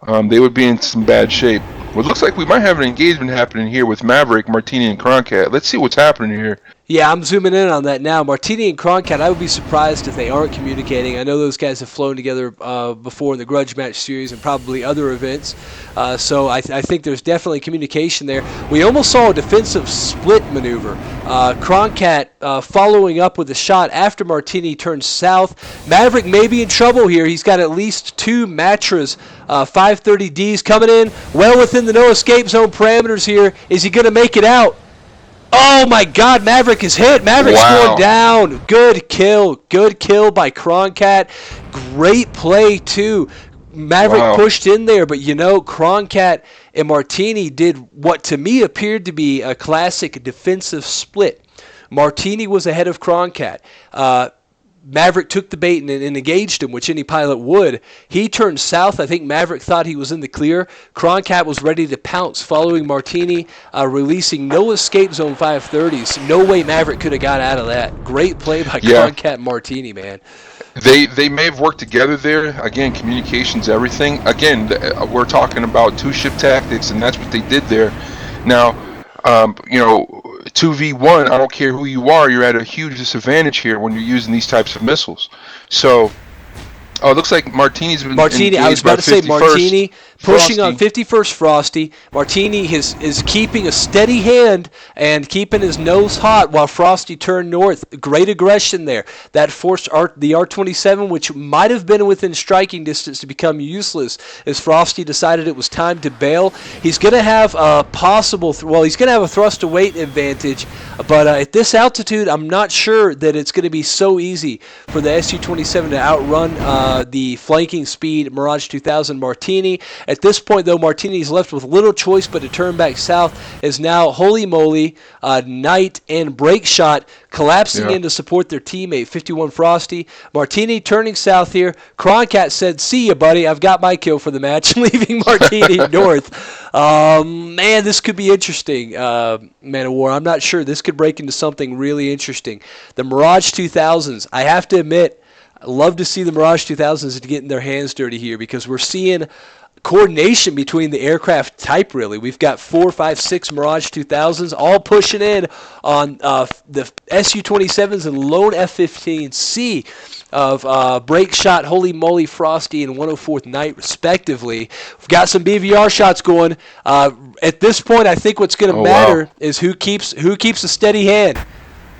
they would be in some bad shape. Well, it looks like we might have an engagement happening here with Maverick, Martini, and Croncat. Let's see what's happening here. Yeah, I'm zooming in on that now. Martini and Croncat, I would be surprised if they aren't communicating. I know those guys have flown together before in the Grudge Match series and probably other events. So I think there's definitely communication there. We almost saw a defensive split maneuver. Croncat following up with a shot after Martini turns south. Maverick may be in trouble here. He's got at least 2 Matras 530Ds coming in well within the no escape zone parameters here. Is he going to make it out? Oh my God, Maverick is hit. Maverick's going down. Good kill by Croncat. Great play too. Maverick pushed in there, but Croncat and Martini did what to me appeared to be a classic defensive split. Martini was ahead of Croncat. Maverick took the bait and engaged him, which any pilot would. He turned south. I think Maverick thought he was in the clear. Croncat was ready to pounce following Martini, releasing no escape zone 530s. No way Maverick could have got out of that. Great play by Croncat and Martini, man. They may have worked together there. Again, communication's everything. Again, we're talking about two-ship tactics, and that's what they did there. Now, 2v1, I don't care who you are, you're at a huge disadvantage here when you're using these types of missiles. So, it looks like Martini's been Martini, I was about to say Martini pushing on 51st Frosty. Martini is keeping a steady hand and keeping his nose hot while Frosty turned north. Great aggression there. That forced the R-27, which might have been within striking distance, to become useless as Frosty decided it was time to bail. He's going to have a he's going to have a thrust to weight advantage, but at this altitude, I'm not sure that it's going to be so easy for the Su-27 to outrun the flanking speed Mirage 2000 Martini. At this point, though, Martini's left with little choice but to turn back south, as now Holy Moly, Knight, and Break Shot collapsing in to support their teammate, 51 Frosty. Martini turning south here. Croncat said, "See ya, buddy. I've got my kill for the match," leaving Martini north. Man, this could be interesting, Man of War. I'm not sure. This could break into something really interesting. The Mirage 2000s, I have to admit, I love to see the Mirage 2000s getting their hands dirty here, because we're seeing coordination between the aircraft type, really. We've got 4, 5, 6 Mirage 2000s all pushing in on the Su-27s and lone F-15C of Break Shot, Holy Moly, Frosty, and 104th Knight, respectively. We've got some BVR shots going. At this point, I think what's going to matter is who keeps a steady hand.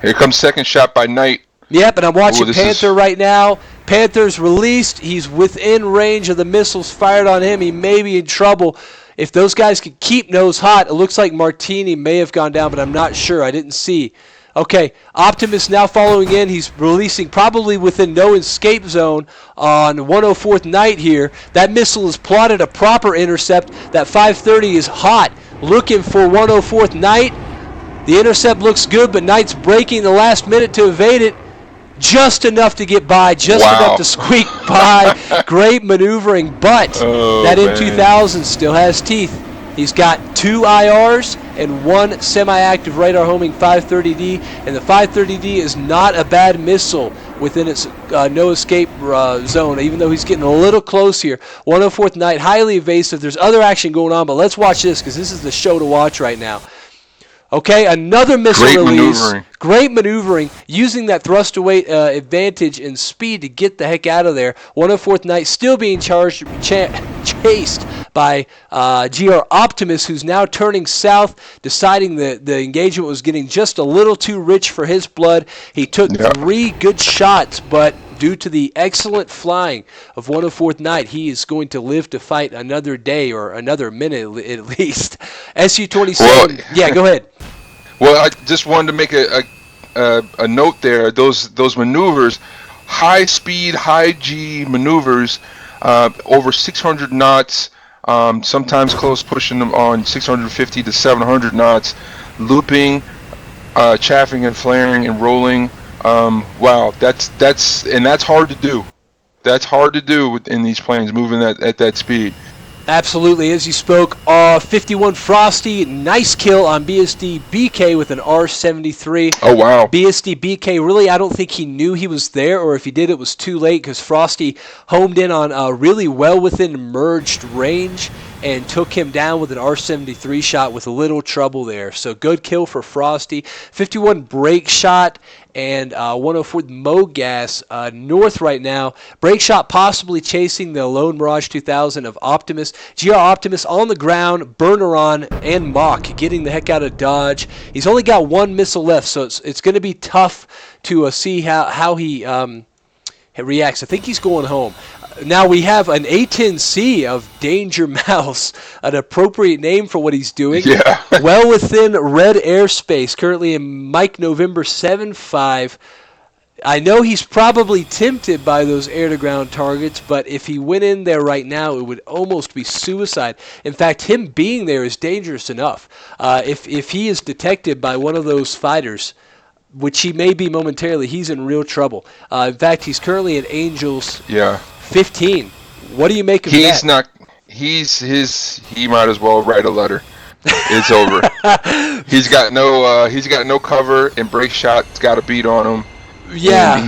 Here comes second shot by Knight. Yep, and I'm watching Panther right now. Panther's released. He's within range of the missiles fired on him. He may be in trouble. If those guys can keep nose hot, it looks like Martini may have gone down, but I'm not sure. I didn't see. Okay, Optimus now following in. He's releasing probably within no escape zone on 104th Knight here. That missile has plotted a proper intercept. That 530 is hot, looking for 104th Knight. The intercept looks good, but Knight's breaking the last minute to evade it. Just enough to get by, enough to squeak by. Great maneuvering, but that M2000 still has teeth. He's got 2 IRs and 1 semi-active radar homing 530D, and the 530D is not a bad missile within its no escape zone, even though he's getting a little close here. 104th Knight, highly evasive. There's other action going on, but let's watch this, because this is the show to watch right now. Okay, another missile release. Great maneuvering, using that thrust to weight advantage and speed to get the heck out of there. 104th Knight still being chased by GR Optimus, who's now turning south, deciding that the engagement was getting just a little too rich for his blood. He took 3 good shots, but due to the excellent flying of 104th Knight, he is going to live to fight another day, or another minute at least. Su-27, yeah, go ahead. Well, I just wanted to make a note there. Those maneuvers, high speed, high G maneuvers, over 600 knots, sometimes close pushing them on 650 to 700 knots, looping, chaffing and flaring and rolling. Wow, that's hard to do. That's hard to do in these planes, moving at that speed. Absolutely, as you spoke, 51 Frosty, nice kill on BSD BK with an R73. Oh, wow. BSD BK, really, I don't think he knew he was there, or if he did, it was too late, because Frosty homed in on really well within merged range and took him down with an R73 shot with little trouble there. So good kill for Frosty. 51 Break Shot and 104 Mogas north right now. Break Shot possibly chasing the lone Mirage 2000 of Optimus. GR Optimus on the ground, Burner on, and Mach getting the heck out of Dodge. He's only got 1 missile left, so it's going to be tough to see how he reacts. I think he's going home. Now we have an A10C of Danger Mouse, an appropriate name for what he's doing. Yeah. Well within red airspace, currently in Mike November 75. I know he's probably tempted by those air-to-ground targets, but if he went in there right now, it would almost be suicide. In fact, him being there is dangerous enough. If he is detected by one of those fighters, which he may be momentarily, he's in real trouble. In fact, he's currently at Angels 15. What do you make of that? He might as well write a letter. It's over. He's got no cover, and Break Shot's got a beat on him. Yeah.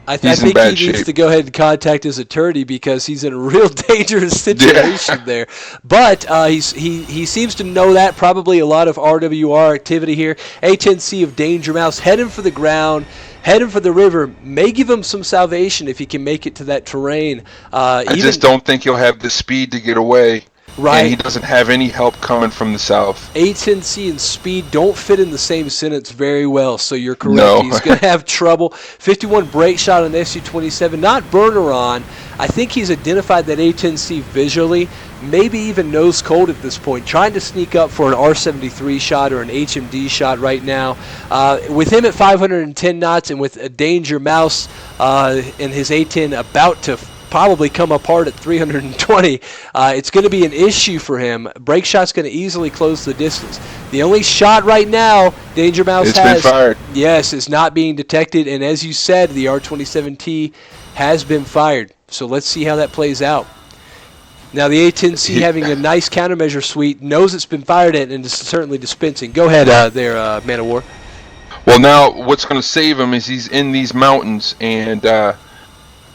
I he's in think bad he needs shape. to go ahead and contact his attorney because he's in a real dangerous situation there. But he seems to know that. Probably a lot of RWR activity here. A10C of Danger Mouse heading for the ground, heading for the river. May give him some salvation if he can make it to that terrain. I just don't think he'll have the speed to get away. Right. And he doesn't have any help coming from the south. A10C and speed don't fit in the same sentence very well, so you're correct. No. He's going to have trouble. 51 brake shot on the SU-27, not burner on. I think he's identified that A10C visually, maybe even nose cold at this point, trying to sneak up for an R73 shot or an HMD shot right now. With him at 510 knots and with a Danger Mouse and his A10 about to probably come apart at 320, it's going to be an issue for him. Brake shot's going to easily close the distance. The only shot right now Danger Mouse It's has, been fired. yes, is not being detected, and as you said, the R27T has been fired. So let's see how that plays out. Now the A10C having a nice countermeasure suite, knows it's been fired at and is certainly dispensing. Go ahead there, Man of War. Well, now what's going to save him is he's in these mountains, and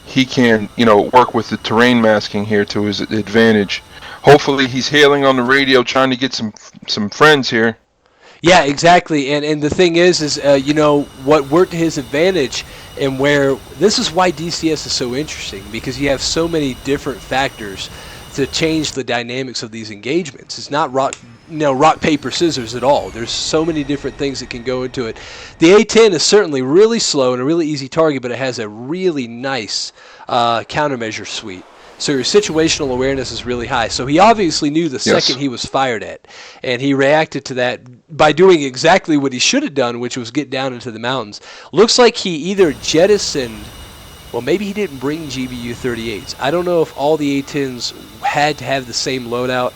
he can, work with the terrain masking here to his advantage. Hopefully he's hailing on the radio, trying to get some friends here. Yeah, exactly. And the thing is what worked to his advantage, and where this is why DCS is so interesting, because you have so many different factors to change the dynamics of these engagements. It's not rock paper scissors at all. There's so many different things that can go into it. The A10 is certainly really slow and a really easy target, but it has a really nice countermeasure suite. So your situational awareness is really high. So he obviously knew the second he was fired at, and he reacted to that by doing exactly what he should have done, which was get down into the mountains. Looks like he either jettisoned, well, maybe he didn't bring GBU-38s. I don't know if all the A10s had to have the same loadout,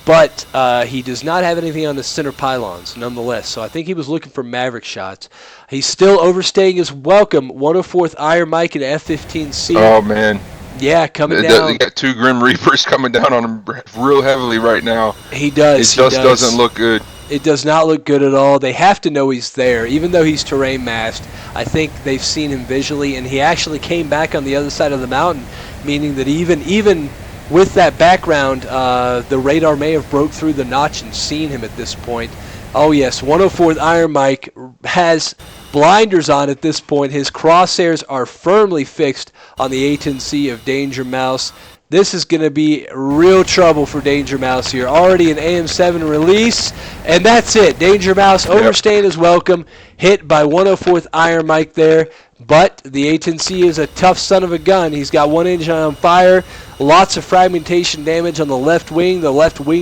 but he does not have anything on the center pylons, nonetheless. So I think he was looking for Maverick shots. He's still overstaying his welcome. 104th Iron Mike and F-15C. Oh, man. Yeah, coming down. They got two Grim Reapers coming down on him real heavily right now. He does. It just doesn't look good. It does not look good at all. They have to know he's there, even though he's terrain masked. I think they've seen him visually, and he actually came back on the other side of the mountain, meaning that even with that background, the radar may have broke through the notch and seen him at this point. Oh yes, 104th Iron Mike has blinders on at this point. His crosshairs are firmly fixed on the A10C of Danger Mouse. This is going to be real trouble for Danger Mouse here. Already an AM7 release, and that's it. Danger Mouse overstaying his welcome, hit by 104th Iron Mike there. But the A10C is a tough son of a gun. He's got one engine on fire, lots of fragmentation damage on the left wing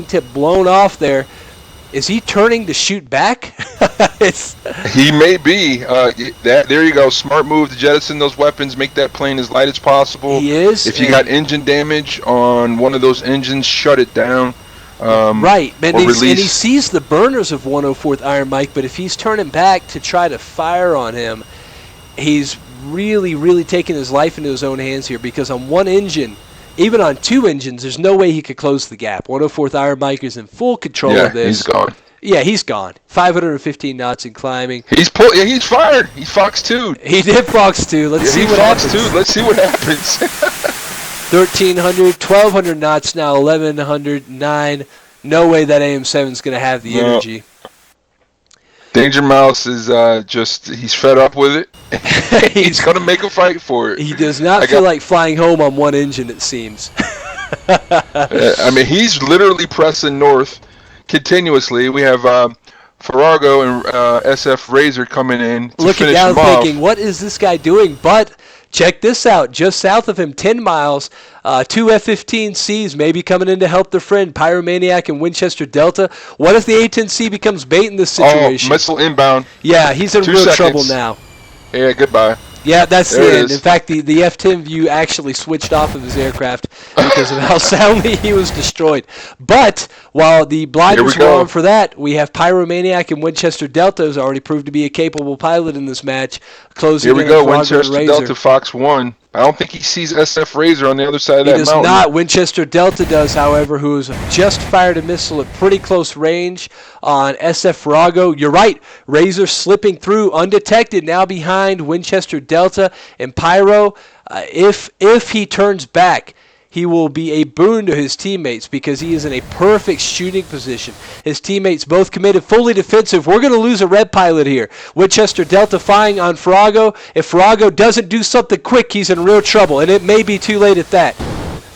tip blown off there. Is he turning to shoot back? He may be. There you go. Smart move to jettison those weapons, make that plane as light as possible. He is. If you got engine damage on one of those engines, shut it down. Right. And release. And he sees the burners of 104th Iron Mike, but if he's turning back to try to fire on him, he's really, really taking his life into his own hands here, because on one engine, even on two engines, there's no way he could close the gap. 104th Iron Mike is in full control of this. He's gone. Yeah, he's gone. 515 knots and climbing. He's fired. He Fox 2'd. He did Fox 2. Let's see what happens. Let's see what happens. 1,300, 1,200 knots now, 1,109. No way that AM7 is going to have the energy. Danger Mouse is he's fed up with it. He's going to make a fight for it. He does not feel like flying home on one engine, it seems. I mean, he's literally pressing north continuously. We have Farrago and SF Razor coming in to looking finish down him off. thinking, what is this guy doing? But check this out. Just south of him, 10 miles, two F-15Cs maybe coming in to help their friend, Pyromaniac and Winchester Delta. What if the A-10C becomes bait in this situation? Oh, missile inbound. Yeah, he's in 2 real seconds. trouble now. Yeah, goodbye. Yeah, that's There the it end. is. In fact, the F-10 view actually switched off of his aircraft because of how soundly he was destroyed. But While the blinders Here we were go. on for that, we have Pyromaniac and Winchester Delta has already proved to be a capable pilot in this match. Closing Here we in go. on Frogger and Winchester Razor. Delta Fox 1. I don't think he sees SF Razor on the other side of He that does mountain. not. Winchester Delta does, however, who has just fired a missile at pretty close range on SF Farago. You're right. Razor slipping through undetected now behind Winchester Delta and Pyro. If he turns back, he will be a boon to his teammates because he is in a perfect shooting position. His teammates both committed fully defensive. We're going to lose a red pilot here. Winchester Delta firing on Farago. If Farago doesn't do something quick, he's in real trouble, and it may be too late at that.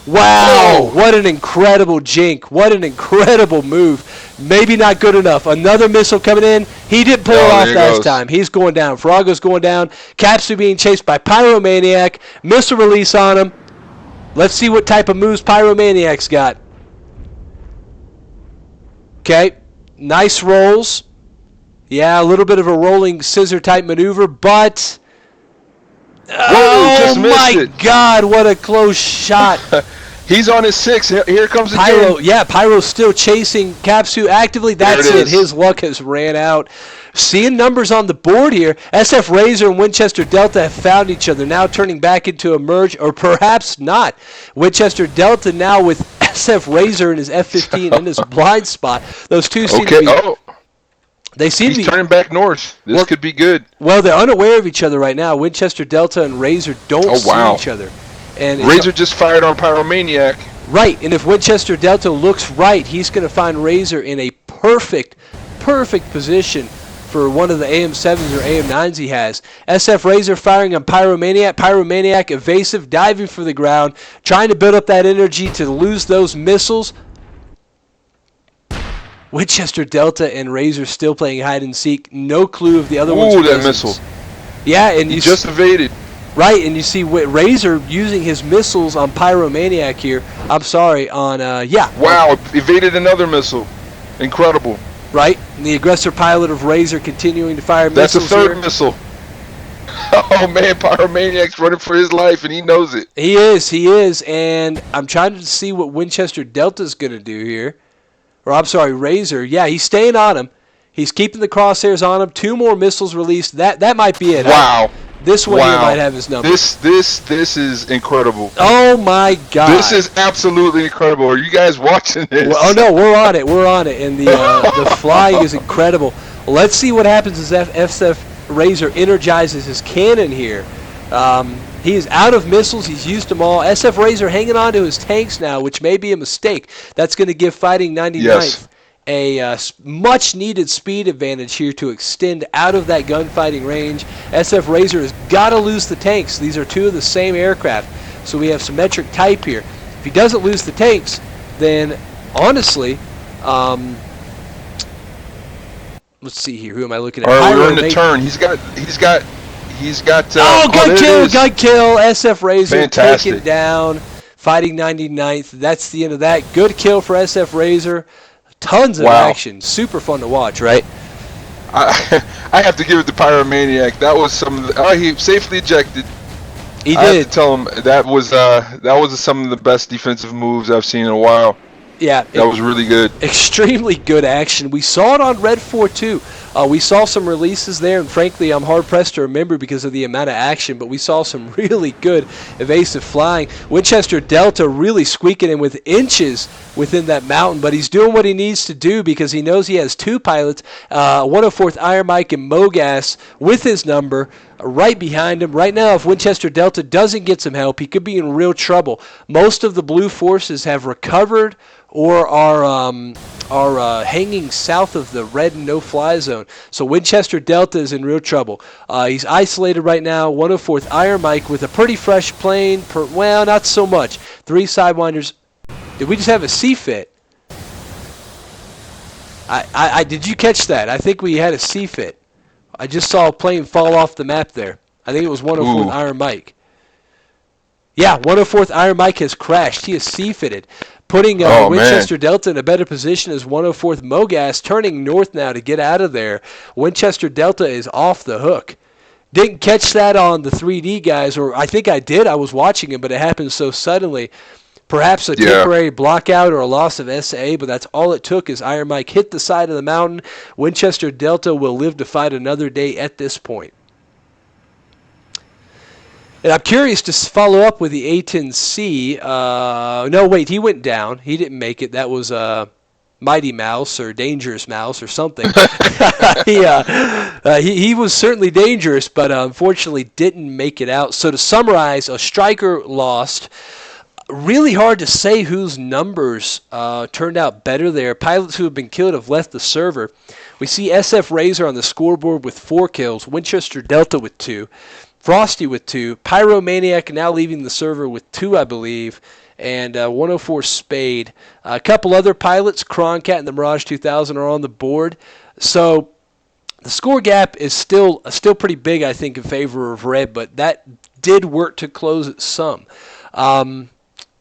Wow, what an incredible jink. What an incredible move. Maybe not good enough. Another missile coming in. He didn't pull it off last time. He's going down. Farago's going down. Capsu being chased by Pyromaniac. Missile release on him. Let's see what type of moves Pyromaniac's got. Okay, nice rolls. Yeah, a little bit of a rolling scissor type maneuver, but... Just missed it. God, what a close shot. He's on his 6. Here comes the Pyro. Yeah, Pyro's still chasing Capsu actively. That's it. His luck has ran out. Seeing numbers on the board here, SF Razor and Winchester Delta have found each other, now turning back into a merge, or perhaps not. Winchester Delta now with SF Razor in his F-15 in his blind spot. Those two seem to be... They seem to be turning back north. This could be good. Well, they're unaware of each other right now. Winchester Delta and Razor don't see each other. And Razor just fired on Pyromaniac. Right, and if Winchester Delta looks right, he's going to find Razor in a perfect position for one of the AM7s or AM9s he has. SF Razor firing on Pyromaniac. Pyromaniac evasive, diving for the ground, trying to build up that energy to lose those missiles. Winchester Delta and Razor still playing hide and seek. No clue of the other one's presence. That missile. Yeah, and he just evaded. Right, and you see Razor using his missiles on Pyromaniac here. I'm sorry, on, Wow, evaded another missile. Incredible. Right, and the aggressor pilot of Razor continuing to fire missiles. That's a third missile. Oh, man, Pyromaniac's running for his life, and he knows it. He is, and I'm trying to see what Winchester Delta's going to do here. Or, I'm sorry, Razor. Yeah, he's staying on him. He's keeping the crosshairs on him. 2 more missiles released. That might be it. Wow. This one here might have his number. This is incredible. Oh my God! This is absolutely incredible. Are you guys watching this? Well, oh no, we're on it, and the flying is incredible. Let's see what happens as SF Razor energizes his cannon here. He is out of missiles. He's used them all. SF Razor hanging on to his tanks now, which may be a mistake. That's going to give Fighting 99th a much-needed speed advantage here to extend out of that gunfighting range. SF Razor has got to lose the tanks. These are 2 of the same aircraft, so we have symmetric type here. If he doesn't lose the tanks, then honestly, let's see here. Who am I looking at? All right, we're in the turn. He's got. Gun kill. SF Razor fantastic. Taken down. Fighting 99th. That's the end of that. Good kill for SF Razor. Tons of action. Super fun to watch, right? I have to give it to Pyromaniac. That was he safely ejected. He did. I have to tell him that was some of the best defensive moves I've seen in a while. Yeah. That was really good. Extremely good action. We saw it on Red 4 too. We saw some releases there, and frankly, I'm hard-pressed to remember because of the amount of action, but we saw some really good evasive flying. Winchester Delta really squeaking in with inches within that mountain, but he's doing what he needs to do because he knows he has 2 pilots, 104th Iron Mike and Mogas with his number right behind him. Right now, if Winchester Delta doesn't get some help, he could be in real trouble. Most of the blue forces have recovered or are hanging south of the red no-fly zone. So Winchester Delta is in real trouble. He's isolated right now, 104th Iron Mike with a pretty fresh plane. Well, not so much. 3 Sidewinders. Did we just have a C-fit? Did you catch that? I think we had a C-fit. I just saw a plane fall off the map there. I think it was 104th Iron Mike. Yeah, 104th Iron Mike has crashed. He is C-fitted, putting Winchester Delta in a better position as 104th Mogas, turning north now to get out of there. Winchester Delta is off the hook. Didn't catch that on the 3D guys, or I think I did. I was watching it, but it happened so suddenly. Perhaps a temporary blockout or a loss of SA, but that's all it took as Iron Mike hit the side of the mountain. Winchester Delta will live to fight another day at this point. And I'm curious to follow up with the A10C. No, wait, he went down. He didn't make it. That was Mighty Mouse or Dangerous Mouse or something. He was certainly dangerous, but unfortunately didn't make it out. So to summarize, a striker lost. Really hard to say whose numbers turned out better there. Pilots who have been killed have left the server. We see SF Razor on the scoreboard with 4 kills, Winchester Delta with 2, Frosty with 2, Pyromaniac now leaving the server with 2, I believe, and 104 Spade. A couple other pilots, Croncat and the Mirage 2000, are on the board. So the score gap is still pretty big, I think, in favor of Red, but that did work to close it some.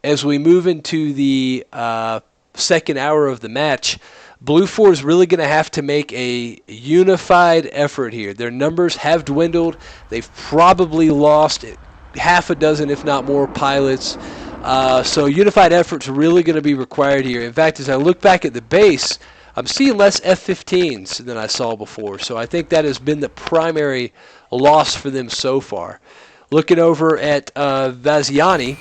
As we move into the second hour of the match, Blue 4 is really going to have to make a unified effort here. Their numbers have dwindled. They've probably lost half a dozen, if not more, pilots. So unified effort's really going to be required here. In fact, as I look back at the base, I'm seeing less F-15s than I saw before. So I think that has been the primary loss for them so far. Looking over at Vaziani,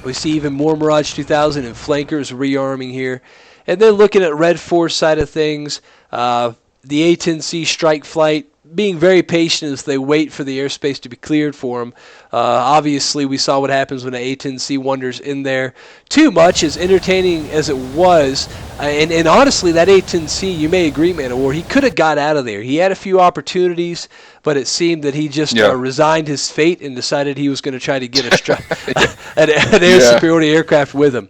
we see even more Mirage 2000 and flankers rearming here. And then looking at Red 4's side of things, the A-10C strike flight being very patient as they wait for the airspace to be cleared for them. Obviously, we saw what happens when the A-10C wanders in there. Too much, as entertaining as it was. And honestly, that A-10C, you may agree, Man of War, he could have got out of there. He had a few opportunities, but it seemed that he just resigned his fate and decided he was going to try to get an air superiority aircraft with him.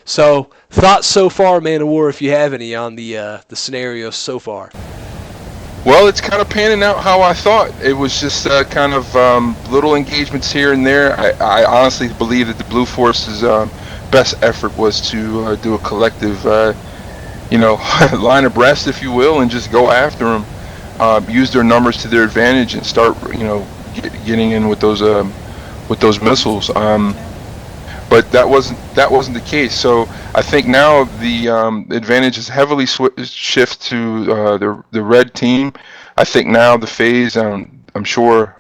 So, thoughts so far, Man of War, if you have any, on the scenario so far? Well, it's kind of panning out how I thought. It was just kind of little engagements here and there. I honestly believe that the Blue Force's best effort was to do a collective, line abreast, if you will, and just go after them. Use their numbers to their advantage and start, getting in with those missiles. But that wasn't the case. So I think now the advantage is heavily shift to the red team. I think now the phase, I'm sure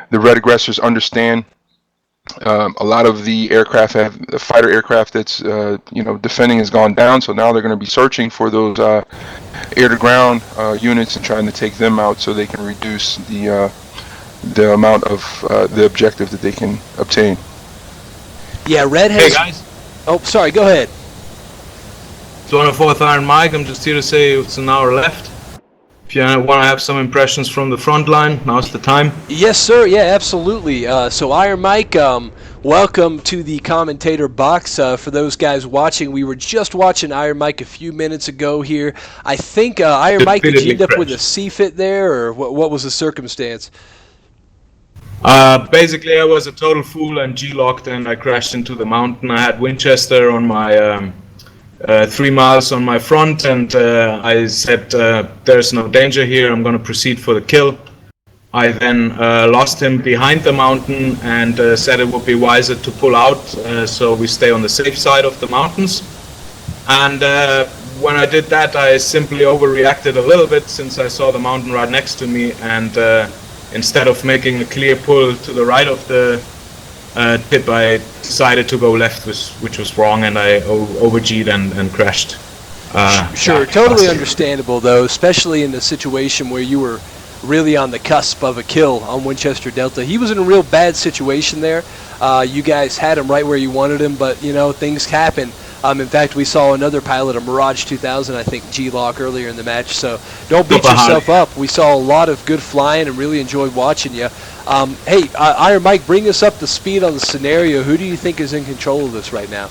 the red aggressors understand. A lot of the fighter aircraft that's defending has gone down. So now they're going to be searching for those air-to-ground units and trying to take them out so they can reduce the amount of the objective that they can obtain. Yeah, Red has... Hey, guys. Oh, sorry, go ahead. It's 104th Iron Mike. I'm just here to say it's an hour left. If you want to have some impressions from the front line, now's the time. Yes, sir. Yeah, absolutely. So, Iron Mike, welcome to the commentator box. For those guys watching, we were just watching Iron Mike a few minutes ago here. I think, Iron Mike, did you end up with a C-fit there, or what was the circumstance? Basically, I was a total fool and G-locked and I crashed into the mountain. I had Winchester on my 3 miles on my front, and I said, there's no danger here, I'm going to proceed for the kill. I then lost him behind the mountain and said it would be wiser to pull out so we stay on the safe side of the mountains. And when I did that, I simply overreacted a little bit since I saw the mountain right next to me, and instead of making a clear pull to the right of the tip, I decided to go left, which was wrong, and I over-G'd and crashed. Sure, totally understandable, though, especially in a situation where you were really on the cusp of a kill on Winchester Delta. He was in a real bad situation there. You guys had him right where you wanted him, but, things happen. In fact, we saw another pilot, a Mirage 2000, I think, G-Lock earlier in the match, so don't beat yourself up. We saw a lot of good flying and really enjoyed watching you. Hey, Iron Mike, bring us up to speed on the scenario. Who do you think is in control of this right now?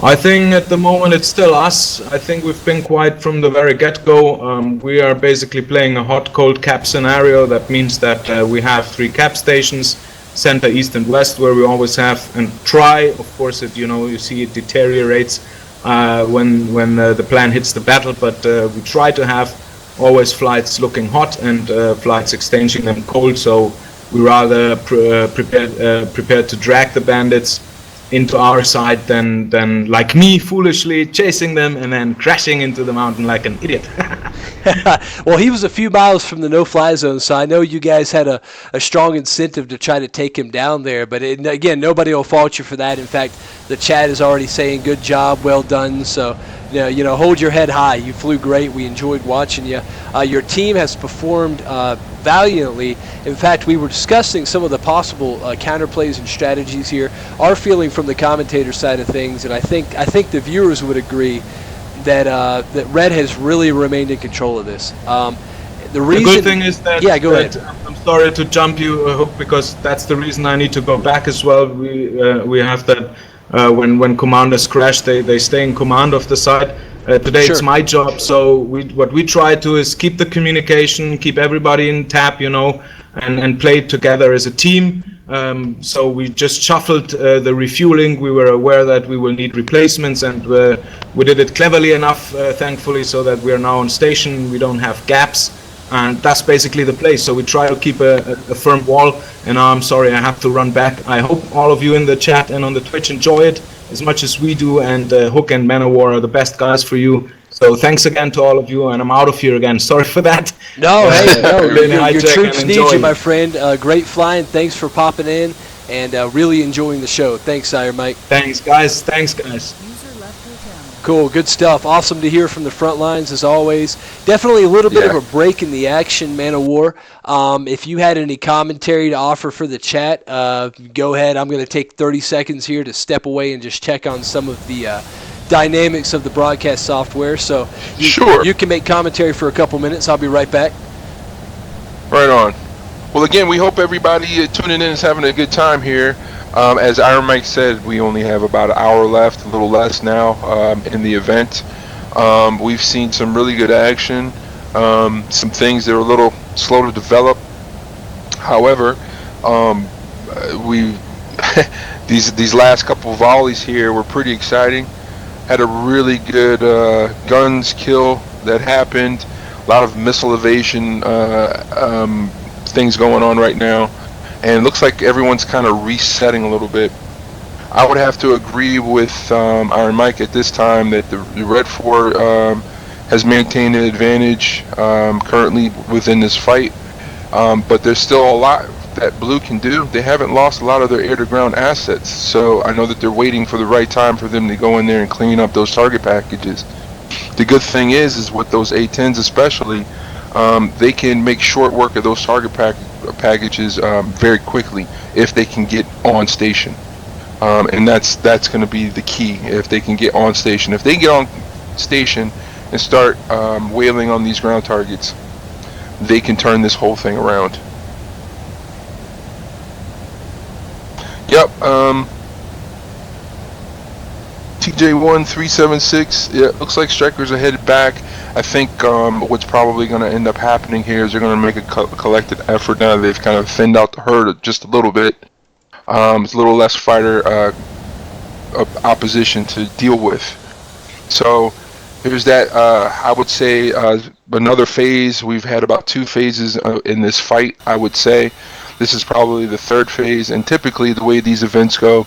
I think at the moment it's still us. I think we've been quiet from the very get-go. We are basically playing a hot-cold cap scenario. That means that we have 3 cap stations, center, east, and west, where we always have and try. Of course, you see it deteriorates when the plan hits the battle, but we try to have always flights looking hot and flights exchanging them cold. So we rather prepared to drag the bandits into our side than like me foolishly chasing them and then crashing into the mountain like an idiot. Well, he was a few miles from the no-fly zone, so I know you guys had a strong incentive to try to take him down there. But again, nobody will fault you for that. In fact, the chat is already saying good job, well done. So, hold your head high. You flew great. We enjoyed watching you. Your team has performed valiantly. In fact, we were discussing some of the possible counterplays and strategies here. Our feeling from the commentator side of things, and I think the viewers would agree, that Red has really remained in control of this. The good thing is that, go ahead. I'm sorry to jump you, Hook, because that's the reason I need to go back as well. We have that when commanders crash, they stay in command of the site. Today Sure. It's my job, so what we try to is keep the communication, keep everybody in tap, and play together as a team. So we just shuffled the refueling. We were aware that we will need replacements, and we did it cleverly enough, thankfully, so that we are now on station. We don't have gaps, and that's basically the play. So we try to keep a firm wall. And I'm sorry, I have to run back. I hope all of you in the chat and on the Twitch enjoy it as much as we do, and Hook and Man-O-War are the best guys for you. So thanks again to all of you, and I'm out of here again. Sorry for that. No, hey, no, your troops need you, my my friend. Great flying. Thanks for popping in, and really enjoying the show. Thanks, Sire Mike. Thanks, guys. Cool, good stuff. Awesome to hear from the front lines as always. Definitely a little bit of a break in the action, Man-O-War. If you had any commentary to offer for the chat, go ahead. I'm going to take 30 seconds here to step away and just check on some of the dynamics of the broadcast software. So you can make commentary for a couple minutes. I'll be right back. Right on. Well, again, we hope everybody tuning in is having a good time here. As Iron Mike said, we only have about an hour left, a little less now, in the event. We've seen some really good action, some things that are a little slow to develop. However, these last couple of volleys here were pretty exciting. Had a really good guns kill that happened. A lot of missile evasion things going on right now. And it looks like everyone's kind of resetting a little bit. I would have to agree with Iron Mike at this time that the Red 4 has maintained an advantage currently within this fight. But there's still a lot that Blue can do. They haven't lost a lot of their air-to-ground assets. So I know that they're waiting for the right time for them to go in there and clean up those target packages. The good thing is with those A-10s especially, they can make short work of those target packages very quickly if they can get on station, and that's going to be the key. If they can get on station, if they get on station and start whaling on these ground targets, they can turn this whole thing around. Yep. TJ1376. Yeah, looks like strikers are headed back. I think what's probably going to end up happening here is they're going to make a collected effort now that they've kind of thinned out the herd just a little bit. It's a little less fighter opposition to deal with. So here's that. I would say another phase. We've had about 2 phases in this fight, I would say. This is probably the 3rd phase, and typically the way these events go,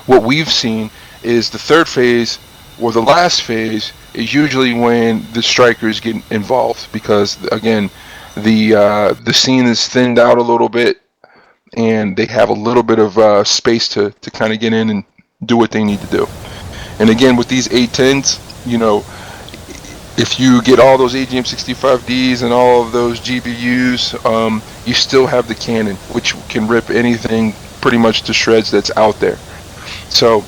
what we've seen is the 3rd phase or the last phase is usually when the strikers get involved, because again the scene is thinned out a little bit and they have a little bit of space to kind of get in and do what they need to do. And again, with these A-10s, if you get all those AGM-65Ds and all of those GBUs, you still have the cannon, which can rip anything pretty much to shreds that's out there. So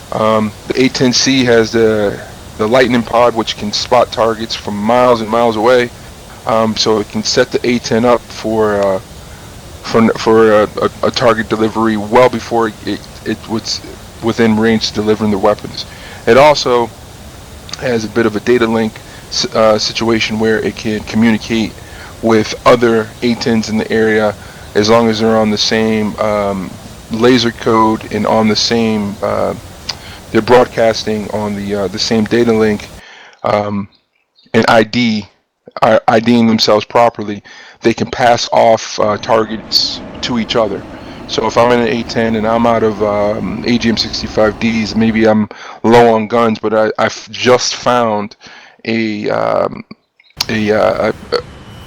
the A-10C has the lightning pod, which can spot targets from miles and miles away, so it can set the A-10 up for a target delivery well before it was within range delivering the weapons. It also has a bit of a data link situation where it can communicate with other A-10s in the area as long as they're on the same laser code and on the same they're broadcasting on the same data link and IDing themselves properly. They can pass off targets to each other. So if I'm in an A10 and I'm out of AGM-65Ds, maybe I'm low on guns, but I've just found a a,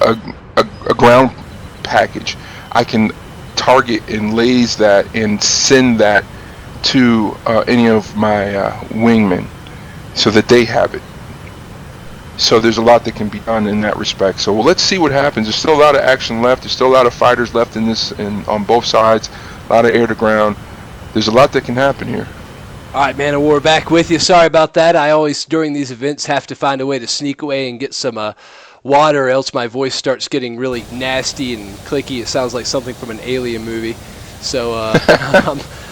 a ground package. I can target and laze that and send that to any of my wingmen so that they have it. So there's a lot that can be done in that respect. So let's see what happens. There's still a lot of action left. There's still a lot of fighters left in this, on both sides. A lot of air to ground. There's a lot that can happen here. All right, Man of War, back with you. Sorry about that. I always, during these events, have to find a way to sneak away and get some water, or else my voice starts getting really nasty and clicky. It sounds like something from an alien movie. So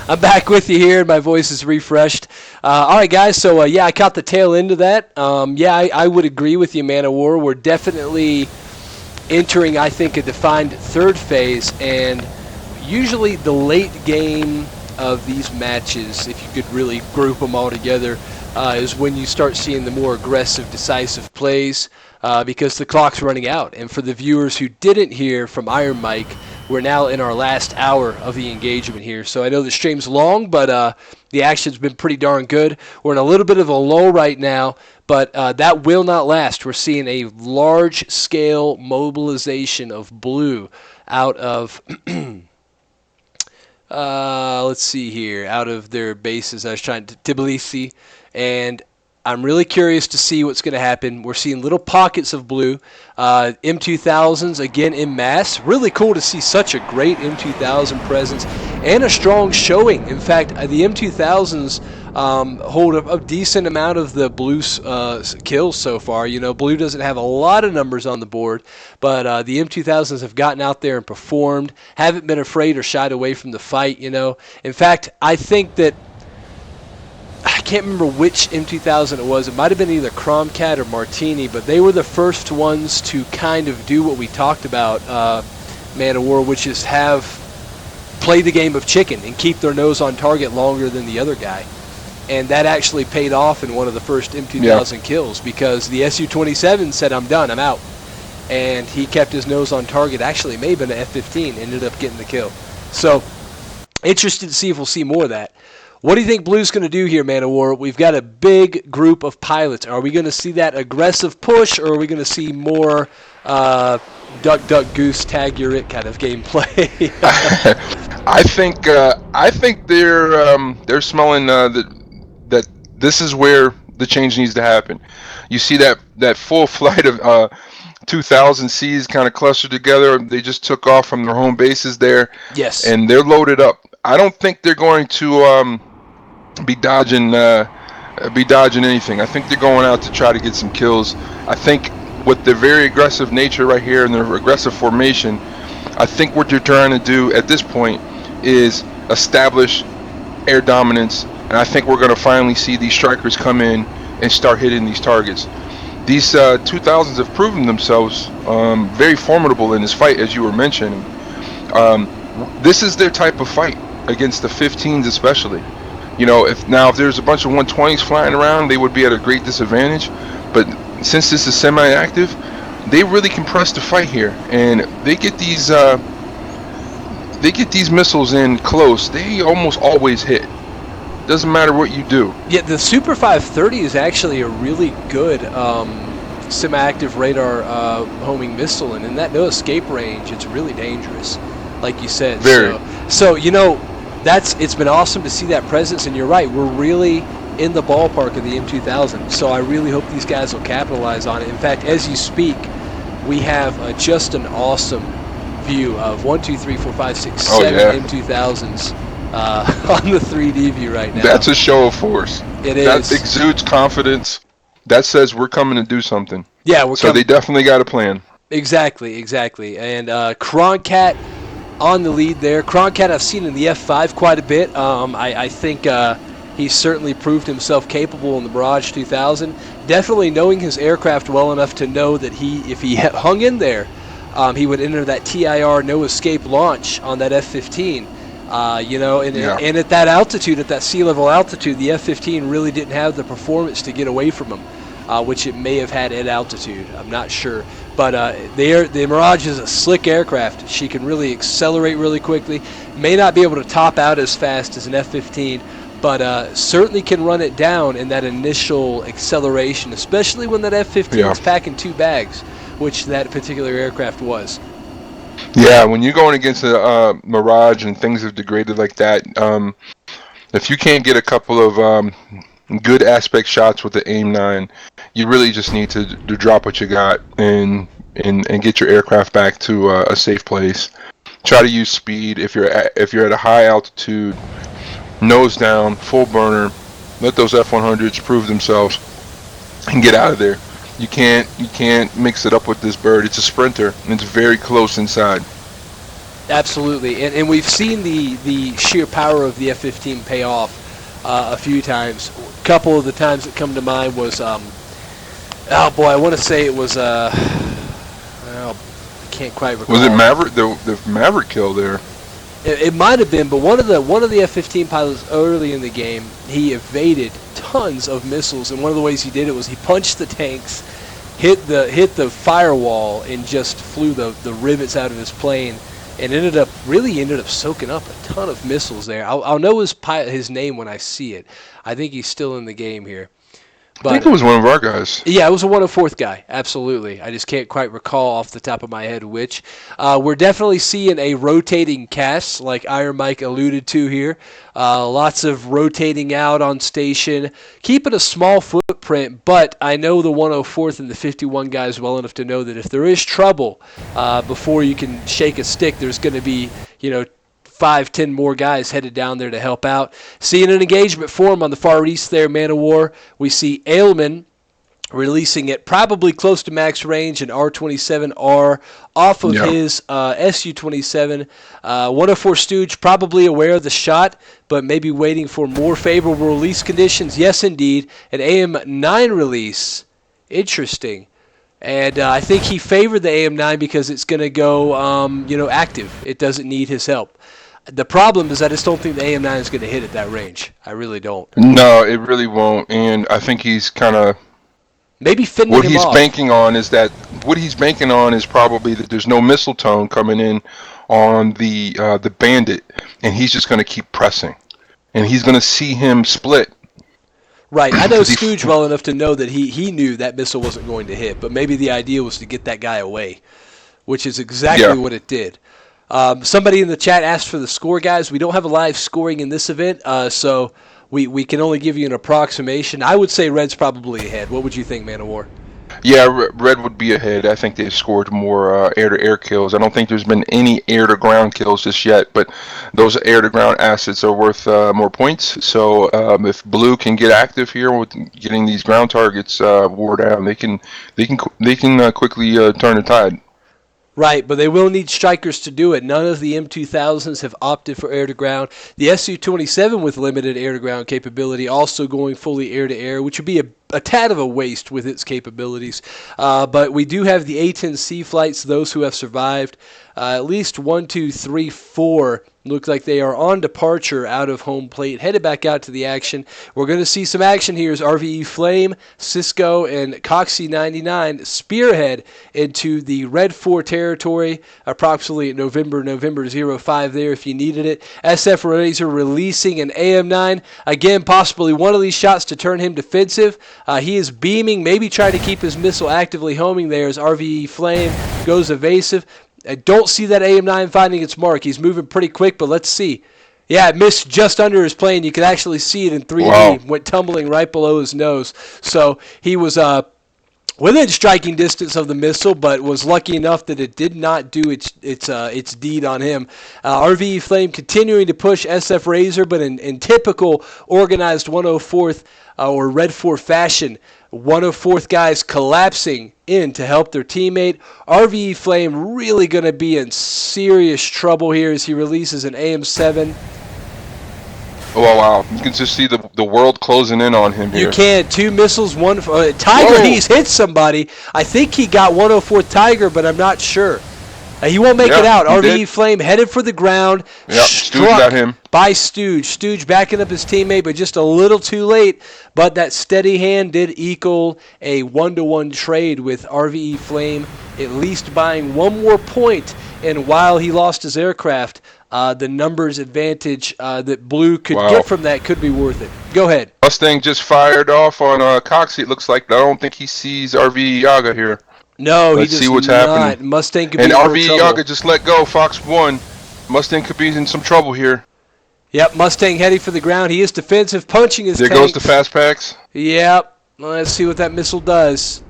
I'm back with you here, and my voice is refreshed. All right, guys, so yeah, I caught the tail end of that. Yeah, I would agree with you, Man of War. We're definitely entering, I think, a defined third phase, and usually the late game of these matches, if you could really group them all together, is when you start seeing the more aggressive, decisive plays, because the clock's running out. And for the viewers who didn't hear from Iron Mike, we're now in our last hour of the engagement here. So I know the stream's long, but the action's been pretty darn good. We're in a little bit of a lull right now, but that will not last. We're seeing a large-scale mobilization of blue out of, let's see here, out of their bases. I was trying to Tbilisi, and I'm really curious to see what's going to happen. We're seeing little pockets of blue. M2000s, again, en masse. Really cool to see such a great M2000 presence and a strong showing. In fact, the M2000s hold a decent amount of the blue kills so far. You know, blue doesn't have a lot of numbers on the board, but the M2000s have gotten out there and performed, haven't been afraid or shied away from the fight, you know. In fact, I think that, I can't remember which M2000 it was. It might have been either Cromcat or Martini, but they were the first ones to kind of do what we talked about, Man of War, which is play the game of chicken and keep their nose on target longer than the other guy. And that actually paid off in one of the first M2000 kills, because the Su-27 said, I'm done, I'm out. And he kept his nose on target. Actually, it may have been an F-15, ended up getting the kill. So, interested to see if we'll see more of that. What do you think Blue's going to do here, Man of War? We've got a big group of pilots. Are we going to see that aggressive push, or are we going to see more duck, duck, goose, tag your it kind of gameplay? I think they're smelling that this is where the change needs to happen. You see that full flight of 2000Cs kind of clustered together. They just took off from their home bases there. Yes. And they're loaded up. I don't think they're going to be dodging anything. I think they're going out to try to get some kills. I think with their very aggressive nature right here and their aggressive formation, I think what they're trying to do at this point is establish air dominance, and I think we're going to finally see these strikers come in and start hitting these targets. These 2000s have proven themselves very formidable in this fight, as you were mentioning. This is their type of fight against the 15s especially. You know, if there's a bunch of 120s flying around, they would be at a great disadvantage. But since this is semi-active, they really compress the fight here, and they get these missiles in close. They almost always hit. Doesn't matter what you do. Yeah, the Super 530 is actually a really good semi-active radar homing missile, and in that no escape range, it's really dangerous, like you said. Very. So you know, it's been awesome to see that presence, and you're right, we're really in the ballpark of the M2000. So I really hope these guys will capitalize on it. In fact, as you speak, we have just an awesome view of 1, 2, 3, 4, 5, 6, 7 M2000s on the 3D view right now. That's a show of force. It is. That exudes confidence. That says we're coming to do something. Yeah, so they definitely got a plan. Exactly. And Croncat on the lead there. Croncat I've seen in the F5 quite a bit. I think he's certainly proved himself capable in the Mirage 2000. Definitely knowing his aircraft well enough to know that if he hung in there, he would enter that TIR no escape launch on that F-15. And at that altitude, at that sea level altitude, the F-15 really didn't have the performance to get away from him. which it may have had at altitude. I'm not sure. But the Mirage is a slick aircraft. She can really accelerate really quickly. May not be able to top out as fast as an F-15, but certainly can run it down in that initial acceleration, especially when that F-15 is packing 2 bags, which that particular aircraft was. Yeah, when you're going against a Mirage and things have degraded like that, if you can't get a couple of good aspect shots with the AIM-9, you really just need to drop what you got and get your aircraft back to a safe place. Try to use speed if you're at a high altitude. Nose down, full burner. Let those F-100s prove themselves and get out of there. You can't mix it up with this bird. It's a sprinter and it's very close inside. Absolutely, and we've seen the sheer power of the F-15 pay off a few times. A couple of the times that come to mind was, oh boy, I want to say it was, I can't quite recall. Was it Maverick? The Maverick kill there? It might have been, but one of the F-15 pilots early in the game, he evaded tons of missiles, and one of the ways he did it was he punched the tanks, hit the firewall, and just flew the rivets out of his plane, and ended up soaking up a ton of missiles there. I'll know his name when I see it. I think he's still in the game here. But, I think it was one of our guys. Yeah, it was a 104th guy, absolutely. I just can't quite recall off the top of my head which. We're definitely seeing a rotating cast, like Iron Mike alluded to here. Lots of rotating out on station, keeping a small footprint, but I know the 104th and the 51 guys well enough to know that if there is trouble before you can shake a stick, there's going to be, 5-10 more guys headed down there to help out. Seeing an engagement form on the far east there, Man of War. We see Ailman releasing it probably close to max range, an R-27R off of his Su-27. 104 Stooge probably aware of the shot, but maybe waiting for more favorable release conditions. Yes, indeed, an AM-9 release. Interesting. And I think he favored the AM-9 because it's going to go, active. It doesn't need his help. The problem is I just don't think the AM-9 is going to hit at that range. I really don't. No, it really won't. And I think he's kind of maybe fending what him he's off. banking on is probably that there's no missile tone coming in on the Bandit, and he's just going to keep pressing, and he's going to see him split. Right, I know Stooge well enough to know that he knew that missile wasn't going to hit, but maybe the idea was to get that guy away, which is exactly what it did. Somebody in the chat asked for the score, guys. We don't have a live scoring in this event, so we can only give you an approximation. I would say Red's probably ahead. What would you think, Man of War? Yeah, Red would be ahead. I think they've scored more air-to-air kills. I don't think there's been any air-to-ground kills just yet, but those air-to-ground assets are worth more points. So if Blue can get active here with getting these ground targets wore down, they can quickly turn the tide. Right, but they will need strikers to do it. None of the M2000s have opted for air-to-ground. The Su-27 with limited air-to-ground capability also going fully air-to-air, which would be a tad of a waste with its capabilities. But we do have the A-10C flights, those who have survived. At least 1, 2, 3, 4 look like they are on departure out of home plate, headed back out to the action. We're going to see some action here as RVE Flame, Cisco, and Coxie 99 spearhead into the Red 4 territory, approximately November 05 there if you needed it. SF Razor releasing an AM-9. Again, possibly one of these shots to turn him defensive. He is beaming, maybe trying to keep his missile actively homing there as RVE Flame goes evasive. I don't see that AM-9 finding its mark. He's moving pretty quick, but let's see. Yeah, it missed just under his plane. You could actually see it in 3D. Wow. Went tumbling right below his nose. So he was within striking distance of the missile, but was lucky enough that it did not do its deed on him. RVE Flame continuing to push SF Razor, but in typical organized 104th or Red 4 fashion, 104th guys collapsing in to help their teammate. RVE Flame really going to be in serious trouble here as he releases an AM-7. Oh, wow. You can just see the world closing in on him here. You can. 2 missiles, one... Tiger, Whoa. He's hit somebody. I think he got 104th Tiger, but I'm not sure. He won't make it out. he RVE did. Flame headed for the ground. Yep, Stooge Struck got him. by Stooge. Stooge backing up his teammate, but just a little too late. But that steady hand did equal a 1-to-1 trade with RVE Flame at least buying one more point. And while he lost his aircraft, the numbers advantage that Blue could get from that could be worth it. Go ahead. Mustang just fired off on Coxie. It looks like I don't think he sees RV Yaga here. No, Let's he does see what's not. happening. Mustang could be And in RV trouble. Yaga just let go. Fox 1. Mustang could be in some trouble here. Yep, Mustang heading for the ground. He is defensive, punching his There tanks. goes the fast packs. Yep. Let's see what that missile does.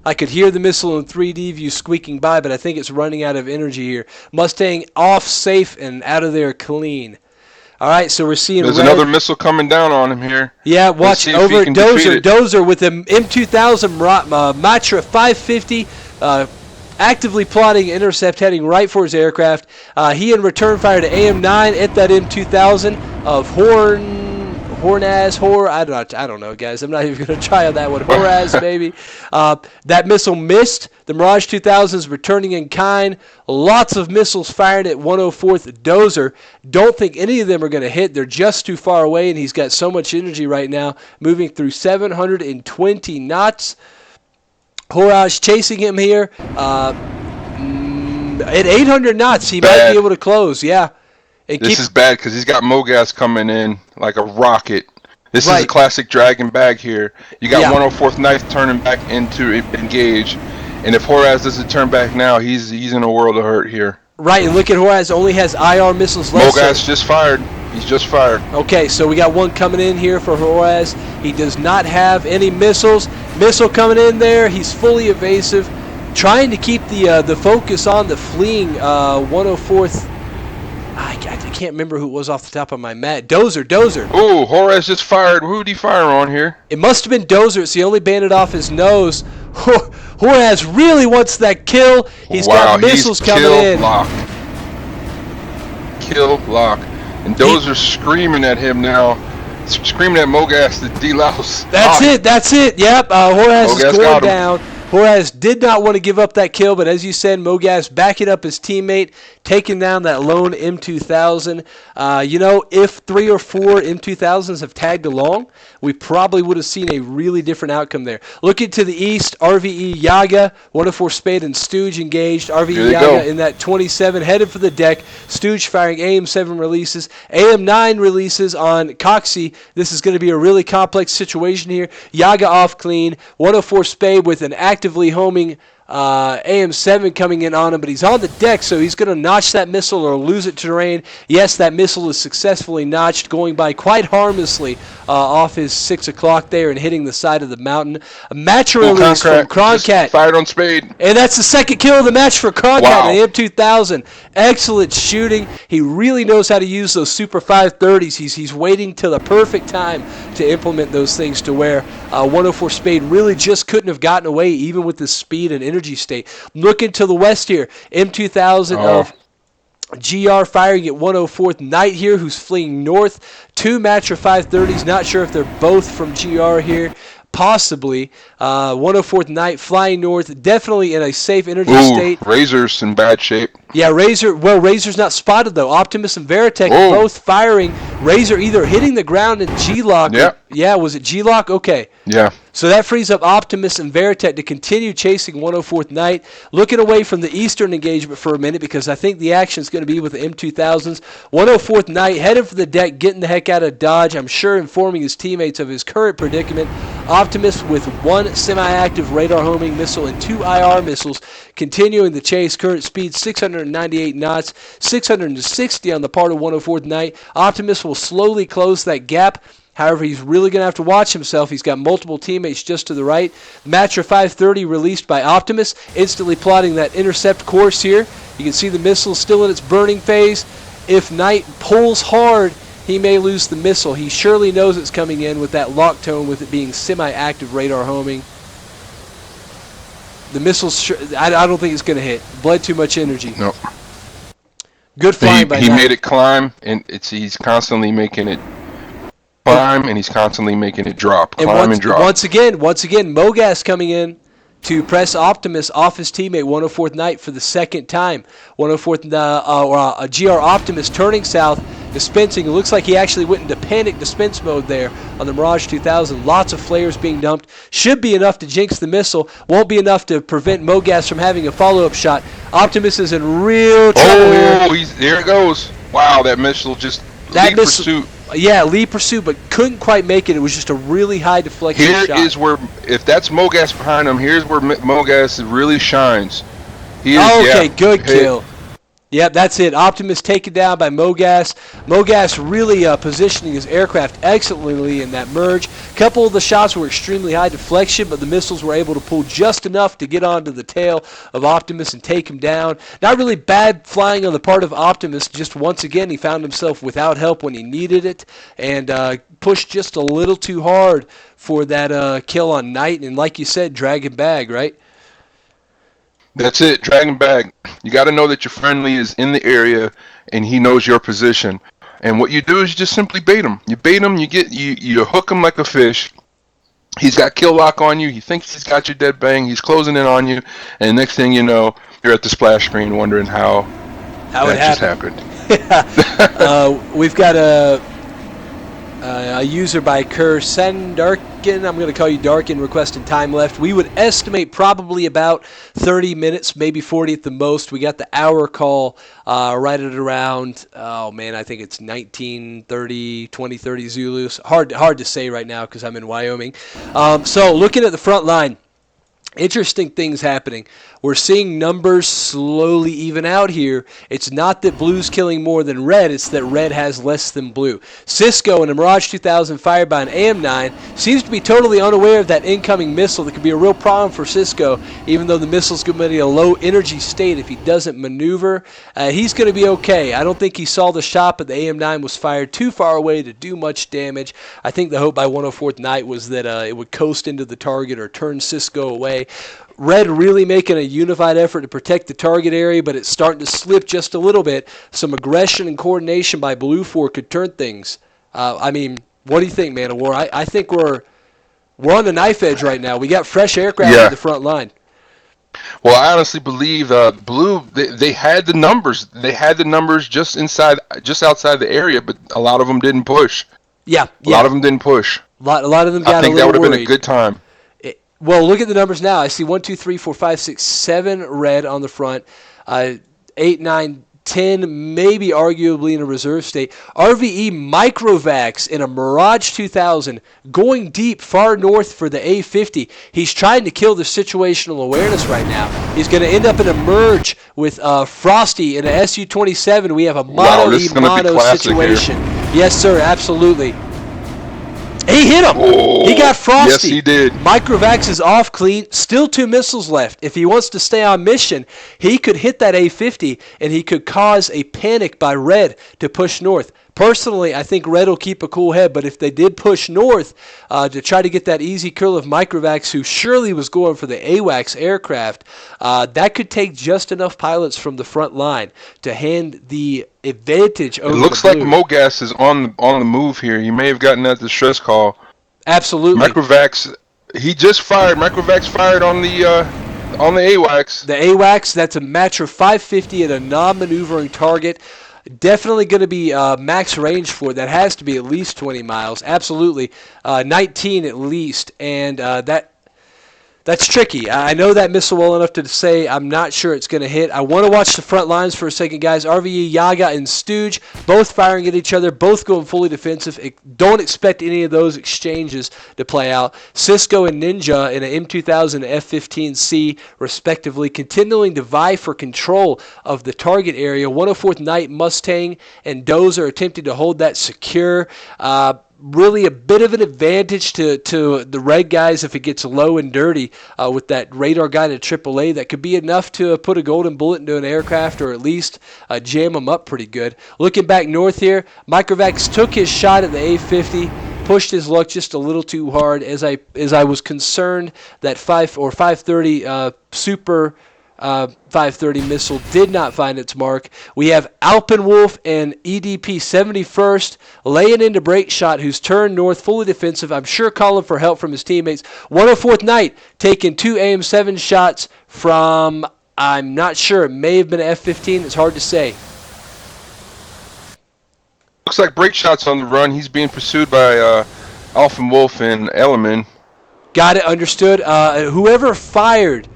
I could hear the missile in 3D view squeaking by, but I think it's running out of energy here. Mustang off safe and out of there clean. All right, so we're seeing There's red. another missile coming down on him here. Yeah, watch over at Dozer. It. Dozer with the M2000 Matra 550, actively plotting intercept, heading right for his aircraft. He in return fired an AM9 at that M2000 of I don't know, guys. I'm not even going to try on that one. Horaz, maybe. That missile missed. The Mirage 2000 is returning in kind. Lots of missiles fired at 104th Dozer. Don't think any of them are going to hit. They're just too far away, and he's got so much energy right now, moving through 720 knots. Horaj chasing him here. At 800 knots, he might be able to close. Yeah. This is bad because he's got Mogas coming in like a rocket. This is a classic Dragon bag here. You got 104th Knife turning back into engage. And if Horaz doesn't turn back now, he's in a world of hurt here. Right, and look at Horaz only has IR missiles left. Mogas just fired. He's just fired. Okay, so we got one coming in here for Horaz. He does not have any missiles. Missile coming in there. He's fully evasive. Trying to keep the focus on the fleeing 104th. I can't remember who it was off the top of my mat. Dozer. Ooh, Horaz just fired. Who did he fire on here? It must have been Dozer. It's the only bandit off his nose. Horaz really wants that kill. He's got missiles coming in. Kill lock. And Dozer's screaming at him now. Screaming at Mogas the D-Louse. That's it. Yep, Horaz is going down. Horaz did not want to give up that kill, but as you said, Mogas backing up his teammate, taking down that lone M2000. If 3 or 4 M2000s have tagged along, we probably would have seen a really different outcome there. Looking to the east, RVE Yaga, 104 Spade and Stooge engaged. RVE Yaga in that 27, headed for the deck. Stooge firing AM7 releases. AM9 releases on Coxie. This is going to be a really complex situation here. Yaga off clean. 104 Spade with an actively homing AM7 coming in on him, but he's on the deck, so he's going to notch that missile or lose it to terrain. Yes, that missile is successfully notched, going by quite harmlessly off his 6 o'clock there and hitting the side of the mountain. A match release from Kroncat. Fired on Spade. And that's the second kill of the match for Kroncat in the M2000. Excellent shooting. He really knows how to use those Super 530s. He's waiting till the perfect time to implement those things to where 104 Spade really just couldn't have gotten away, even with the speed and energy state. Looking to the west here, M2000 of GR firing at 104th Knight here, who's fleeing north. 2 Matra 530s, not sure if they're both from GR here. Possibly. 104th Knight flying north, definitely in a safe energy state. Razor's in bad shape. Yeah, Razor's not spotted though. Optimus and Veritech both firing. Razor either hitting the ground in G-Lock. Yeah, was it G-Lock? Okay. Yeah. So that frees up Optimus and Veritech to continue chasing 104th Knight. Looking away from the eastern engagement for a minute because I think the action is going to be with the M2000s. 104th Knight headed for the deck, getting the heck out of Dodge. I'm sure informing his teammates of his current predicament. Optimus with 1 semi-active radar homing missile and 2 IR missiles continuing the chase. Current speed 698 knots, 660 on the part of 104th Knight. Optimus will slowly close that gap. However, he's really going to have to watch himself. He's got multiple teammates just to the right. Matra 530 released by Optimus, instantly plotting that intercept course here. You can see the missile still in its burning phase. If Knight pulls hard, he may lose the missile. He surely knows it's coming in with that lock tone, with it being semi-active radar homing. The missile's, I don't think it's going to hit. Bled too much energy. No. Good flying by Knight. He made it climb, and he's constantly making it climb, and he's constantly making it drop. Climb and drop. Once again, Mogas coming in, to press Optimus off his teammate 104th Night for the second time. 104th GR Optimus turning south, dispensing. It looks like he actually went into panic dispense mode there on the Mirage 2000. Lots of flares being dumped. Should be enough to jinx the missile. Won't be enough to prevent Mogas from having a follow-up shot. Optimus is in real trouble here. There it goes. Wow, that missile just lead pursuit. Yeah, lead pursuit, but couldn't quite make it. It was just a really high deflection shot. Here is where, if that's Mogas behind him, here's where Mogas really shines. Good kill. Yep, that's it. Optimus taken down by Mogas. Mogas really positioning his aircraft excellently in that merge. A couple of the shots were extremely high deflection, but the missiles were able to pull just enough to get onto the tail of Optimus and take him down. Not really bad flying on the part of Optimus. Just once again, he found himself without help when he needed it and pushed just a little too hard for that kill on Knight. And like you said, Dragon Bag, right? That's it, Dragon Bag. You got to know that your friendly is in the area and he knows your position. And what you do is you just simply bait him. You bait him, you hook him like a fish. He's got kill lock on you. He thinks he's got your dead bang. He's closing in on you. And next thing you know, you're at the splash screen wondering how that just happened. We've got a user by Kerr Sandarkin. I'm going to call you Darkin, requesting time left. We would estimate probably about 30 minutes, maybe 40 at the most. We got the hour call right at around, I think it's 19:30, 20:30 Zulus. Hard to say right now because I'm in Wyoming. So looking at the front line, interesting things happening. We're seeing numbers slowly even out here. It's not that blue's killing more than red, it's that red has less than blue. Cisco in a Mirage 2000 fired by an AM-9 seems to be totally unaware of that incoming missile that could be a real problem for Cisco, even though the missile's going to be in a low energy state if he doesn't maneuver. He's going to be okay. I don't think he saw the shot, but the AM-9 was fired too far away to do much damage. I think the hope by 104th Night was that it would coast into the target or turn Cisco away. Red really making a unified effort to protect the target area, but it's starting to slip just a little bit. Some aggression and coordination by Blue 4 could turn things. What do you think, Man of War? I think we're on the knife edge right now. We got fresh aircraft at the front line. Well, I honestly believe Blue, they had the numbers. They had the numbers just outside the area, but a lot of them didn't push. A lot of them didn't push. A lot of them got a little worried. I think that would have been a good time. Well, look at the numbers now. I see 1, 2, 3, 4, 5, 6, 7 red on the front, 8, 9, 10, maybe arguably in a reserve state. RVE Microvax in a Mirage 2000 going deep far north for the A50. He's trying to kill the situational awareness right now. He's going to end up in a merge with Frosty in a Su-27. We have a mono-e-mono situation. Yes, sir, absolutely. He hit him. He got Frosty. Yes, he did. Microvax is off clean. Still 2 missiles left. If he wants to stay on mission, he could hit that A50, and he could cause a panic by Red to push north. Personally, I think Red will keep a cool head, but if they did push north to try to get that easy kill of Microvax, who surely was going for the AWACS aircraft, that could take just enough pilots from the front line to hand the advantage over the Blue. It looks like Mogas is on the move here. You may have gotten that distress call. Absolutely. Microvax, he just fired. Microvax fired on the AWACS. The AWACS, that's a match of 550 at a non-maneuvering target. Definitely going to be max range for it. That has to be at least 20 miles. Absolutely. 19 at least. And that's tricky. I know that missile well enough to say I'm not sure it's going to hit. I want to watch the front lines for a second, guys. RVE, Yaga, and Stooge, both firing at each other, both going fully defensive. Don't expect any of those exchanges to play out. Cisco and Ninja in an M2000 and F-15C, respectively, continuing to vie for control of the target area. 104th Night, Mustang, and Doze are attempting to hold that secure. Really a bit of an advantage to the red guys if it gets low and dirty with that radar guided AAA. That could be enough to put a golden bullet into an aircraft or at least jam them up pretty good. Looking back north here, Microvax took his shot at the A50, pushed his luck just a little too hard as I was concerned that 530 Super 530 missile did not find its mark. We have Alpenwolf and EDP 71st laying into break shot, who's turned north, fully defensive. I'm sure calling for help from his teammates. 104th Night taking 2 AM7 shots from, I'm not sure, it may have been an F-15. It's hard to say. Looks like break shots on the run. He's being pursued by Alpenwolf and Ellerman. Got it, understood. Whoever fired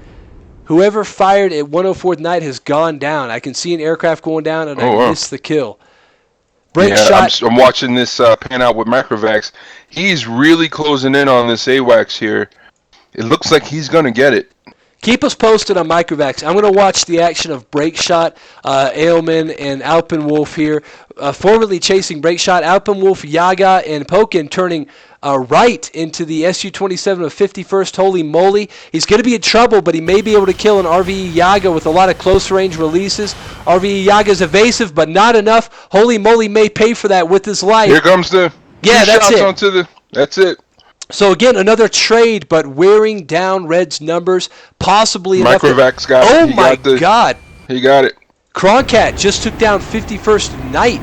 at 104th Night has gone down. I can see an aircraft going down, and I missed the kill. Break shot. I'm watching this pan out with Microvax. He's really closing in on this AWACS here. It looks like he's going to get it. Keep us posted on Microvax. I'm going to watch the action of Break Shot, Ailman, and Alpenwolf here. Formerly chasing Break Shot, Alpenwolf, Yaga, and Pokin turning right into the Su-27 of 51st. Holy moly. He's going to be in trouble, but he may be able to kill an RVE Yaga with a lot of close-range releases. RVE Yaga's evasive, but not enough. Holy moly may pay for that with his life. Here comes the that's it. That's it. So again, another trade, but wearing down Red's numbers, possibly enough. Microvax got it. Oh my God! He got it. Kroncat just took down 51st Night,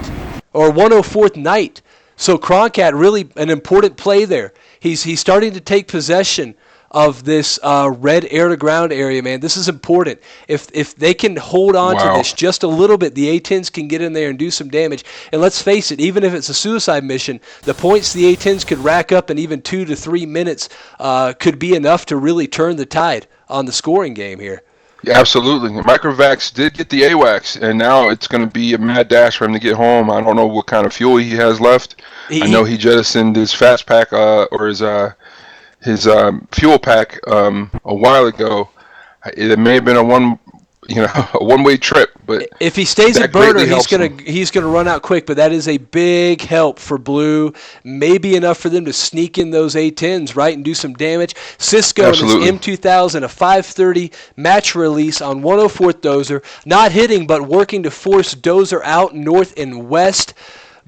or 104th Night. So Kroncat, really an important play there. He's starting to take possession of this red air-to-ground area, man. This is important. If they can hold on to this just a little bit, the A-10s can get in there and do some damage. And let's face it, even if it's a suicide mission, the points the A-10s could rack up in even 2 to 3 minutes could be enough to really turn the tide on the scoring game here. Yeah, absolutely. Microvax did get the AWACS, and now it's going to be a mad dash for him to get home. I don't know what kind of fuel he has left. I know he jettisoned his fast pack or his fuel pack a while ago. It may have been a one-way trip, but if he stays at burner, he's gonna run out quick. But that is a big help for Blue. Maybe enough for them to sneak in those A-10s, right, and do some damage. Cisco and his M2000, a 530 match release on 104th Dozer, not hitting but working to force Dozer out north and west.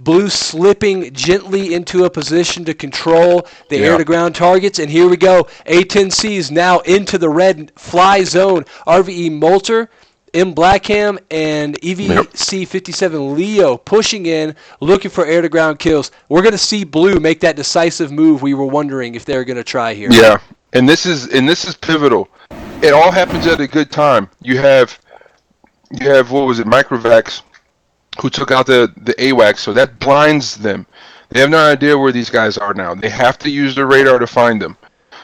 Blue slipping gently into a position to control the air-to-ground targets. And here we go. A-10Cs now into the red fly zone. RVE Molter, M. Blackham, and EVC-57 Leo pushing in, looking for air-to-ground kills. We're going to see Blue make that decisive move we were wondering if they were going to try here. Yeah, and this is pivotal. It all happens at a good time. You have what was it, Microvax, who took out the AWACS, so that blinds them. They have no idea where these guys are now. They have to use the radar to find them.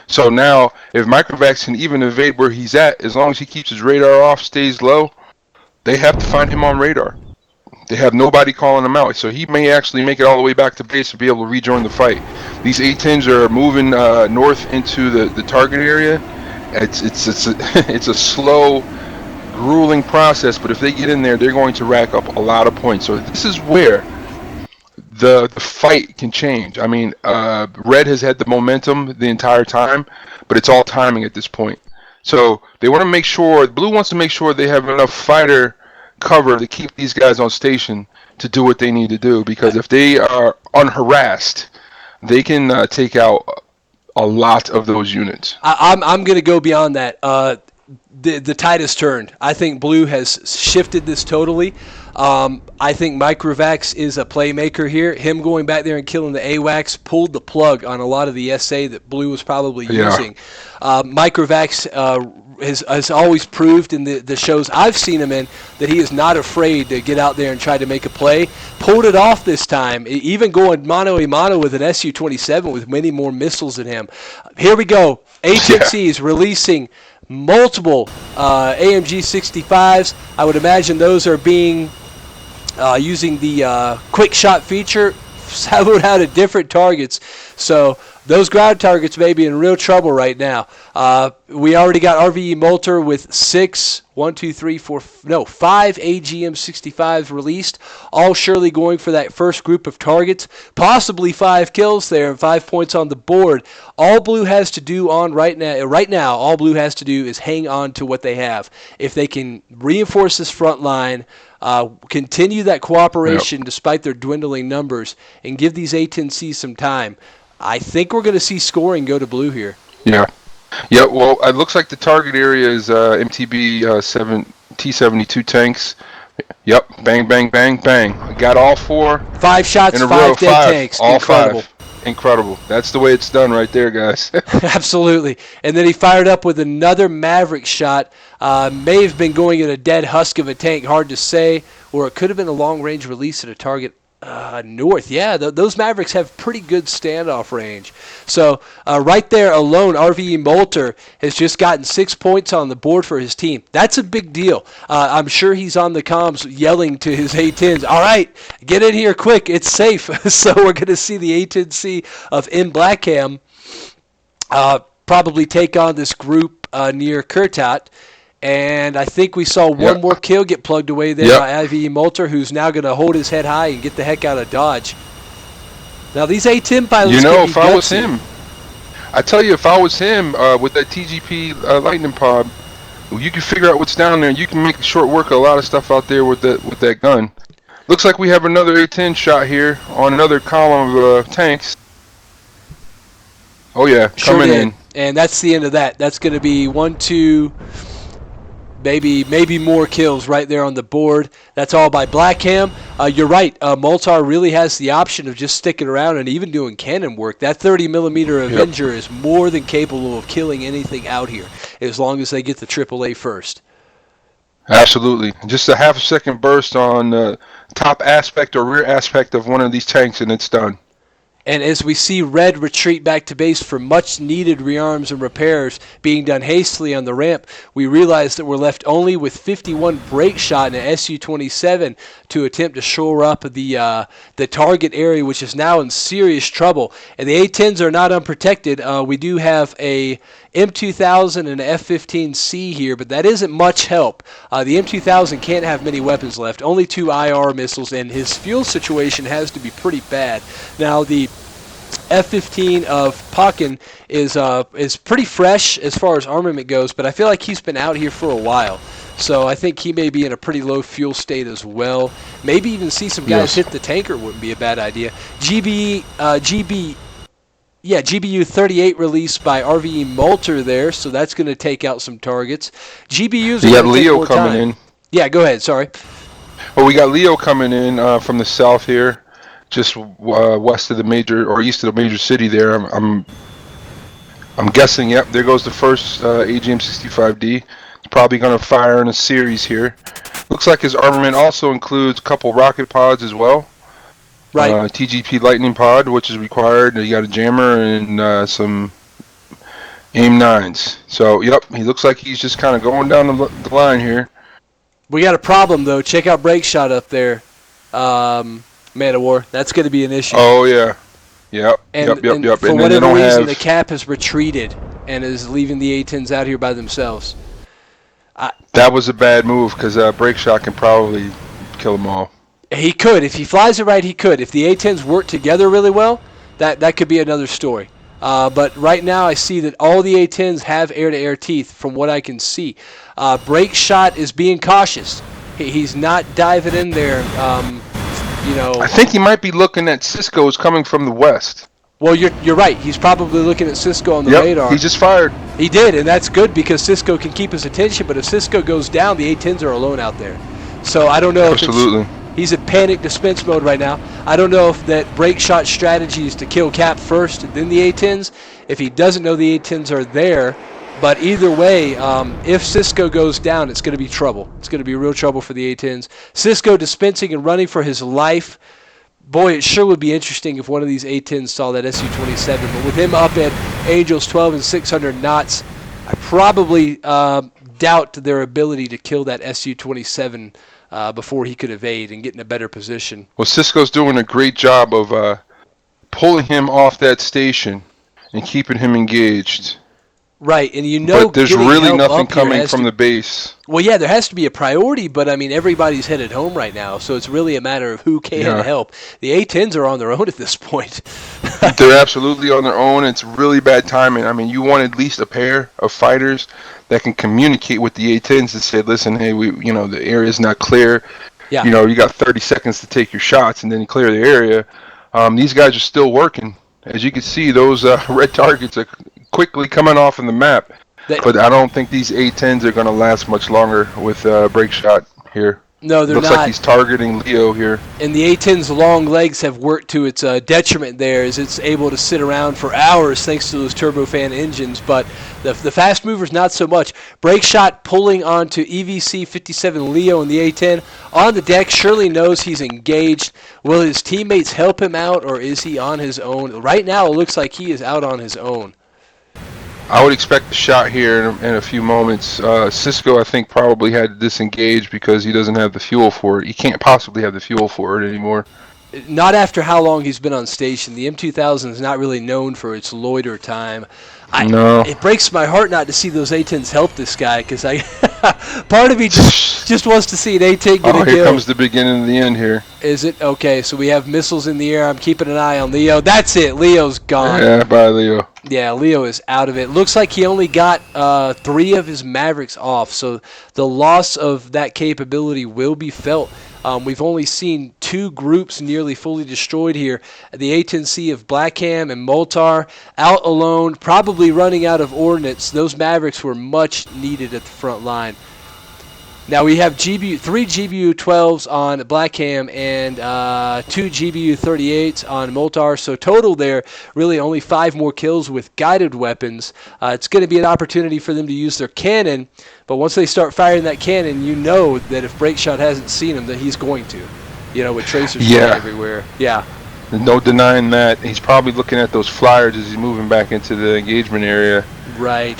So now, if Microvax can even evade where he's at, as long as he keeps his radar off, stays low, they have to find him on radar. They have nobody calling him out, so he may actually make it all the way back to base to be able to rejoin the fight. These A-10s are moving north into the target area. It's a slow, grueling process, but if they get in there, they're going to rack up a lot of points. So this is where the fight can change. I mean, Red has had the momentum the entire time, but it's all timing at this point. So they want to make sure, Blue wants to make sure they have enough fighter cover to keep these guys on station to do what they need to do, because if they are unharassed, they can take out a lot of those units. I'm going to go beyond that. The tide has turned. I think Blue has shifted this totally. I think Microvax is a playmaker here. Him going back there and killing the AWACS pulled the plug on a lot of the SA that Blue was probably using. Microvax has always proved in the shows I've seen him in that he is not afraid to get out there and try to make a play. Pulled it off this time, even going mano-a-mano with an Su-27 with many more missiles than him. Here we go. HMCs releasing multiple AMG 65s. I would imagine those are being using the quick shot feature, soloed out at different targets. So those ground targets may be in real trouble right now. We already got RVE Molter with 5 AGM-65s released, all surely going for that first group of targets, possibly 5 kills there and 5 points on the board. All Blue has to do right now, all Blue has to do is hang on to what they have. If they can reinforce this front line, continue that cooperation despite their dwindling numbers, and give these A-10Cs some time, I think we're going to see scoring go to Blue here. Yeah. Yeah, well, it looks like the target area is MTB 7 T-72 tanks. Yep, bang, bang, bang, bang. I got all 4 5 shots, in a 5 row. dead 5, tanks. all Incredible. 5. Incredible. That's the way it's done right there, guys. Absolutely. And then he fired up with another Maverick shot. May have been going at a dead husk of a tank, hard to say, or it could have been a long-range release at a target north. Yeah, those Mavericks have pretty good standoff range. So right there alone, RVE Moulter has just gotten 6 points on the board for his team. That's a big deal. I'm sure he's on the comms yelling to his A-10s, all right, get in here quick, it's safe. So we're going to see the A-10C of M. Blackham probably take on this group near Kurtat. And I think we saw one more kill get plugged away there by IVE Moulter, who's now going to hold his head high and get the heck out of Dodge. Now, these A-10 pilots can be if I was gutsy. him, I tell you, if I was him with that TGP Lightning Pod, you can figure out what's down there. You can make short work of a lot of stuff out there with that gun. Looks like we have another A-10 shot here on another column of tanks. Oh, yeah, coming in. And that's the end of that. That's going to be 1, 2... Maybe more kills right there on the board. That's all by Blackham. You're right. Moltar really has the option of just sticking around and even doing cannon work. That 30mm Avenger is more than capable of killing anything out here, as long as they get the AAA first. Absolutely. Just a half a second burst on the top aspect or rear aspect of one of these tanks, and it's done. And as we see Red retreat back to base for much-needed rearms and repairs being done hastily on the ramp, we realize that we're left only with 51 break shot and an Su-27 to attempt to shore up the target area, which is now in serious trouble. And the A-10s are not unprotected. We do have a M2000 and an F-15C here, but that isn't much help. The M2000 can't have many weapons left, only 2 IR missiles, and his fuel situation has to be pretty bad. Now, the F-15 of Pokken is pretty fresh as far as armament goes, but I feel like he's been out here for a while. So I think he may be in a pretty low fuel state as well. Maybe even see some guys hit the tanker wouldn't be a bad idea. GBU 38 released by RVE Moulter there, so that's going to take out some targets. GBU's We are got gonna take Leo more coming time. in. Yeah, go ahead. Sorry. Well, we got Leo coming in from the south here, just west of the major or east of the major city there. I'm guessing. Yep, there goes the first AGM-65D. It's probably going to fire in a series here. Looks like his armament also includes a couple rocket pods as well. Right. TGP Lightning Pod, which is required. You got a jammer and some AIM-9s. So, yep, he looks like he's just kind of going down the line here. We got a problem, though. Check out break shot up there, Man of War. That's going to be an issue. Oh, yeah. Yep. And for whatever reason, the cap has retreated and is leaving the A-10s out here by themselves. That was a bad move because break shot can probably kill them all. He could. If he flies it right, he could. If the A-10s work together really well, that could be another story. But right now I see that all the A-10s have air-to-air teeth from what I can see. Break shot is being cautious. He's not diving in there, I think he might be looking at Cisco's coming from the west. Well, you're right. He's probably looking at Cisco on the radar. He just fired. He did, and that's good because Cisco can keep his attention. But if Cisco goes down, the A-10s are alone out there. So I don't know if he's in panic dispense mode right now. I don't know if that break shot strategy is to kill Cap first and then the A-10s. If he doesn't know the A-10s are there, but either way, if Cisco goes down, it's going to be trouble. It's going to be real trouble for the A-10s. Cisco dispensing and running for his life. Boy, it sure would be interesting if one of these A-10s saw that Su-27. But with him up at Angels 12 and 600 knots, I probably doubt their ability to kill that Su-27 before he could evade and get in a better position. Well, Cisco's doing a great job of pulling him off that station and keeping him engaged. Right, and but there's really nothing coming from the base. Well, yeah, there has to be a priority, but I mean, everybody's headed home right now, so it's really a matter of who can help. The A-10s are on their own at this point. They're absolutely on their own. It's really bad timing. I mean, you want at least a pair of fighters that can communicate with the A-10s and say, listen, hey, the area is not clear. Yeah. You got 30 seconds to take your shots and then you clear the area. These guys are still working. As you can see, those red targets are quickly coming off in the map. They- But I don't think these A-10s are going to last much longer with break shot here. No, they're Looks not. like he's targeting Leo here. And the A-10's long legs have worked to its detriment there, as it's able to sit around for hours thanks to those turbofan engines. But the fast movers, not so much. Brake shot pulling onto EVC 57 Leo and the A-10 on the deck. Surely knows he's engaged. Will his teammates help him out, or is he on his own? Right now, it looks like he is out on his own. I would expect a shot here in a few moments. Cisco, I think, probably had to disengage because he doesn't have the fuel for it. He can't possibly have the fuel for it anymore. Not after how long he's been on station. The M2000 is not really known for its loiter time. No. It breaks my heart not to see those A-10s help this guy, because part of me just wants to see an A-10 get a Here kill. comes the beginning of the end here. Is it? Okay, so we have missiles in the air. I'm keeping an eye on Leo. That's it. Leo's gone. Yeah, bye, Leo. Yeah, Leo is out of it. Looks like he only got 3 of his Mavericks off, so the loss of that capability will be felt. We've only seen 2 groups nearly fully destroyed here. The A-10C of Blackham and Moltar out alone, probably running out of ordnance. Those Mavericks were much needed at the front line. Now we have 3 GBU-12s on Blackham and 2 GBU-38s on Moltar. So total there, really only 5 more kills with guided weapons. It's going to be an opportunity for them to use their cannon. But once they start firing that cannon, you know that if Breakshot hasn't seen him, that he's going to. You know, with tracers everywhere. Yeah. No denying that. He's probably looking at those flyers as he's moving back into the engagement area. Right.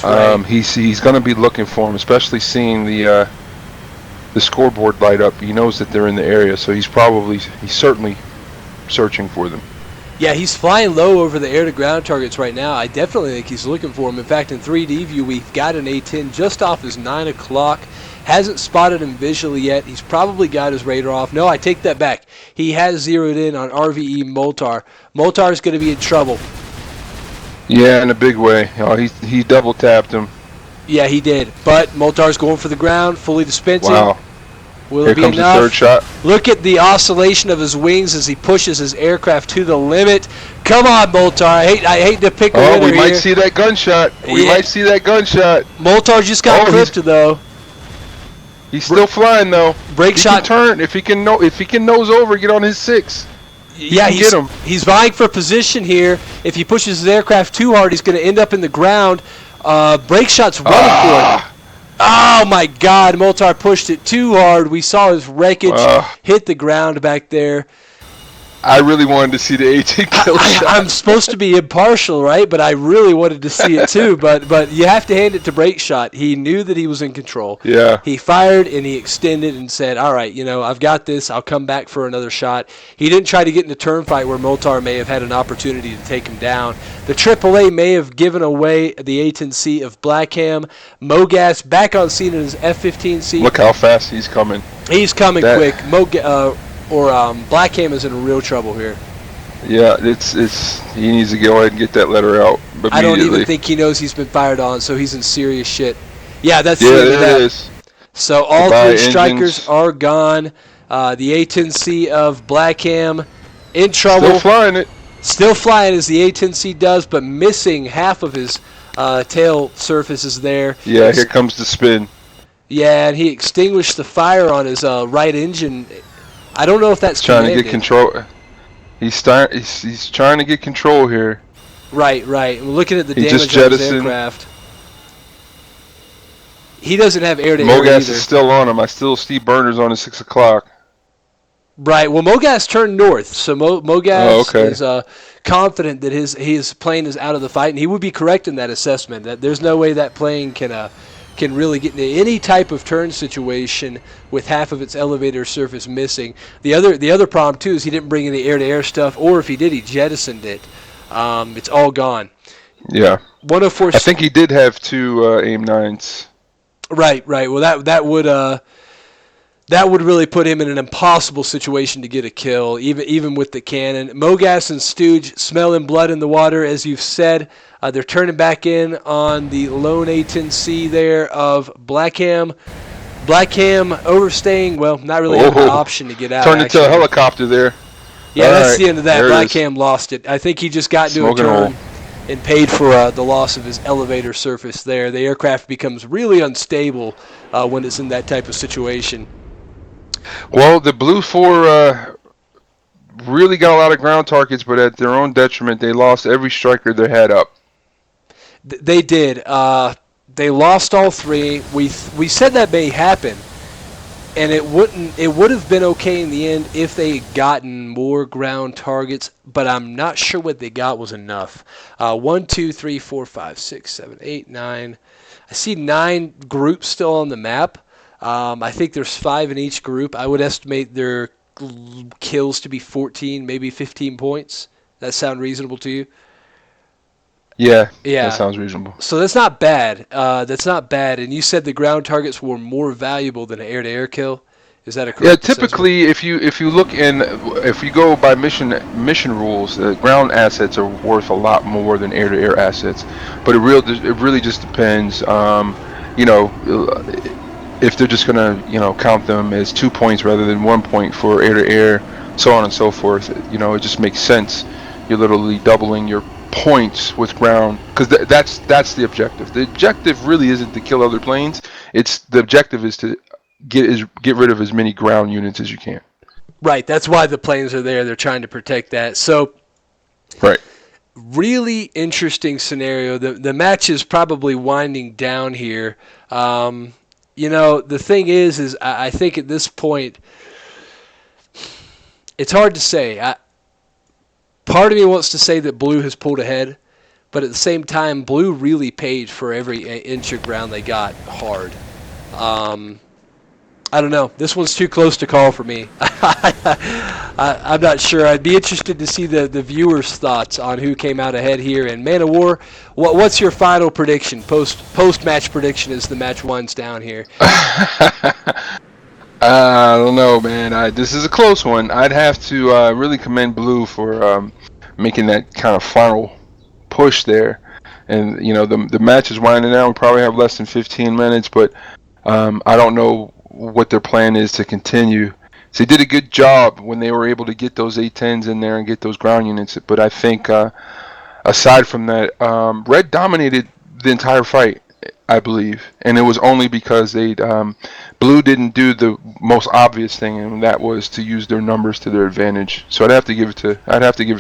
He's going to be looking for him, especially seeing the scoreboard light up. He knows that they're in the area, so he's certainly searching for them. Yeah, he's flying low over the air-to-ground targets right now. I definitely think he's looking for him. In fact, in 3D view, we've got an A-10 just off his 9 o'clock. Hasn't spotted him visually yet. He's probably got his radar off. No, I take that back. He has zeroed in on RVE Moltar. Moltar's going to be in trouble. Yeah, in a big way. He double-tapped him. Yeah, he did. But Moltar's going for the ground, fully dispensing. Wow. Will Here it be comes enough? the third shot. Look at the oscillation of his wings as he pushes his aircraft to the limit. Come on, Moltar. I hate to pick a winner we might here. see that gunshot. We Yeah. might see that gunshot. Moltar just got clipped, though. He's still flying though. Break He shot. can turn if he can nose over, get on his 6. Yeah, can get him. He's vying for position here. If he pushes his aircraft too hard, he's going to end up in the ground. Break shot's running for it. Oh my God! Moltar pushed it too hard. We saw his wreckage hit the ground back there. I really wanted to see the A-10 kill shot. I'm supposed to be impartial, right? But I really wanted to see it too. But you have to hand it to Break Shot. He knew that he was in control. Yeah. He fired and he extended and said, "All right, I've got this. I'll come back for another shot." He didn't try to get in a turn fight where Moltar may have had an opportunity to take him down. The AAA may have given away the A-10C of Blackham. Mogas back on scene in his F-15C. Look how fast he's coming. He's coming quick. Blackham is in real trouble here. Yeah, he needs to go ahead and get that letter out immediately. I don't even think he knows he's been fired on, so he's in serious shit. Yeah, that's the end of there that. it is. So all Goodbye, 3 strikers engines. are gone. The A-10C of Blackham in trouble. Still flying it. Still flying as the A-10C does, but missing half of his tail surfaces there. Yeah, here comes the spin. Yeah, and he extinguished the fire on his right engine. I don't know if that's Trying commanded. to get control. He's trying to get control here. Right. We're looking at the He damage just on his jettisoned. aircraft. He doesn't have air-to-air Mogas either. is still on him. I still see burners on at 6 o'clock. Right. Well, Mogas turned north, so Mogas okay. is confident that his plane is out of the fight, and he would be correct in that assessment. That there's no way that plane can really get into any type of turn situation with half of its elevator surface missing. The other problem too is he didn't bring any air-to-air stuff, or if he did, he jettisoned it. It's all gone. Yeah. 104. I think he did have 2 AIM-9s. Right. Well, that would really put him in an impossible situation to get a kill, even with the cannon. Mogas and Stooge smelling blood in the water, as you've said. They're turning back in on the lone A-10C there of Blackham. Blackham overstaying, well, not really having an option to get out. Turned into a helicopter there. Yeah, All that's right, the end of that. there it is. Blackham lost it. I think he just got into Smoking a turn. hole. and paid for the loss of his elevator surface there. The aircraft becomes really unstable when it's in that type of situation. Well, the Blue 4 really got a lot of ground targets, but at their own detriment, they lost every striker they had up. They did. They lost all three. We said that may happen, and it wouldn't. It would have been okay in the end if they had gotten more ground targets, but I'm not sure what they got was enough. 1, 2, 3, 4, 5, 6, 7, 8, 9. I see 9 groups still on the map. I think there's 5 in each group. I would estimate their kills to be 14, maybe 15 points. That sound reasonable to you? Yeah, that sounds reasonable. So that's not bad. That's not bad. And you said the ground targets were more valuable than an air-to-air kill. Is that a correct Yeah, typically, if you look if you go by mission rules, ground assets are worth a lot more than air-to-air assets. But it really just depends. If they're just gonna count them as 2 points rather than 1 point for air-to-air, so on and so forth. It just makes sense. You're literally doubling your points with ground, because that's the objective. The objective really isn't to kill other planes. The objective is to get rid of as many ground units as you can. Right. That's why the planes are there. They're trying to protect that. So, right. Really interesting scenario. The match is probably winding down here. The thing is I think at this point, it's hard to say. Part of me wants to say that Blue has pulled ahead, but at the same time, Blue really paid for every inch of ground they got hard. I don't know. This one's too close to call for me. I'm not sure. I'd be interested to see the viewers' thoughts on who came out ahead here. And Man of War, what's your final prediction? Post-match prediction as the match winds down here. I don't know, man. This is a close one. I'd have to really commend Blue for making that kind of final push there. And the match is winding down. We probably have less than 15 minutes, but I don't know what their plan is to continue. So they did a good job when they were able to get those A-10s in there and get those ground units. But I think aside from that, Red dominated the entire fight, I believe, and it was only because Blue didn't do the most obvious thing, and that was to use their numbers to their advantage. So I'd have to give it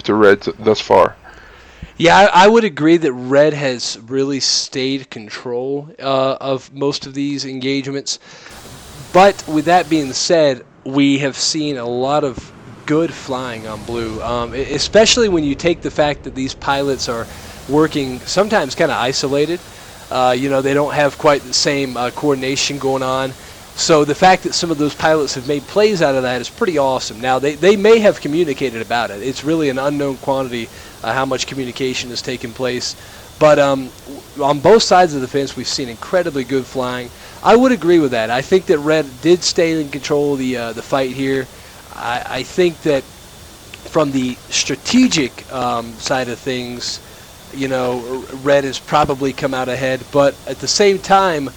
to Red thus far. Yeah, I would agree that Red has really stayed control of most of these engagements. But with that being said, we have seen a lot of good flying on Blue, especially when you take the fact that these pilots are working sometimes kind of isolated. They don't have quite the same coordination going on. So the fact that some of those pilots have made plays out of that is pretty awesome. Now, they may have communicated about it. It's really an unknown quantity how much communication has taken place. But on both sides of the fence, we've seen incredibly good flying. I would agree with that. I think that Red did stay in control of the fight here. I think that from the strategic side of things, Red has probably come out ahead. But at the same time,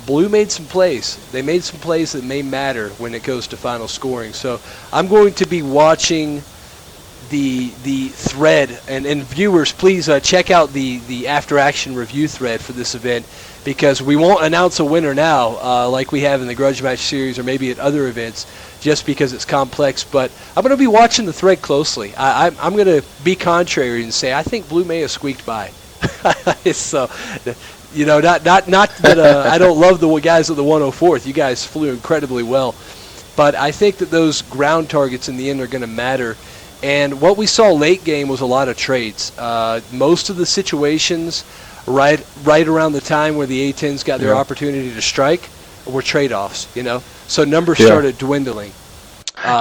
Blue made some plays. They made some plays that may matter when it goes to final scoring. So I'm going to be watching the thread, and viewers, please check out the after action review thread for this event, because we won't announce a winner now like we have in the Grudge Match series or maybe at other events, just because it's complex. But I'm going to be watching the thread closely. I'm going to be contrary and say I think Blue may have squeaked by. So not that I don't love the guys at the 104th. You guys flew incredibly well, but I think that those ground targets in the end are going to matter. And what we saw late game was a lot of trades. Most of the situations right around the time where the A-10s got their opportunity to strike were trade-offs, So numbers started dwindling.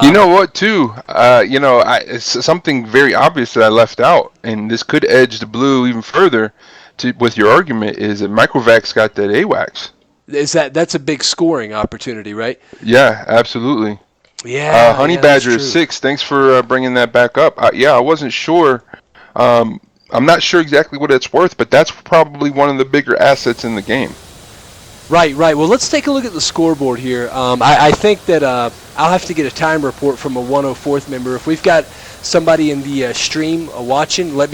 You know what, too? It's something very obvious that I left out, and this could edge the Blue even further with your argument, is that Microvac's got that AWACS. That's a big scoring opportunity, right? Yeah, absolutely. Yeah. Honey Badger is 6. Thanks for bringing that back up. I wasn't sure. I'm not sure exactly what it's worth, but that's probably one of the bigger assets in the game. Right. Well, let's take a look at the scoreboard here. I think that I'll have to get a time report from a 104th member. If we've got somebody in the stream watching, let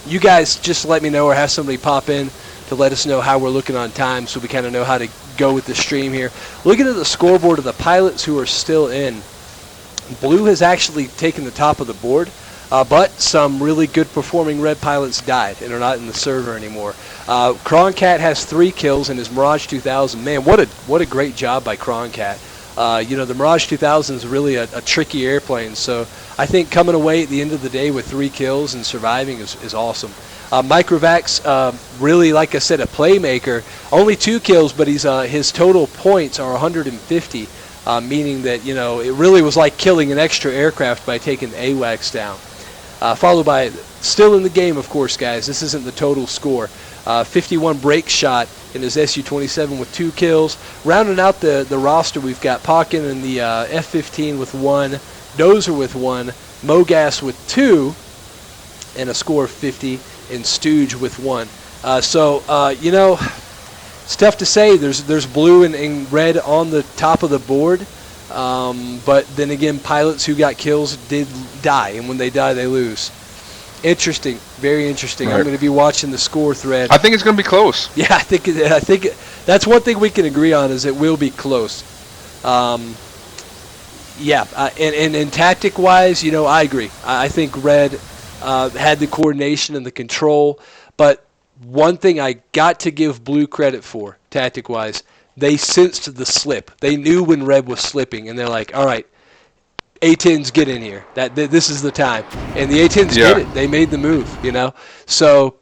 you guys just let me know or have somebody pop in to let us know how we're looking on time so we kind of know how to go with the stream here. Looking at the scoreboard of the pilots who are still in, Blue has actually taken the top of the board, but some really good performing red pilots died and are not in the server anymore. Croncat has 3 kills in his Mirage 2000. Man, what a great job by Croncat. The Mirage 2000 is really a tricky airplane, so I think coming away at the end of the day with 3 kills and surviving is awesome. Microvax, really, like I said, a playmaker. Only 2 kills, but his total points are 150, meaning that, it really was like killing an extra aircraft by taking the AWACS down. Followed by, still in the game, of course, guys, this isn't the total score. 51 break shot in his Su-27 with 2 kills. Rounding out the roster, we've got Pokken in the F-15 with 1, Dozer with 1, Mogas with 2, and a score of 50, and Stooge with 1. It's tough to say. There's blue and red on the top of the board, but then again, pilots who got kills did die, and when they die, they lose. Interesting, very interesting. Right. I'm going to be watching the score thread. I think it's going to be close. Yeah, I think that's one thing we can agree on is it will be close. And tactic-wise, I agree. I think Red had the coordination and the control, but one thing I got to give Blue credit for, tactic-wise, they sensed the slip. They knew when Red was slipping, and they're like, all right, A-10s, get in here. This is the time. And the A-10s did it. They made the move, So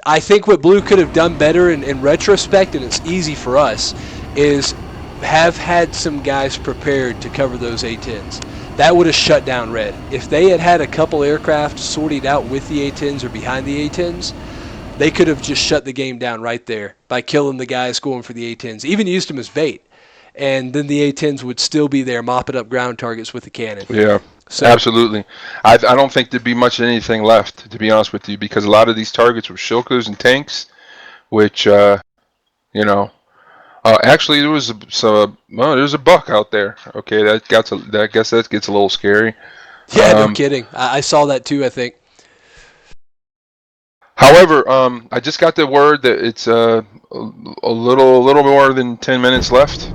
I think what Blue could have done better in retrospect, and it's easy for us, is have had some guys prepared to cover those A-10s. That would have shut down Red. If they had a couple aircraft sorted out with the A-10s or behind the A-10s, they could have just shut the game down right there by killing the guys going for the A-10s. Even used them as bait. And then the A-10s would still be there mopping up ground targets with the cannon. Yeah, so, absolutely. I don't think there'd be much of anything left, to be honest with you, because a lot of these targets were Shilkas and tanks, which, actually there's a buck out there. Okay, I guess that gets a little scary. Yeah, no kidding. I saw that too, I think. However, I just got the word that it's a little more than 10 minutes left.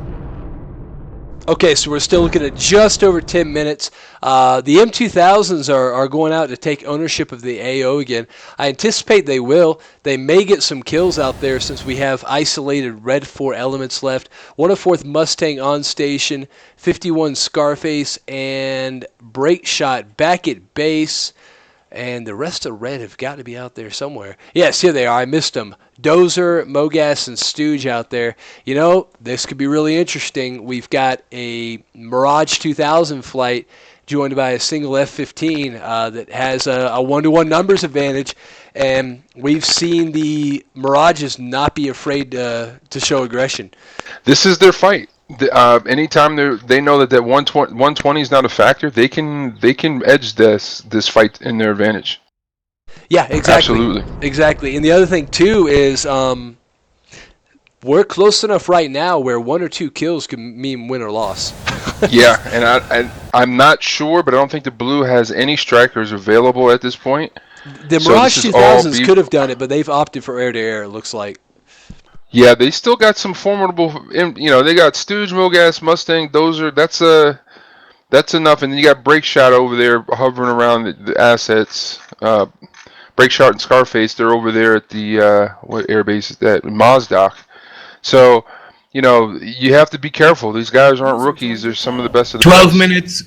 Okay, so we're still looking at just over 10 minutes. The M2000s are going out to take ownership of the AO again. I anticipate they will. They may get some kills out there since we have isolated Red 4 elements left. 104th Mustang on station, 51 Scarface, and Break Shot back at base. And the rest of Red have got to be out there somewhere. Yes, here they are. I missed them. Dozer, Mogas, and Stooge out there. This could be really interesting. We've got a Mirage 2000 flight joined by a single F-15 that has a 1-to-1 numbers advantage. And we've seen the Mirages not be afraid to show aggression. This is their fight. Anytime they know that 120 is not a factor, they can edge this fight in their advantage. Yeah, exactly. Absolutely. Exactly. And the other thing too is we're close enough right now where 1 or 2 kills can mean win or loss. Yeah, and I'm not sure, but I don't think the Blue has any strikers available at this point. The Mirage 2000s could have done it, but they've opted for air-to-air, it looks like. Yeah, they still got some formidable. They got Stooge, Mogas, Mustang. That's enough, and then you got Break Shot over there hovering around the assets. Break Shot and Scarface, they're over there at the what air base is that? Mozdok. So, you have to be careful. These guys aren't rookies. They're some of the best of the 12 best. minutes.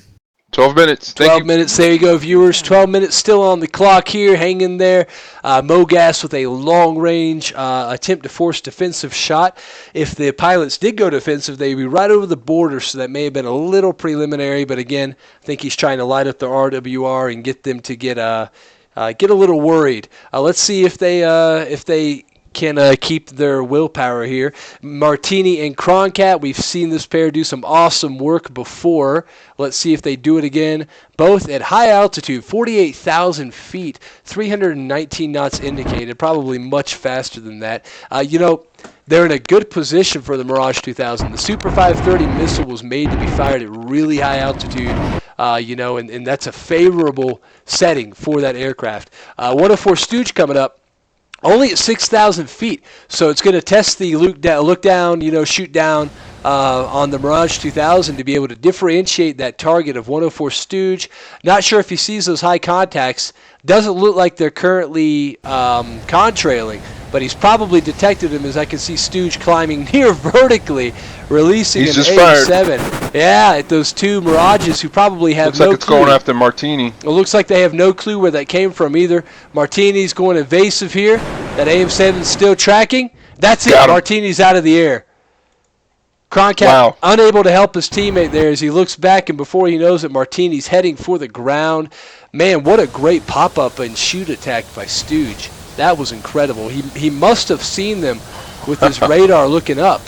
12 minutes. 12 minutes. There you go, viewers. 12 minutes still on the clock here. Hang in there. Mogas with a long-range attempt to force defensive shot. If the pilots did go defensive, they'd be right over the border, so that may have been a little preliminary. But again, I think he's trying to light up the RWR and get them to get a little worried. Let's see if they can keep their willpower here. Martini and Croncat, we've seen this pair do some awesome work before. Let's see if they do it again. Both at high altitude, 48,000 feet, 319 knots indicated, probably much faster than that. They're in a good position for the Mirage 2000. The Super 530 missile was made to be fired at really high altitude and that's a favorable setting for that aircraft. 104 Stooge coming up. Only at 6,000 feet, so it's going to test the look down, shoot down on the Mirage 2000 to be able to differentiate that target of 104 Stooge. Not sure if he sees those high contacts. Doesn't look like they're currently contrailing, but he's probably detected him, as I can see Stooge climbing near vertically, releasing an A7. Yeah, at those two Mirages who probably have looks no like it's clue. going after Martini. It looks like they have no clue where that came from either. Martini's going evasive here. That AM7's still tracking. That's it. Martini's out of the air. Croncat unable to help his teammate there as he looks back, and before he knows it, Martini's heading for the ground. Man, what a great pop-up and shoot attack by Stooge. That was incredible. He must have seen them with his radar looking up,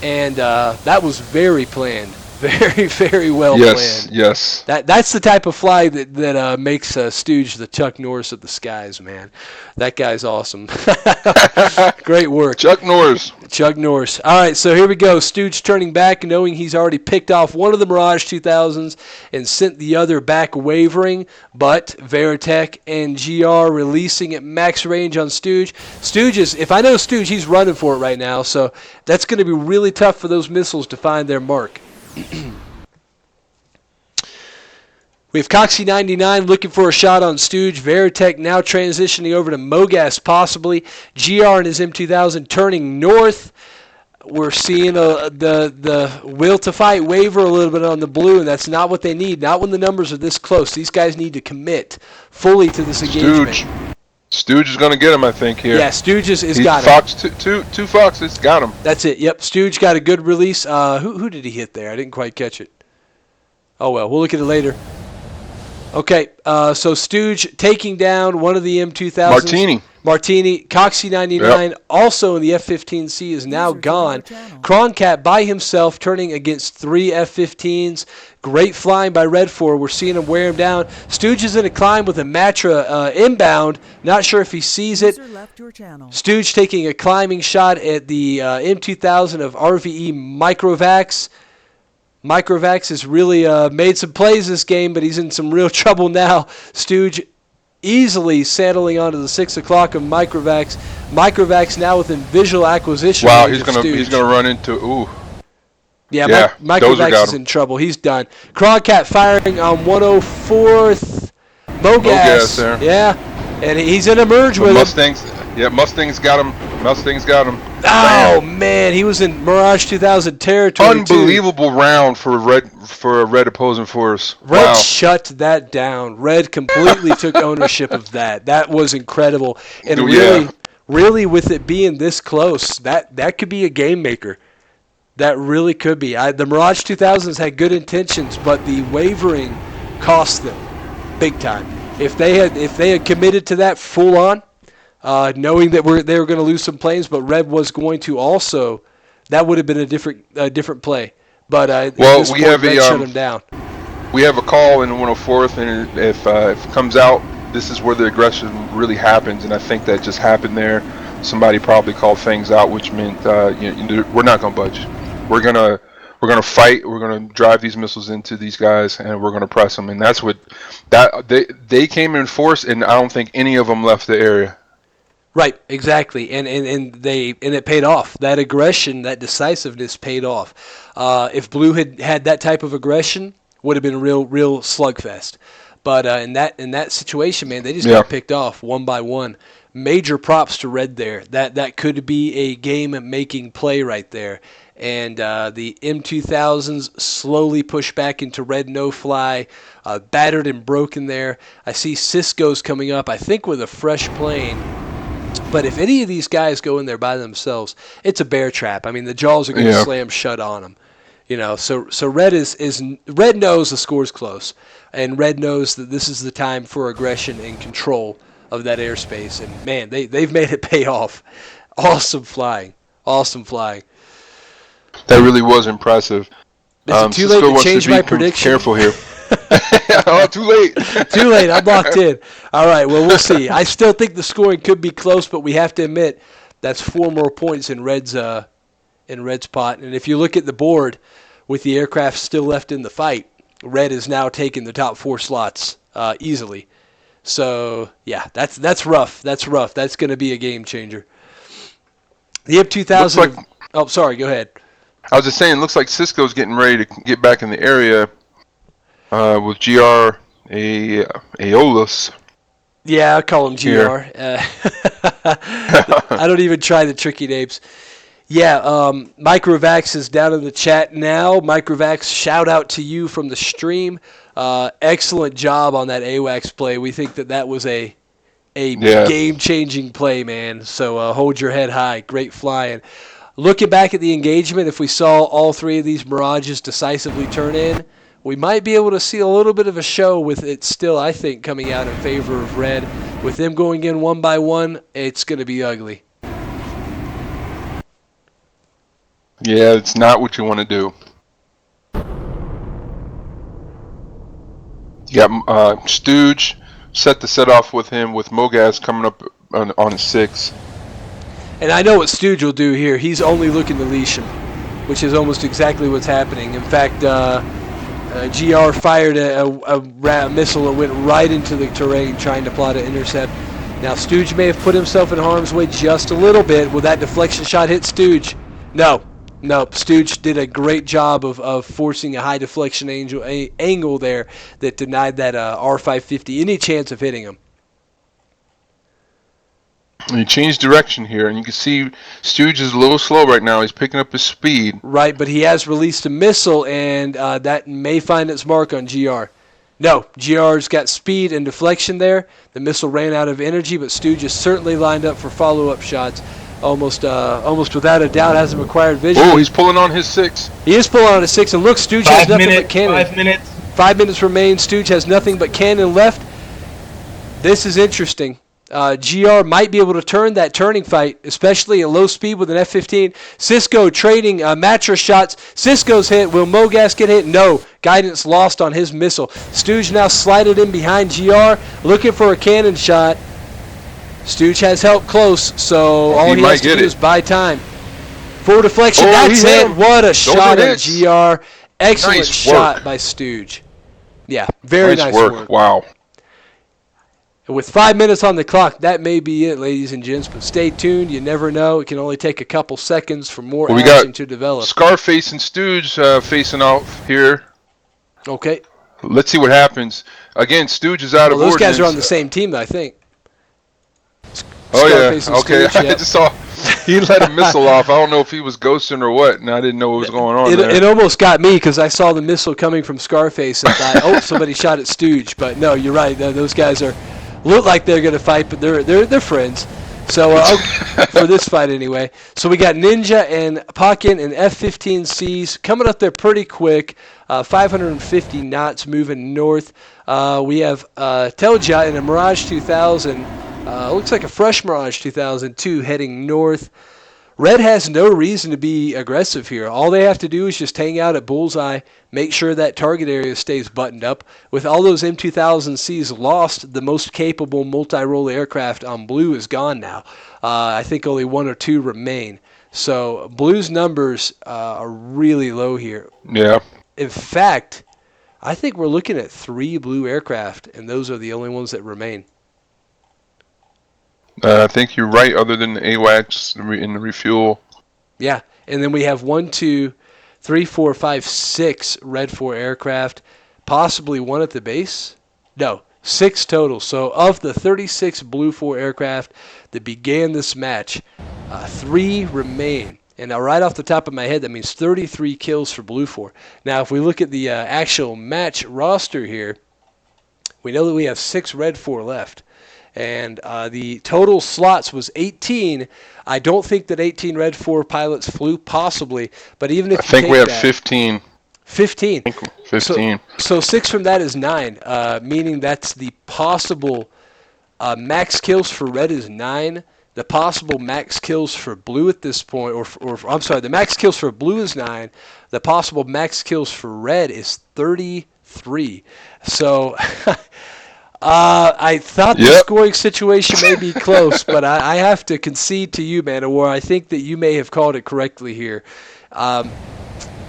and that was very planned. Very, very well planned. Yes. That's the type of fly that makes Stooge the Chuck Norris of the skies, man. That guy's awesome. Great work. Chuck Norris. All right, so here we go. Stooge turning back, knowing he's already picked off one of the Mirage 2000s and sent the other back wavering, but Veritech and GR releasing at max range on Stooge. If I know Stooge, he's running for it right now, so that's going to be really tough for those missiles to find their mark. We have Coxie99 looking for a shot on Stooge. Veritech now transitioning over to Mogas possibly. GR and his M2000 turning north. We're seeing the will to fight waver a little bit on the blue, and that's not what they need. Not when the numbers are this close. These guys need to commit fully to this engagement. Stooge is going to get him, I think, here. Yeah, Stooge is got him. Two Foxes, got him. That's it, yep. Stooge got a good release. Who did he hit there? I didn't quite catch it. Oh, well, we'll look at it later. Okay, so Stooge taking down one of the M2000s. Martini. Coxie99, also in the F-15C, is now gone. Croncat by himself turning against three F-15s. Great flying by Red 4. We're seeing him wear him down. Stooge is in a climb with a Matra inbound. Not sure if he sees it. Stooge taking a climbing shot at the M2000 of RVE Microvax. Microvax has really made some plays this game, but he's in some real trouble now. Stooge easily settling onto the 6 o'clock of Microvax. Microvax now within visual acquisition. Wow, he's gonna run into Yeah, Microvax is in trouble. He's done. Croncat firing on 104th. Mogas there. Yeah, and he's in a merge with Mustangs. Yeah, Mustangs got him. Oh man, he was in Mirage 2000 territory. Unbelievable round for a red opposing force. Red shut that down. Red completely took ownership of that. That was incredible, and really, with it being this close, that could be a game maker. That really could be. The Mirage 2000s had good intentions, but the wavering cost them big time. If they had committed to that full on, knowing that they were going to lose some planes, but Red was going to also, that would have been a different play. But Red shut him down. We have a call in the 104th, and if it comes out, this is where the aggression really happens, and I think that just happened there. Somebody probably called things out, which meant we're not going to budge. We're gonna fight. We're gonna drive these missiles into these guys, and we're gonna press them. And that's what they came in force, and I don't think any of them left the area. Right, exactly, and it paid off. That aggression, that decisiveness paid off. If Blue had that type of aggression, would have been a real slugfest. But in that situation, man, they just got picked off one by one. Major props to Red there. That could be a game-making play right there. And the M2000s slowly push back into Red no-fly, battered and broken there. I see Cisco's coming up, I think with a fresh plane. But if any of these guys go in there by themselves, it's a bear trap. I mean, the jaws are going to slam shut on them. So Red Red knows the score's close, and Red knows that this is the time for aggression and control of that airspace. And man, they've made it pay off. Awesome flying. That really was impressive. Is it too late to change my prediction? Careful here. Oh, too late. Too late. I'm locked in. All right. Well, we'll see. I still think the scoring could be close, but we have to admit that's 4 more points in Red's pot. And if you look at the board, with the aircraft still left in the fight, red is now taking the top 4 slots easily. So, yeah, that's rough. That's rough. That's going to be a game changer. The M2000... Looks like, oh, sorry, go ahead. I was just saying, looks like Cisco's getting ready to get back in the area with GR Aeolus. Yeah, I call him GR. I don't even try the tricky names. Yeah, Microvax is down in the chat now. Microvax, shout out to you from the stream. Excellent job on that AWACS play. We think that was a game-changing play, man. So hold your head high. Great flying. Looking back at the engagement, if we saw all 3 of these Mirages decisively turn in, we might be able to see a little bit of a show with it still, I think, coming out in favor of red. With them going in one by one, it's going to be ugly. Yeah, it's not what you want to do. You got Stooge set to set off with him with Mogas coming up on a 6. And I know what Stooge will do here. He's only looking to leash him, which is almost exactly what's happening. In fact, GR fired a missile and went right into the terrain trying to plot an intercept. Now, Stooge may have put himself in harm's way just a little bit. Will that deflection shot hit Stooge? No. Stooge did a great job of forcing a high deflection angle there that denied that R550 any chance of hitting him. He changed direction here, and you can see Stooge is a little slow right now. He's picking up his speed. Right, but he has released a missile, and that may find its mark on GR. No, GR's got speed and deflection there. The missile ran out of energy, but Stooge is certainly lined up for follow-up shots. Almost without a doubt has him acquired vision. Oh, he's pulling on his 6. He is pulling on his 6, and look, Stooge has nothing but cannon. 5 minutes. 5 minutes remain. Stooge has nothing but cannon left. This is interesting. GR might be able to turn that turning fight, especially at low speed with an F-15. Cisco trading mattress shots. Cisco's hit. Will Mogas get hit? No. Guidance lost on his missile. Stooge now slided in behind GR, looking for a cannon shot. Stooge has help close, so all he has to do is buy time. Full deflection. That's it. What a shot at GR. Excellent shot by Stooge. Yeah, very nice work. Wow. And with 5 minutes on the clock, that may be it, ladies and gents. But stay tuned. You never know. It can only take a couple seconds for more action to develop. Scarface and Stooge facing off here. Okay. Let's see what happens. Again, Stooge is out of those ordnance. Guys are on the same team, I think. Scarface and Stooge, I just saw he let a missile off. I don't know if he was ghosting or what, and I didn't know what was going on there. It almost got me because I saw the missile coming from Scarface and thought, oh, somebody shot at Stooge. But no, you're right. Those guys look like they're going to fight, but they're friends. So for this fight anyway. So we got Ninja and Pokken and F-15Cs coming up there pretty quick. 550 knots moving north. We have Telja and a Mirage 2000. Looks like a fresh Mirage 2002 heading north. Red has no reason to be aggressive here. All they have to do is just hang out at bullseye, make sure that target area stays buttoned up. With all those M2000Cs lost, the most capable multi-role aircraft on blue is gone now. I think only 1 or 2 remain. So blue's numbers are really low here. Yeah. In fact, I think we're looking at 3 blue aircraft, and those are the only ones that remain. I think you're right, other than the AWACS in the refuel. Yeah, and then we have 1, 2, 3, 4, 5, 6 red 4 aircraft, possibly 1 at the base. No, 6 total. So of the 36 blue 4 aircraft that began this match, 3 remain. And now right off the top of my head, that means 33 kills for blue 4. Now if we look at the actual match roster here, we know that we have 6 red 4 left. And the total slots was 18. I don't think that 18 red 4 pilots flew, possibly. But even if I think we have 15. 15. 15. So 6 from that is 9, meaning that's the possible max kills for red is 9. The possible max kills for blue at this point, or I'm sorry, the max kills for blue is 9. The possible max kills for red is 33. So... I thought the scoring situation may be close, but I have to concede to you, Man of War. I think that you may have called it correctly here.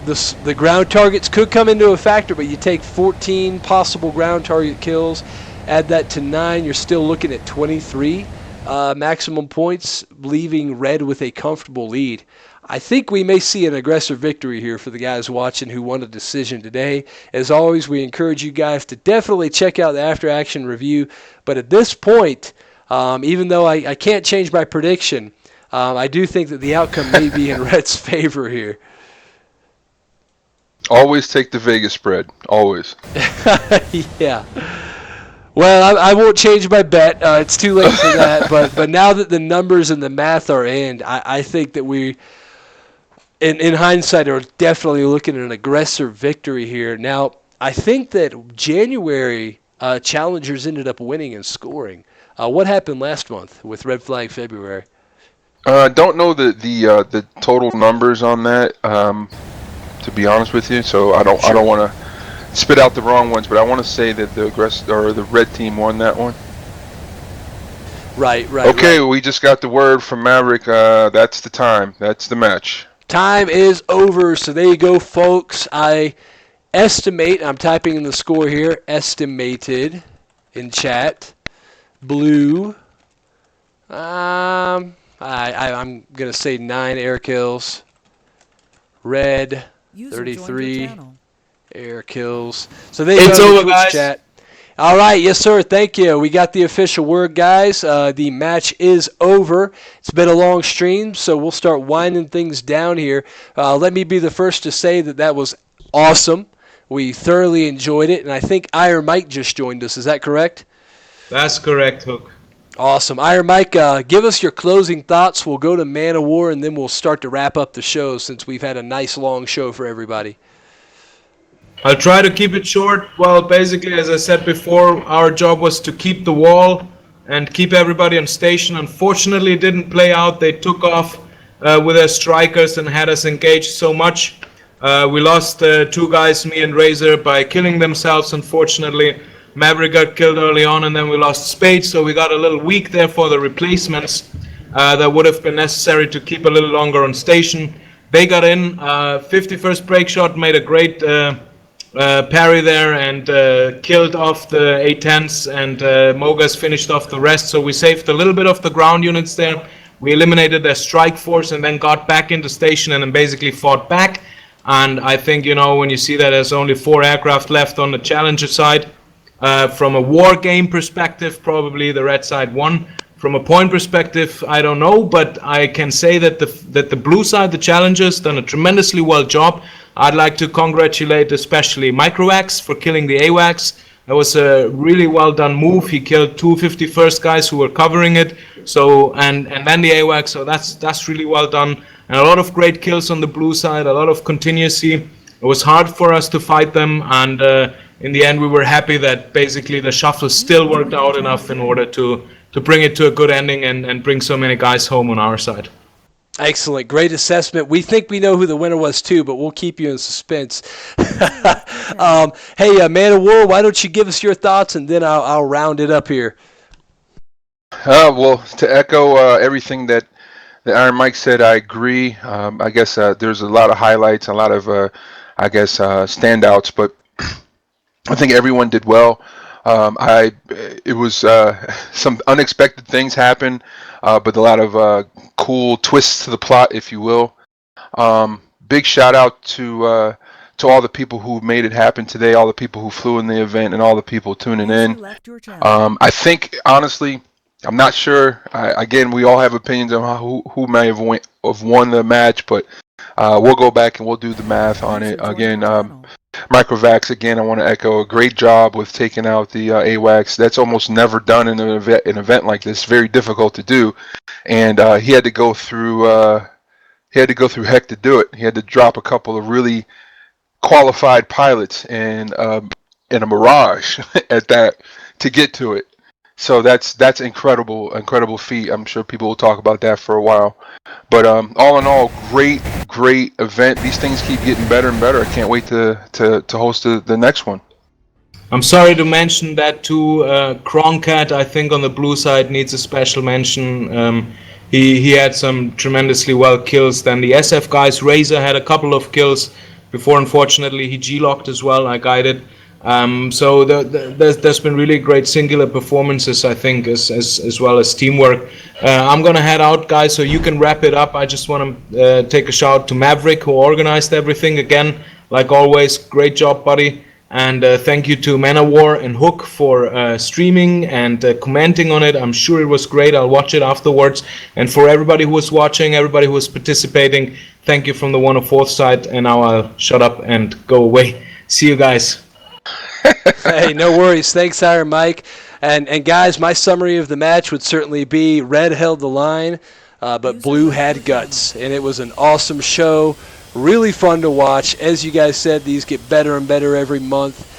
the ground targets could come into a factor, but you take 14 possible ground target kills, add that to 9, you're still looking at 23 maximum points, leaving Red with a comfortable lead. I think we may see an aggressive victory here for the guys watching who won a decision today. As always, we encourage you guys to definitely check out the after-action review. But at this point, even though I can't change my prediction, I do think that the outcome may be in Red's favor here. Always take the Vegas spread. Always. Yeah. Well, I won't change my bet. It's too late for that. But now that the numbers and the math are in, I think that we, in hindsight, are definitely looking at an aggressive victory here. Now, I think that January challengers ended up winning and scoring. What happened last month with Red Flag February? Don't know the total numbers on that, to be honest with you. So I don't want to spit out the wrong ones, but I want to say that the red team won that one. Right. Okay, we just got the word from Maverick. That's the time. That's the match. Time is over. So there you go, folks. I estimate. I'm typing in the score here. Estimated in chat. Blue. I'm gonna say 9 air kills. Red 33 air kills. So there you It's go, over, Twitch guys. chat. All right, yes sir, thank you. We got the official word, guys. The match is over. It's been a long stream, so we'll start winding things down here. Let me be the first to say that was awesome. We thoroughly enjoyed it, and I think Iron Mike just joined us. Is that correct? That's correct, Hook. Awesome. Iron Mike, give us your closing thoughts. We'll go to Man of War, and then we'll start to wrap up the show since we've had a nice long show for everybody. I'll try to keep it short. Well, basically, as I said before, our job was to keep the wall and keep everybody on station. Unfortunately, it didn't play out. They took off with their strikers and had us engaged so much. We lost 2 guys, me and Razor, by killing themselves, unfortunately. Maverick got killed early on, and then we lost Spade, so we got a little weak there for the replacements that would have been necessary to keep a little longer on station. They got in. 51st break shot made a great parry there and killed off the A-10s, and Mogas finished off the rest, so we saved a little bit of the ground units there. We eliminated their strike force and then got back into station and then basically fought back. And I think, when you see that there's only 4 aircraft left on the Challenger side, from a war game perspective, probably the red side won. From a point perspective, I don't know, but I can say that the blue side, the Challengers, done a tremendously well job. I'd like to congratulate especially Microvax for killing the AWACS. That was a really well done move. He killed 2 51st guys who were covering it. So and then the AWACS. So that's really well done. And a lot of great kills on the blue side. A lot of continuity. It was hard for us to fight them, and in the end, we were happy that basically the shuffle still worked out enough in order to bring it to a good ending and bring so many guys home on our side. Excellent. Great assessment. We think we know who the winner was too, but we'll keep you in suspense. Hey, Man of War, why don't you give us your thoughts, and then I'll round it up here. Well, to echo everything that Iron Mike said, I agree. I guess there's a lot of highlights, a lot of, standouts, but I think everyone did well. It was some unexpected things happened, but a lot of cool twists to the plot, if you will. Big shout out to all the people who made it happen today, all the people who flew in the event, and all the people tuning in. I think, honestly, I'm not sure. Again, we all have opinions on who may have won the match, but we'll go back and we'll do the math on it. Again, Microvax, again, I want to echo a great job with taking out the AWACS. That's almost never done in an event like this. Very difficult to do, and he had to go through heck to do it. He had to drop a couple of really qualified pilots and in a Mirage at that to get to it. So that's incredible feat. I'm sure people will talk about that for a while. But all in all, great event. These things keep getting better and better. I can't wait to host the next one. I'm sorry to mention that too. Kronkat, I think on the blue side, needs a special mention. He had some tremendously well kills. Then the SF guys, Razor had a couple of kills. before, unfortunately, he G-locked as well, like I did. So there's been really great singular performances, I think, as well as teamwork. I'm gonna head out, guys, so you can wrap it up. I just want to take a shout out to Maverick, who organized everything again. Like always, great job, buddy. And thank you to Manowar and Hook for streaming and commenting on it. I'm sure it was great. I'll watch it afterwards. And for everybody who was watching, everybody who was participating, thank you from the 104th side. And now I'll shut up and go away. See you guys. Hey, no worries. Thanks, Iron Mike. And guys, my summary of the match would certainly be red held the line, but blue had guts. And it was an awesome show. Really fun to watch. As you guys said, these get better and better every month.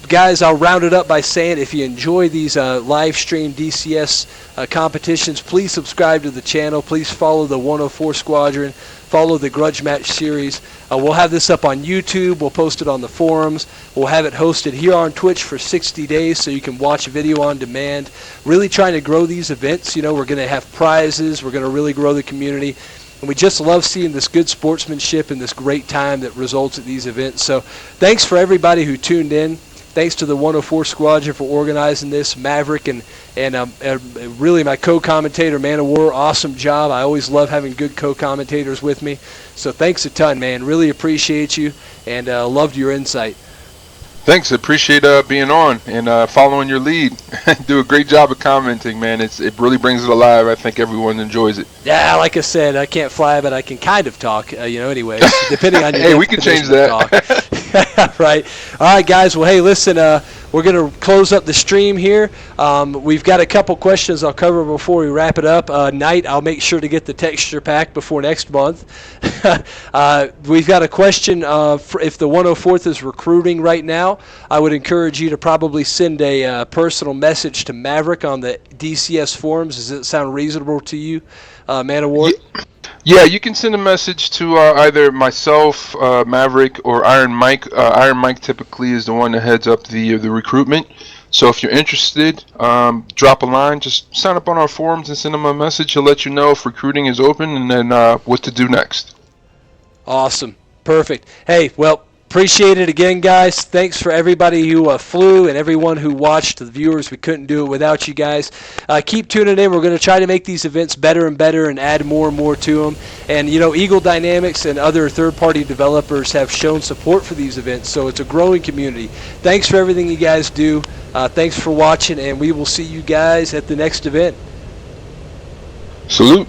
Guys, I'll round it up by saying if you enjoy these live stream DCS competitions, please subscribe to the channel. Please follow the 104 Squadron. Follow the Grudge Match series. We'll have this up on YouTube. We'll post it on the forums. We'll have it hosted here on Twitch for 60 days so you can watch video on demand. Really trying to grow these events. You know, we're going to have prizes. We're going to really grow the community. And we just love seeing this good sportsmanship and this great time that results at these events. So thanks for everybody who tuned in. Thanks to the 104 Squadron for organizing this. Maverick and really my co-commentator, Man of War, awesome job. I always love having good co-commentators with me. So thanks a ton, man. Really appreciate you and loved your insight. Thanks. I appreciate being on and following your lead. Do a great job of commenting, man. It really brings it alive. I think everyone enjoys it. Yeah, like I said, I can't fly, but I can kind of talk, anyways, depending on your hey, we can change that. Right. All right, guys. Well, hey, listen, we're going to close up the stream here. We've got a couple questions I'll cover before we wrap it up. Knight, I'll make sure to get the texture pack before next month. We've got a question if the 104th is recruiting right now. I would encourage you to probably send a personal message to Maverick on the DCS forums. Does it sound reasonable to you, Man of War? Yeah, you can send a message to either myself, Maverick, or Iron Mike. Iron Mike typically is the one that heads up the recruitment. So if you're interested, drop a line. Just sign up on our forums and send him a message. He'll let you know if recruiting is open and then what to do next. Awesome. Perfect. Hey, well, appreciate it again, guys. Thanks for everybody who flew and everyone who watched, the viewers. We couldn't do it without you guys. Keep tuning in. We're going to try to make these events better and better and add more and more to them. And, Eagle Dynamics and other third-party developers have shown support for these events, so it's a growing community. Thanks for everything you guys do. Thanks for watching, and we will see you guys at the next event. Salute.